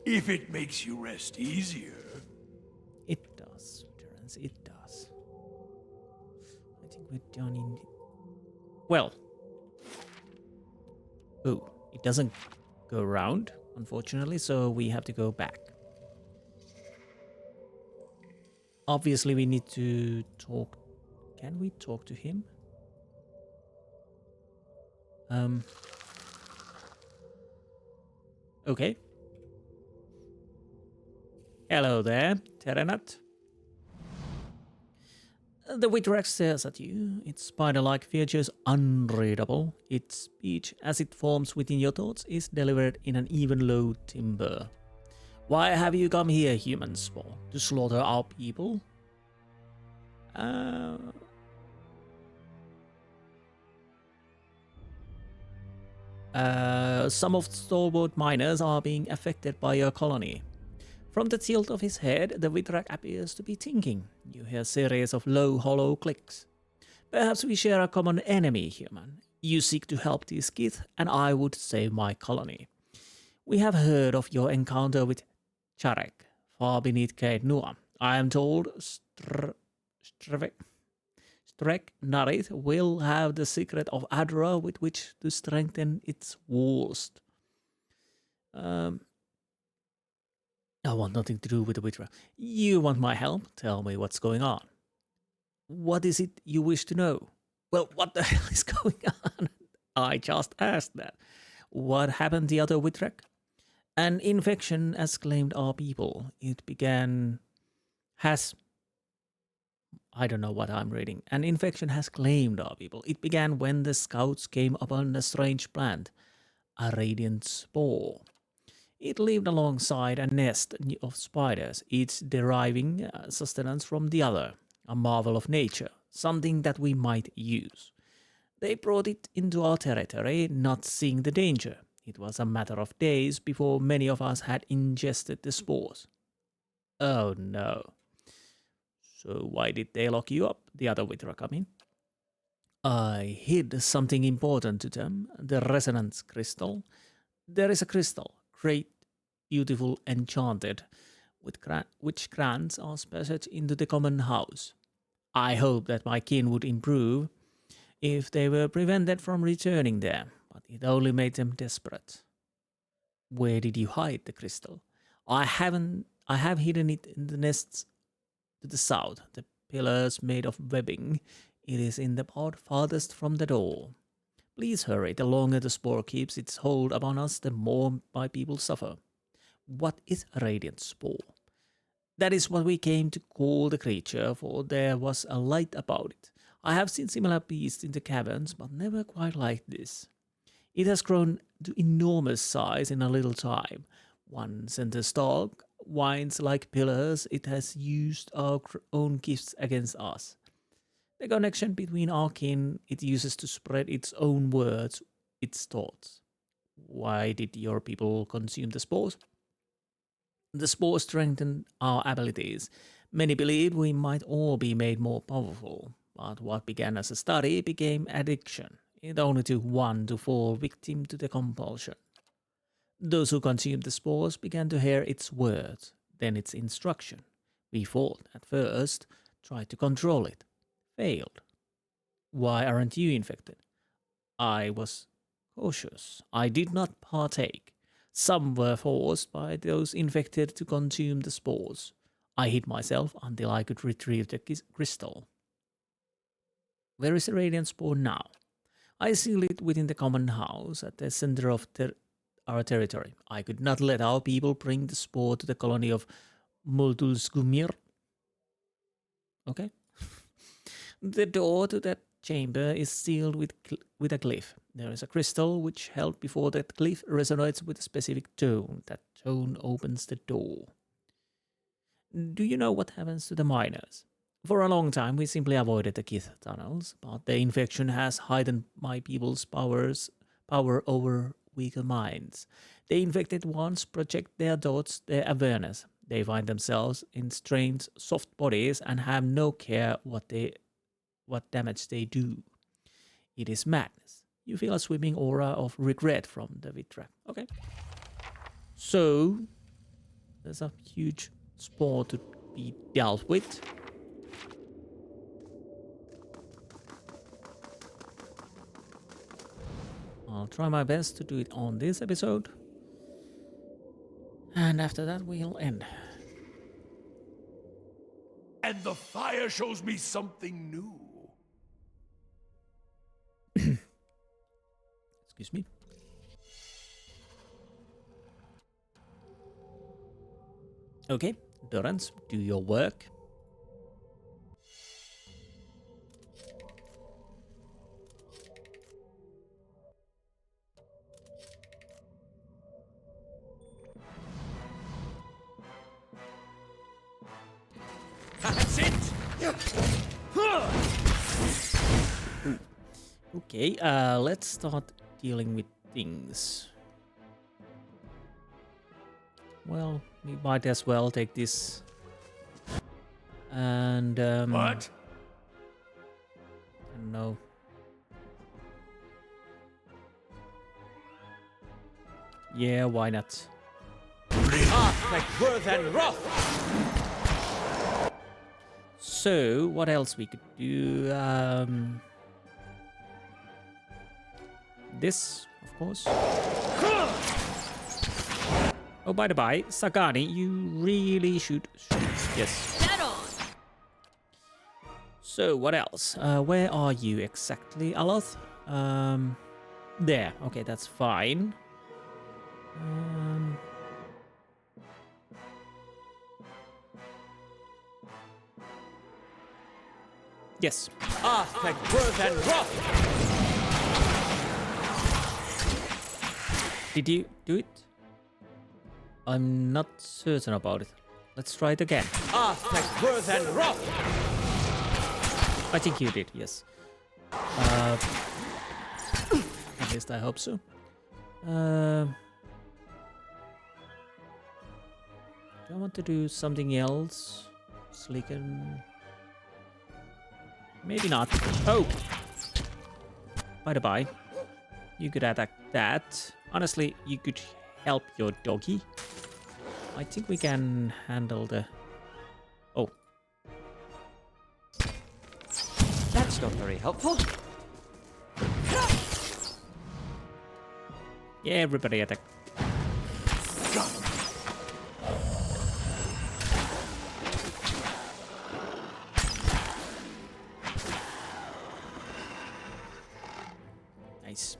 if it makes you rest easier. It does, Terence, it does. I think we're done in... Well. Oh, it doesn't go around, unfortunately, so we have to go back. Obviously, we need to talk... Can we talk to him? Okay. Hello there, Terranat. The Witrex stares at you, its spider-like features unreadable. Its speech, as it forms within your thoughts, is delivered in an even low timbre. Why have you come here, human spawn? To slaughter our people? Some of the Stalwart Miners are being affected by your colony. From the tilt of his head, the Witrak appears to be thinking. You hear a series of low, hollow clicks. Perhaps we share a common enemy, human. You seek to help these Kith, and I would save my colony. We have heard of your encounter with Charek, far beneath Cape Noor. I am told Strek Narit will have the secret of Adra with which to strengthen its walls. I want nothing to do with the Witcher. You want my help? Tell me what's going on. What is it you wish to know? Well, what the hell is going on? I just asked that. What happened the other Wittrek? An infection has claimed our people. It began... I don't know what I'm reading. An infection has claimed our people. It began when the scouts came upon a strange plant, a radiant spore. It lived alongside a nest of spiders, each deriving sustenance from the other, a marvel of nature, something that we might use. They brought it into our territory, not seeing the danger. It was a matter of days before many of us had ingested the spores. Oh no. So why did they lock you up? The other Wither come in. I hid something important to them, the resonance crystal. There is a crystal, great, beautiful, enchanted, which grants our passage into the common house. I hope that my kin would improve if they were prevented from returning there, but it only made them desperate. Where did you hide the crystal? I have hidden it in the nests to the south, the pillars made of webbing. It is in the part farthest from the door. Please hurry. The longer the spore keeps its hold upon us, the more my people suffer. What is a radiant spore? That is what we came to call the creature, for there was a light about it. I have seen similar beasts in the caverns, but never quite like this. It has grown to enormous size in a little time. One center stalk winds like pillars. It has used our own gifts against us. The connection between our kin it uses to spread its own words, its thoughts. Why did your people consume the spores? The spores strengthened our abilities. Many believed we might all be made more powerful, but what began as a study became addiction. It only took one to fall victim to the compulsion. Those who consumed the spores began to hear its words, then its instruction. We fought at first, tried to control it, failed. Why aren't you infected? I was cautious. I did not partake. Some were forced by those infected to consume the spores. I hid myself until I could retrieve the crystal. Where is the radiant spore now? I sealed it within the common house at the center of our territory. I could not let our people bring the spore to the colony of Multulsgumir. Okay. The door to that chamber is sealed with a glyph. There is a crystal which held before that glyph resonates with a specific tone. That tone opens the door. Do you know what happens to the miners? For a long time we simply avoided the Kith tunnels, but the infection has heightened my people's power over weaker minds. The infected ones project their thoughts, their awareness. They find themselves in strange, soft bodies and have no care what damage they do. It is madness. You feel a sweeping aura of regret from the Vitra. Okay. So, there's a huge spore to be dealt with. I'll try my best to do it on this episode. And after that, we'll end. And the fire shows me something new. Excuse me. Okay, Durance, do your work. That's it! Okay, let's start dealing with things. Well, we might as well take this. And, What? I don't know. Yeah, why not? Like worth and wrath! So, what else we could do? This, of course. Oh, by the by, Sagani, you really should shoot. Yes. Dead on. So, what else? Where are you exactly, Aloth? There. Okay, that's fine. Yes. Like worth and wrath! Did you do it? I'm not certain about it. Let's try it again. Like worth and wrath! I think you did, yes. At least I hope so. Do I want to do something else? Slicken. Maybe not. Oh! By the by, you could attack that. Honestly, you could help your doggy. I think we can handle the... Oh. That's not very helpful. Yeah, everybody attack. Nice.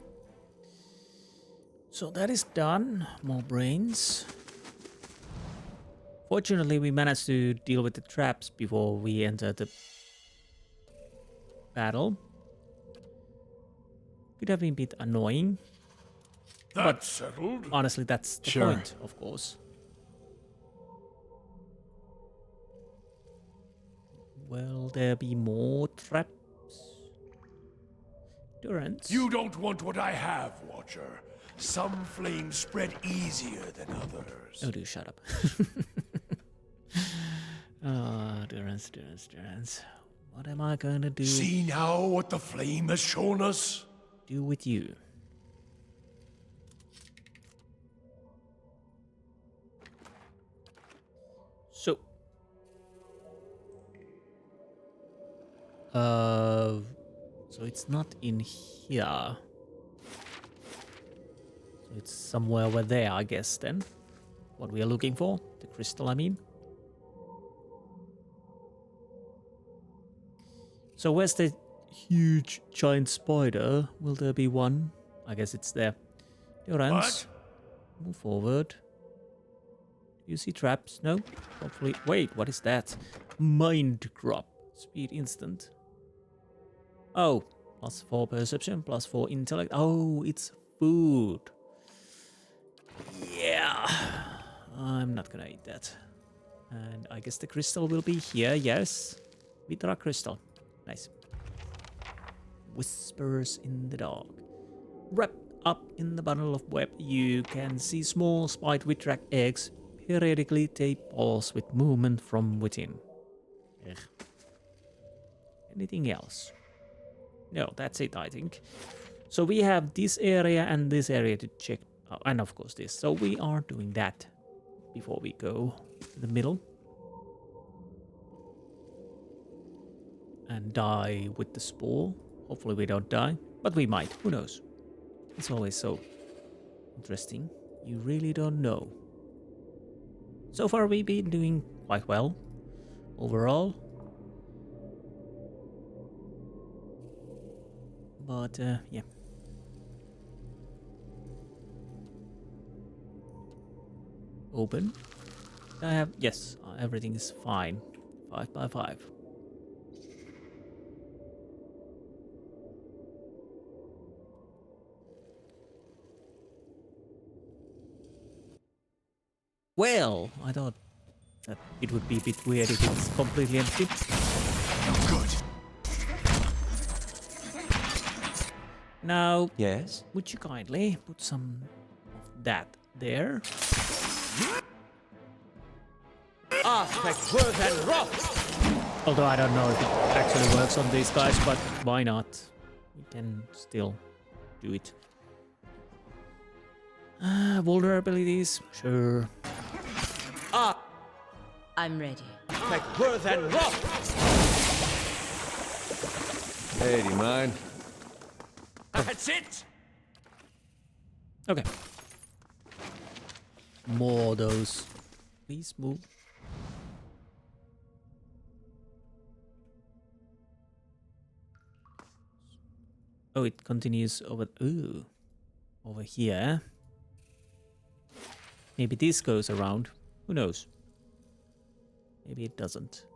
So that is done. More brains. Fortunately, we managed to deal with the traps before we entered the battle. Could have been a bit annoying. That's settled. Honestly, that's the point, of course. Will there be more traps? Durance? You don't want what I have, Watcher. Some flames spread easier than others. Oh, do shut up. Oh, Durance. What am I gonna do? See now what the flame has shown us? Do with you. So. So it's not in here. So it's somewhere over there, I guess, then. What we are looking for. The crystal, I mean. So where's the huge giant spider? Will there be one? I guess it's there. Durance, move forward. Do you see traps? No? Hopefully. Wait, what is that? Mind crop. Speed instant. Oh, +4 perception, +4 intellect. Oh, it's food. Yeah. I'm not gonna eat that. And I guess the crystal will be here, yes. Vitra crystal. Nice. Whispers in the dark. Wrapped up in the bundle of web, you can see small spiked Vitrak eggs. Periodically, they pulse with movement from within. Ugh. Anything else? No, that's it, I think. So we have this area and this area to check. Oh, and of course this. So we are doing that before we go to the middle. And die with the spore. Hopefully we don't die, but we might. Who knows? It's always so interesting. You really don't know. So far we've been doing quite well overall. But yeah. Open. I have, yes, everything is fine. 5 by 5. Well, I thought that it would be a bit weird if it's completely empty. Good. Now, Yes? would you kindly put some of that there? Although I don't know if it actually works on these guys, but why not? We can still do it. Vulnerabilities, sure. I'm ready. Hey, do you mind? That's it! Okay. More of those. Please move. Oh, it continues over. Ooh, over here. Maybe this goes around. Who knows? Maybe it doesn't.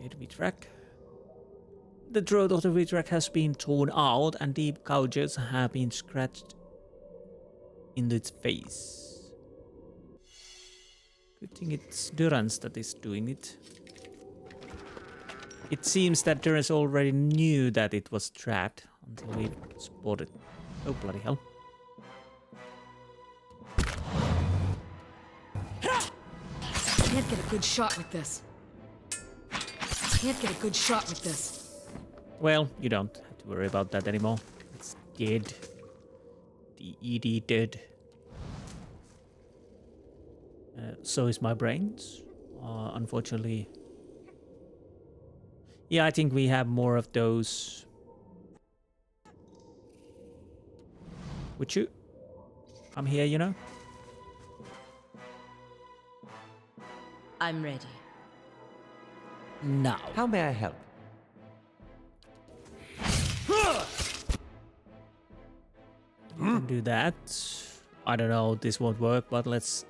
Did we track? The throat of the Vitrak has been torn out and deep gouges have been scratched into its face. Good thing it's Durance that is doing it. It seems that Durance already knew that it was trapped until we spotted. Oh, bloody hell. Can't get a good shot with this. Can't get a good shot with this. Well, you don't have to worry about that anymore. It's dead. The ED dead. So is my brains. Unfortunately. Yeah, I think we have more of those. Would you come here, you know? I'm ready. Now. How may I help? You can do that. I don't know, this won't work, but let's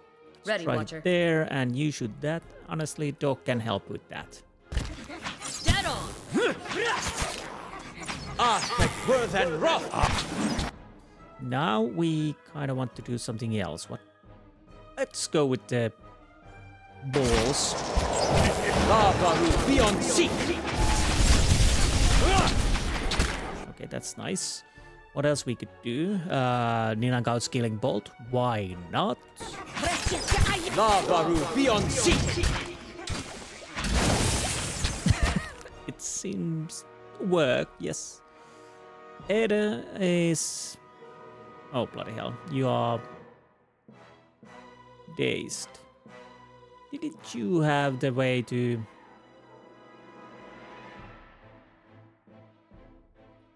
Ready, try Watcher. it there, and you shoot that. Honestly, dog can help with that. Dead on! Like worth and wrath. Now we kind of want to do something else. What? Let's go with the balls. Lava beyond sea. Okay, that's nice. What else we could do? Ninangaut's Killing Bolt. Why not? Lava beyond sea. It seems to work, yes. Ada is... Oh, bloody hell. You are... dazed. Didn't you have the way to...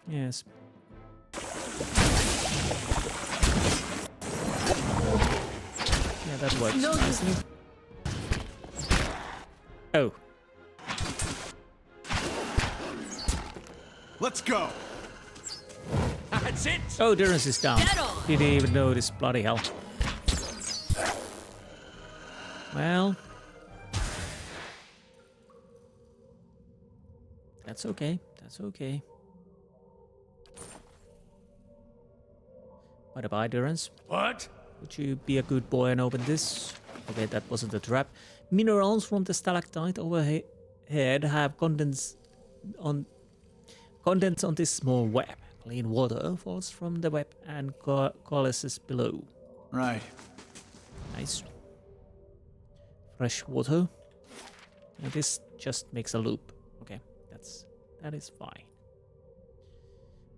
Yes. Yeah, that works nicely. Oh. Let's go. That's it. Oh, Durance is down. Dead on. Didn't even notice, bloody hell. Well. That's okay. That's okay. Bye-bye, Durance. What? Would you be a good boy and open this? Okay, that wasn't a trap. Minerals from the stalactite overhead have contents on this small web. Clean water falls from the web and coalesces below. Right. Nice. Fresh water. And this just makes a loop. Okay, that is fine.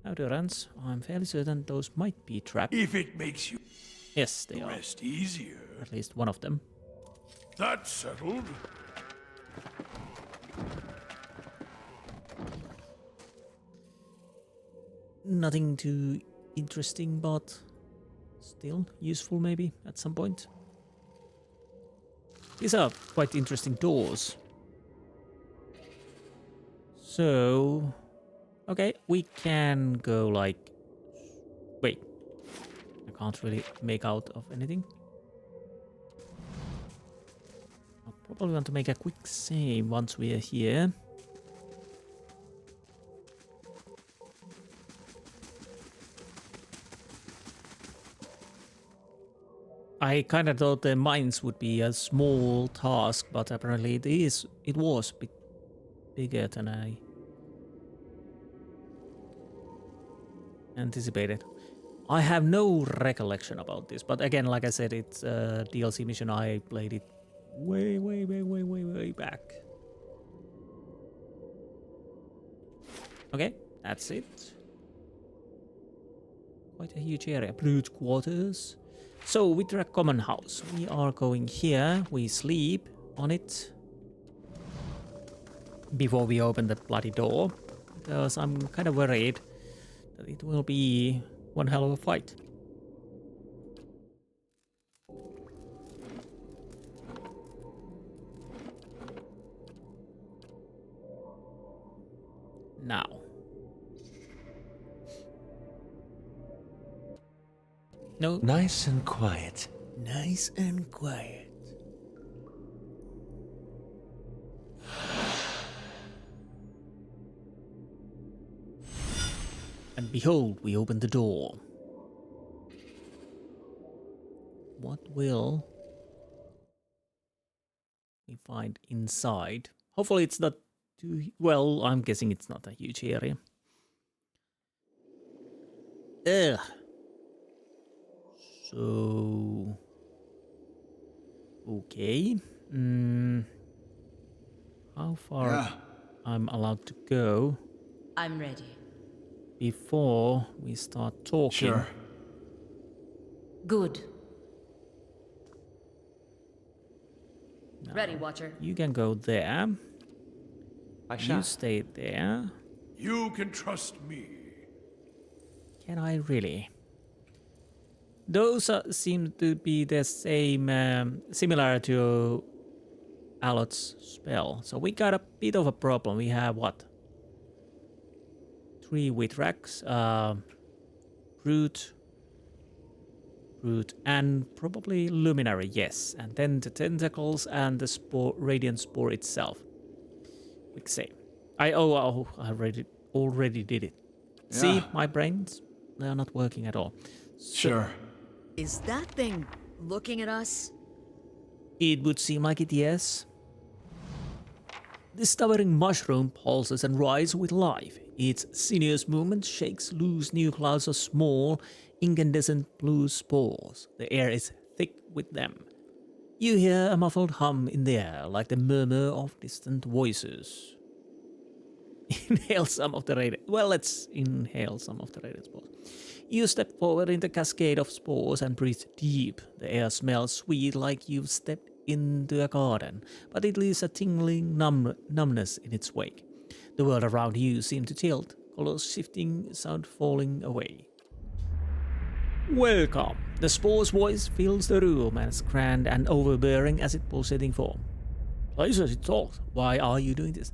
Now Durance, I'm fairly certain those might be trapped. If it makes you Yes, they are. rest easier. At least one of them. That's settled. Nothing too interesting, but still useful maybe at some point. These are quite interesting doors. So, okay, we can go like... Wait, I can't really make out of anything. I'll probably want to make a quick save once we are here. I kind of thought the mines would be a small task, but apparently it was a bit bigger than I anticipated. I have no recollection about this, but again, like I said, it's a DLC mission. I played it way back. Okay, that's it. Quite a huge area. Brute quarters. So, with the common house, we are going here. We sleep on it before we open the bloody door, because I'm kind of worried that it will be one hell of a fight. Now. No. Nice and quiet. Nice and quiet. And behold, we open the door. What will we find inside? Hopefully it's not too... Well, I'm guessing it's not a huge area. Ugh. So... Okay. How far I'm allowed to go? I'm ready. Before we start talking. Sure. Good. Now, Ready, Watcher. you can go there. I shall. You stay there. You can trust me. Can I really? Those seem to be the same, similar to Alot's spell. So we got a bit of a problem. We have what? 3 Withracks, Brute root, and probably luminary, yes. And then the tentacles and the spore, radiant spore itself. Quick save. I already did it. Yeah. See, my brains, they are not working at all. Sure. Is that thing looking at us? It would seem like it, yes. This towering mushroom pulses and rises with life. Its sinuous movement shakes loose new clouds of small, incandescent blue spores. The air is thick with them. You hear a muffled hum in the air, like the murmur of distant voices. Inhale some of the radiant... Well, let's inhale some of the radiant spores. You step forward in the cascade of spores and breathe deep. The air smells sweet, like you've stepped into a garden, but it leaves a tingling numbness in its wake. The world around you seems to tilt, colors shifting, sound falling away. Welcome! The spore's voice fills the room as grand and overbearing as its pulsating form. Pleasure to talk. Why are you doing this?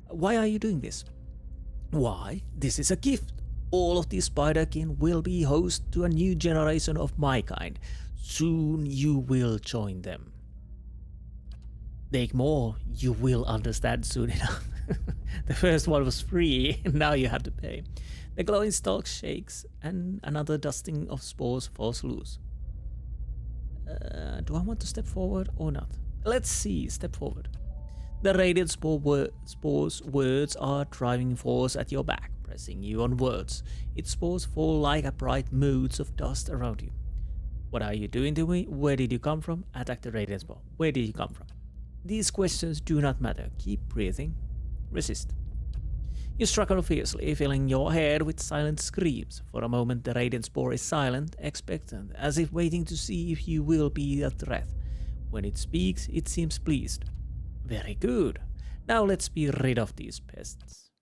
Why are you doing this? Why, this is a gift. All of these spiderkin will be host to a new generation of my kind. Soon you will join them. Take more, you will understand soon enough. The first one was free, now you have to pay. The glowing stalk shakes, and another dusting of spores falls loose. Do I want to step forward or not? Let's see, step forward. The radiant spore's words are driving force at your back, pressing you onwards. Its spores fall like a bright motes of dust around you. What are you doing to me? Where did you come from? Attack the radiant spore. Where did you come from? These questions do not matter. Keep breathing. Resist. You struggle fiercely, filling your head with silent screams. For a moment the radiant spore is silent, expectant, as if waiting to see if you will be a threat. When it speaks, it seems pleased. Very good. Now let's be rid of these pests.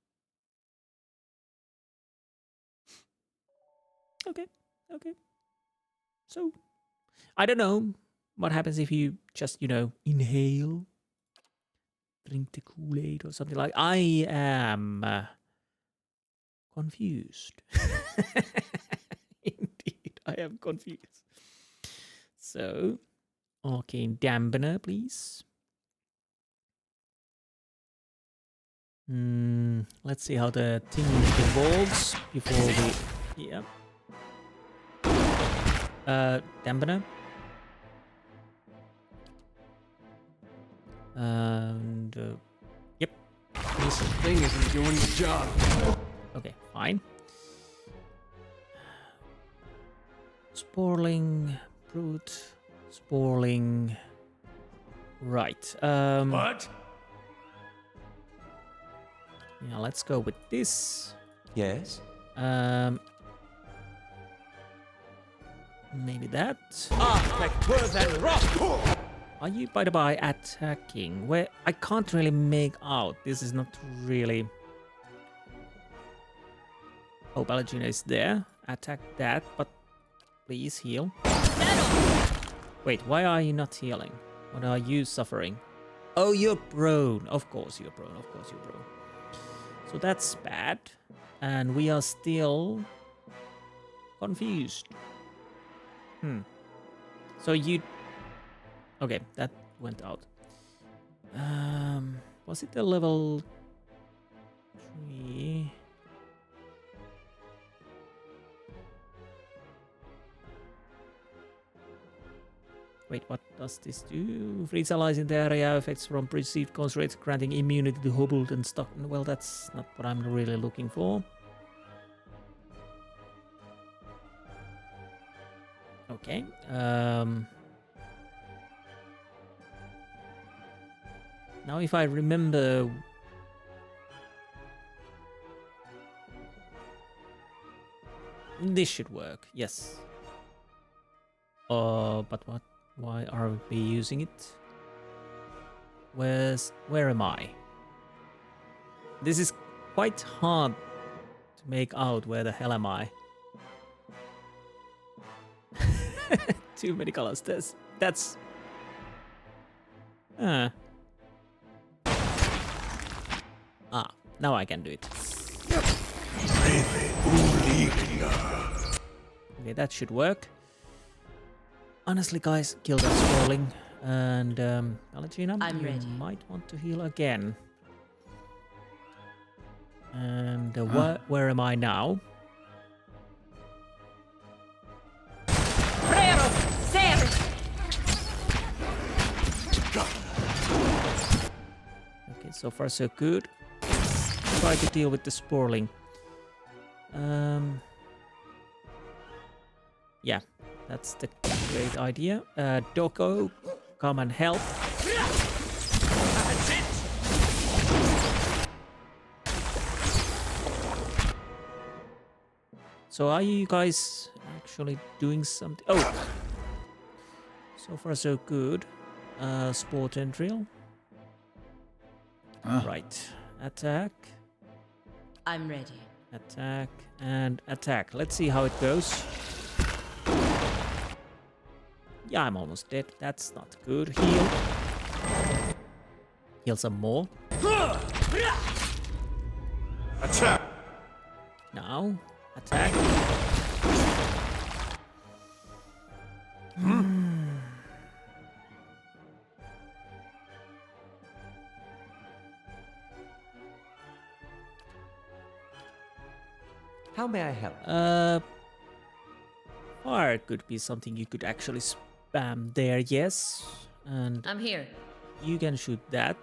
Okay. So, I don't know what happens if you just, inhale. Drink the Kool-Aid or something like. I am confused. Indeed, I am confused. So, arcane dampener, please. Let's see how the thing evolves before we. Yeah. Dampener. And yep. This thing isn't doing the job. Okay, fine. Sporling, brute, sporling. Right. What? Yeah, let's go with this. Yes? Maybe that. Worth and rock! Are you, by the by, attacking? Where I can't really make out. This is not really. Oh, Baldur is there. Attack that, but please heal. Wait, why are you not healing? What are you suffering? Oh, you're prone. Of course you're prone. Of course you're prone. So that's bad. And we are still confused. So you... Okay, that went out. Was it the level 3? Wait, what does this do? Freeze allies in the area, effects from perceived constraints, granting immunity to hobbled and stuck. Well, that's not what I'm really looking for. Okay. Now if I remember... This should work, yes. But what? Why are we using it? Where am I? This is quite hard to make out where the hell am I. Too many colors. That's... now I can do it. Okay, that should work. Honestly, guys, Gilded Vale and Valentina, I'm you ready. might want to heal again. And where am I now? Okay, so far so good. Let's try to deal with the Sporling. Yeah, that's the great idea. Doko, come and help. That's it! So are you guys actually doing something? Oh! So far so good. Sport and drill. Right. Attack. I'm ready. Attack and attack. Let's see how it goes. Yeah, I'm almost dead. That's not good. Heal. Heal some more. Attack! Now, attack. How may I help? Fire could be something you could actually spam there, yes. And I'm here. you can shoot that.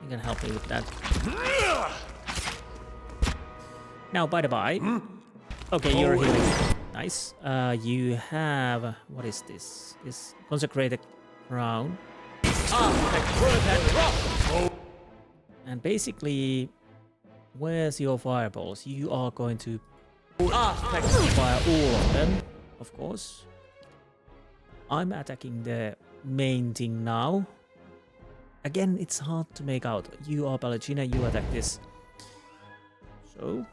You can help me with that. Now, by the by. Okay, you're healing. Nice. You have... What is this? Is Consecrated Crown. And basically, where's your fireballs? You are going to fire all of them, of course. I'm attacking the main thing now. Again, it's hard to make out. You are Baldur, you attack this. So.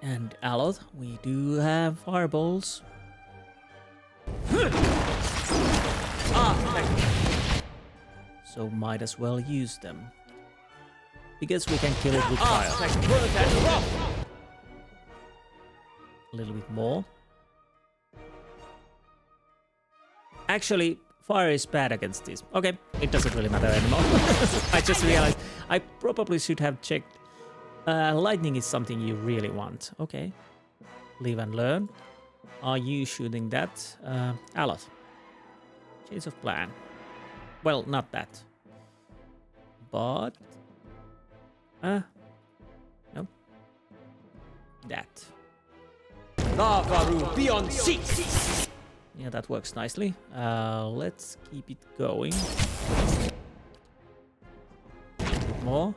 And Aloth, we do have fireballs. So might as well use them. Because we can kill it with fire. A little bit more. Actually, fire is bad against this. Okay, it doesn't really matter anymore. I just realized I probably should have checked. Lightning is something you really want. Okay. Live and learn. Are you shooting that? Aloth. Change of plan. Well, not that. But... no. That. Lavaru beyond seas! Yeah, that works nicely. Let's keep it going. A bit more.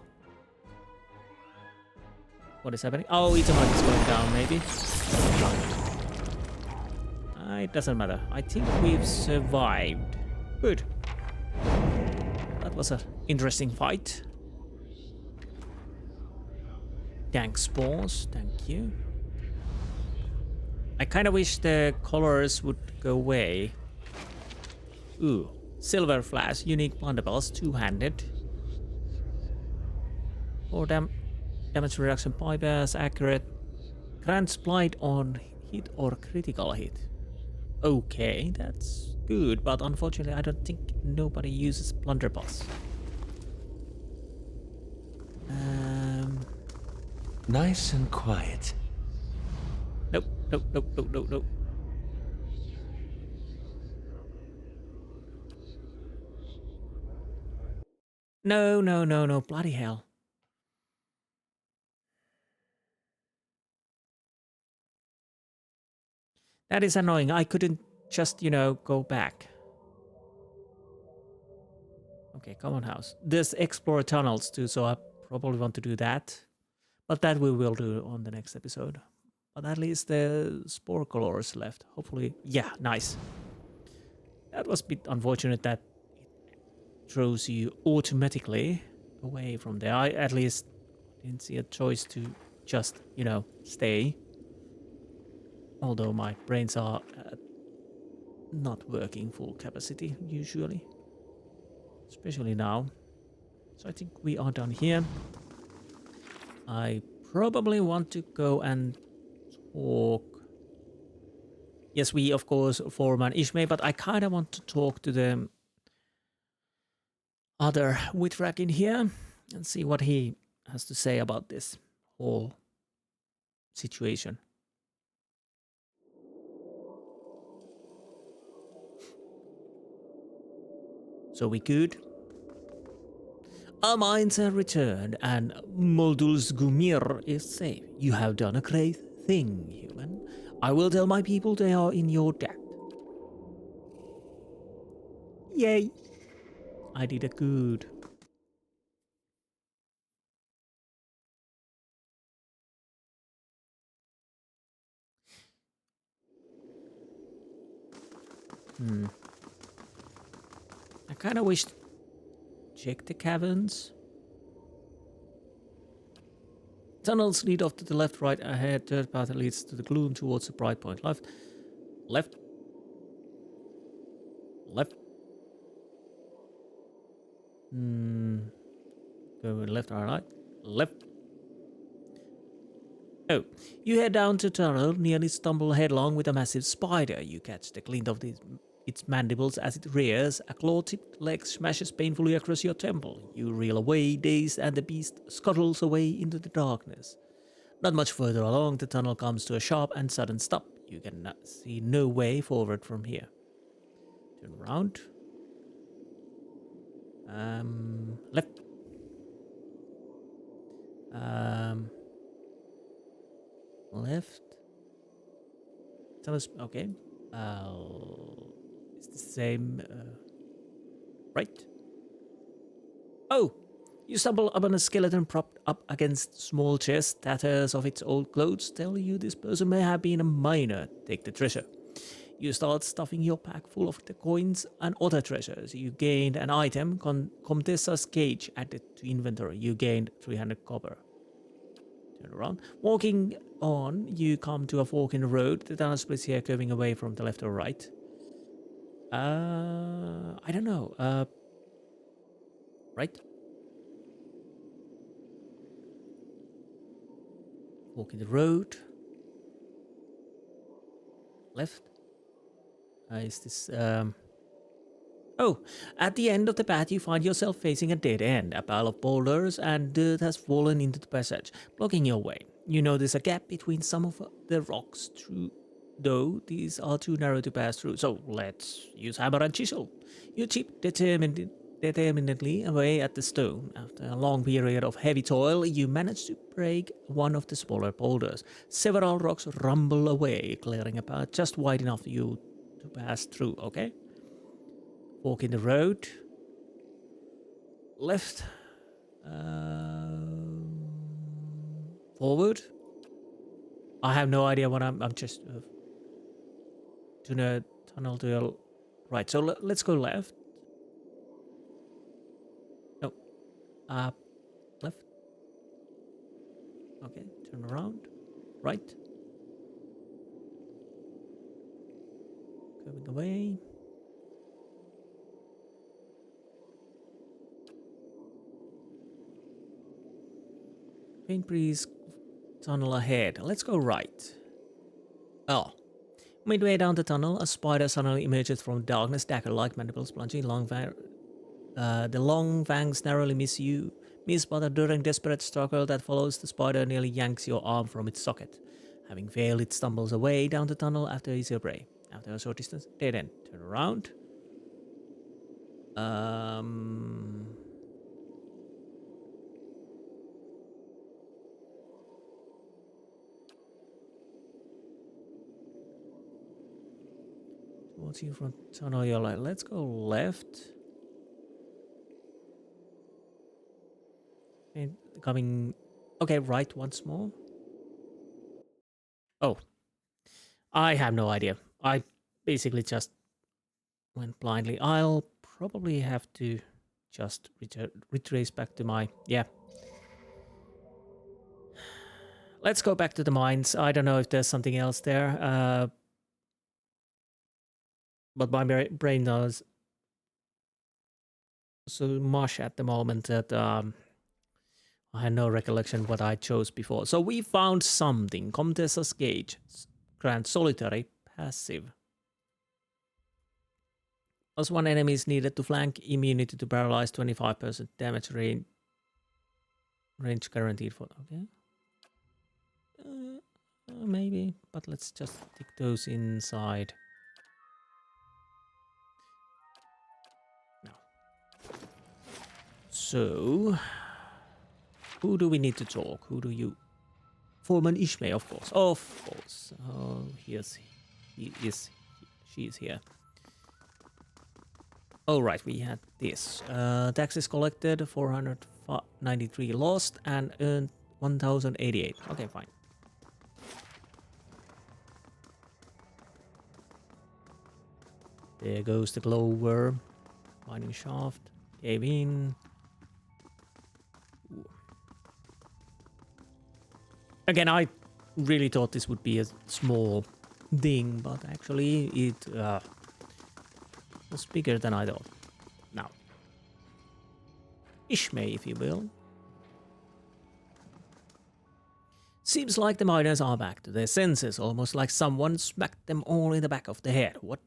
What is happening? Oh, isometric is going down, maybe. It doesn't matter. I think we've survived. Good. That was an interesting fight. Dank spores, thank you. I kind of wish the colors would go away. Ooh, silver flash, unique blunderbuss, two-handed. 4 damage reduction, bypass, accurate. Grants blight on hit or critical hit. Okay, that's good, but unfortunately I don't think nobody uses blunderbuss. Nice and quiet. Nope, nope, nope, nope, nope, nope. No, no, no, no, bloody hell. That is annoying. I couldn't just, you know, go back. Okay, common house. There's explore tunnels too, so I probably want to do that. But that we will do on the next episode. But at least the spore colors left. Hopefully, yeah, nice. That was a bit unfortunate that it throws you automatically away from there. I at least didn't see a choice to just, you know, stay. Although my brains are not working full capacity usually. Especially now. So I think we are done here. I probably want to go and talk Yes, we of course foreman Ishmael, but I kind of want to talk to the other Withrak in here and see what he has to say about this whole situation. So we good? Our minds have returned, and Moldul's Gumir is safe. You have done a great thing, human. I will tell my people they are in your debt. Yay! I did a good. I kind of wish to check the caverns. Tunnels lead off to the left, right, ahead. Third path leads to the gloom towards the bright point. Left. Left. Left. Go left or right? Left. Oh, you head down to tunnel, nearly stumble headlong with a massive spider. You catch the glint of its mandibles as it rears. A claw-tipped leg smashes painfully across your temple. You reel away, dazed, and the beast scuttles away into the darkness. Not much further along, the tunnel comes to a sharp and sudden stop. You can see no way forward from here. Turn around. Left. Left. Okay. It's the same. Right. Oh! You stumble upon a skeleton propped up against small chest. Tatters of its old clothes tell you this person may have been a miner. Take the treasure. You start stuffing your pack full of the coins and other treasures. You gained an item, Comtessa's Cage, added to inventory. You gained 300 copper. Turn around. Walking on, you come to a fork in the road. The tunnel splits here, curving away from the left or right. I don't know. Right? Walk in the road. Left. Is this Oh, at the end of the path you find yourself facing a dead end. A pile of boulders and dirt has fallen into the passage, blocking your way. You notice a gap between some of the rocks, though these are too narrow to pass through, so let's use hammer and chisel. You chip determinedly away at the stone. After a long period of heavy toil, you manage to break one of the smaller boulders. Several rocks rumble away, clearing a path just wide enough for you to pass through, okay? Walk in the road. Left. Forward. I have no idea what I'm just to the tunnel to the right. So let's go left. No. Left. Okay, turn around. Right. Going away. Faint breeze, tunnel ahead. Let's go right. Oh. Midway down the tunnel, a spider suddenly emerges from darkness, dagger-like mandibles plunging the long fangs narrowly miss, but a during desperate struggle that follows, the spider nearly yanks your arm from its socket. Having failed, it stumbles away down the tunnel after easier prey. After a short distance, dead end. Turn around. Towards you from tunnel, you're like, let's go left. And coming, okay, right once more. Oh, I have no idea. I basically just went blindly. I'll probably have to just retrace back to my, yeah. Let's go back to the mines. I don't know if there's something else there. But my brain does so much at the moment that I had no recollection what I chose before. So we found something. Comtessa's Cage. Grant solitary passive. Also, one enemy is needed to flank, immunity to paralyze, 25% damage range guaranteed for. Okay. Maybe, but let's just stick those inside. No. So, who do we need to talk? Who do you? Foreman Ishmael, of course. Of course. Oh, he is. She is here. All right, we had this. Taxes collected, 493 lost, and earned 1,088. Okay, fine. There goes the glowworm. Mining shaft. Cave in. Ooh. Again, I really thought this would be a small thing, but actually it was bigger than I thought. Now, Ishmael, if you will. Seems like the miners are back to their senses, almost like someone smacked them all in the back of the head. What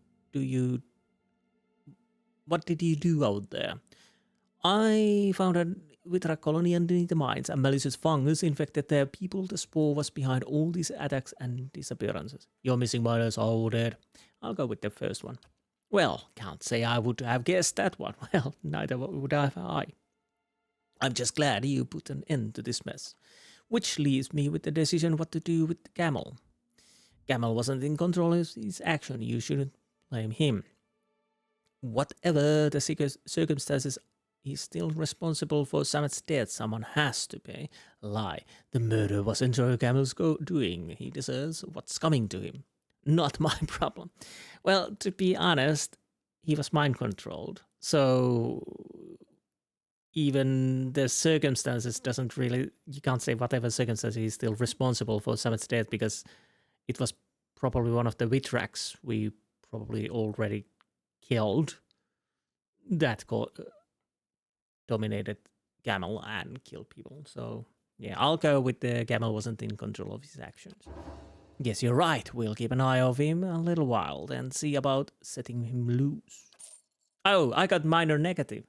did you do out there? I found a Withra colony underneath the mines. A malicious fungus infected their people. The spore was behind all these attacks and disappearances. Your missing miners are all dead. I'll go with the first one. Well, can't say I would have guessed that one. Well, neither would have I. I'm just glad you put an end to this mess. Which leaves me with the decision what to do with the camel. Camel wasn't in control of his action. You shouldn't blame him. Whatever the circumstances, he's still responsible for Samet's death. Someone has to pay. Lie. The murder wasn't Joe Camel's doing. He deserves what's coming to him. Not my problem. Well, to be honest, he was mind-controlled. So even the circumstances doesn't really... You can't say whatever circumstances he's still responsible for Samet's death because it was probably one of the Withrax we probably already killed that dominated Camel and killed people. So yeah, I'll go with the Camel wasn't in control of his actions. Yes, you're right. We'll keep an eye on him a little while and see about setting him loose. Oh, I got minor negative.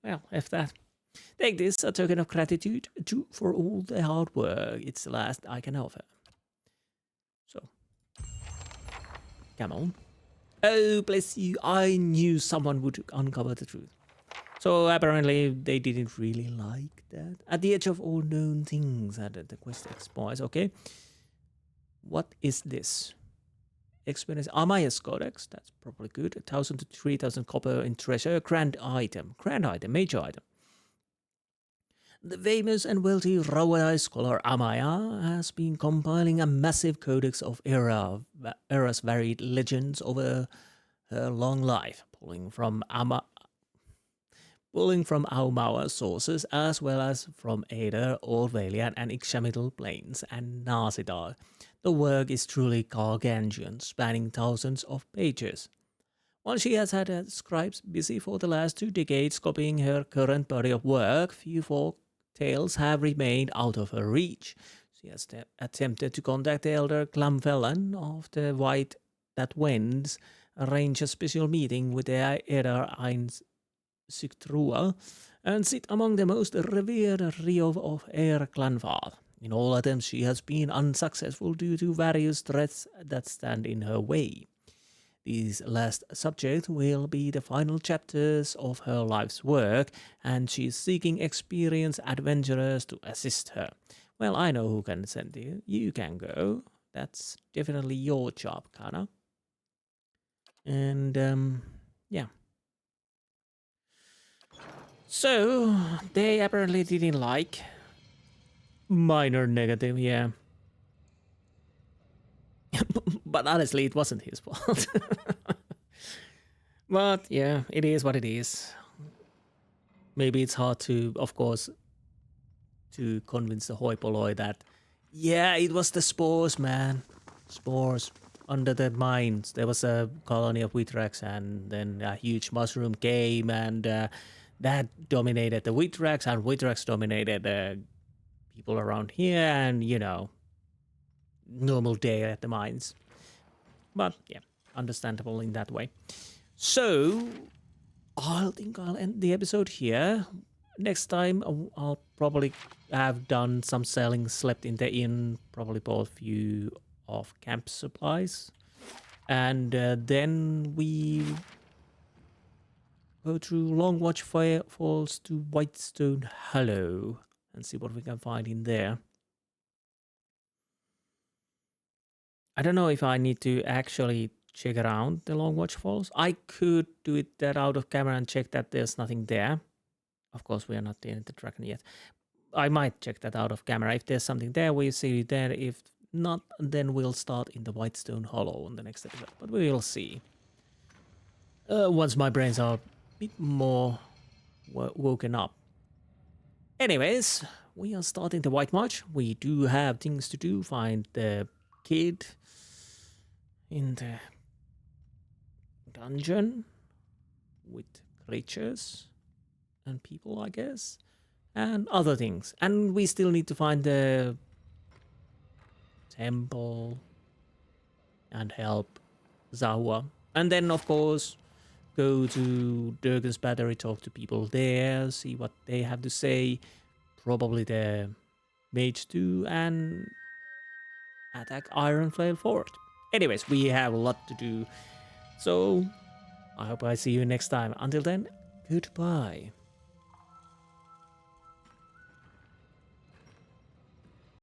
Well, if that. Take this, a token of gratitude for all the hard work. It's the last I can offer. So. Camel. Oh, bless you. I knew someone would uncover the truth. So apparently they didn't really like that. At the edge of all known things, added the quest expires. Okay. What is this? Experience Amaya's Codex. That's probably good. 1,000 to 3,000 copper in treasure. Grand item. Major item. The famous and wealthy Rawai scholar Amaya has been compiling a massive codex of era's varied legends over her long life, pulling from Aumaua sources as well as from Aether, Old Valiant and Ixamital Plains and Nazidar. The work is truly gargantuan, spanning thousands of pages. While she has had her scribes busy for the last 2 decades copying her current body of work, few folk tales have remained out of her reach. She has attempted to contact the elder Glamfellan of the White That Wends, arrange a special meeting with the Aether Ein's Sigtrua, and sit among the most revered Rio of Air Clanval. In all attempts she has been unsuccessful due to various threats that stand in her way. These last subjects will be the final chapters of her life's work, and she is seeking experienced adventurers to assist her. Well, I know who can send you. You can go. That's definitely your job, Kana. And, yeah. So, they apparently didn't like. Minor negative, yeah. But honestly, it wasn't his fault. But yeah, it is what it is. Maybe it's hard to, of course, to convince the hoi polloi that, yeah, it was the spores, man. Spores under the mines. There was a colony of Withrax, and then a huge mushroom came, and that dominated the Withrax, and Withrax dominated the people around here, and you know, normal day at the mines. But yeah, understandable in that way. So I think I'll end the episode here. Next time I'll probably have done some selling, slept in the inn, probably bought a few of camp supplies. And then we go through Long Watch Falls to Whitestone Hollow and see what we can find in there. I don't know if I need to actually check around the Long Watch Falls. I could do it that out of camera and check that there's nothing there. Of course, we are not in the dragon yet. I might check that out of camera. If there's something there, we'll see it there. If not, then we'll start in the Whitestone Hollow on the next episode. But we will see. Once my brains are a bit more woken up. Anyways, we are starting the White March. We do have things to do. Find the kid in the dungeon with creatures and people, I guess, and other things. And we still need to find the temple and help Zahua. And then, of course, go to Durgan's Battery, talk to people there, see what they have to say. Probably the mage too, and attack Ironflale Fort. Anyways, we have a lot to do. So, I hope I see you next time. Until then, goodbye.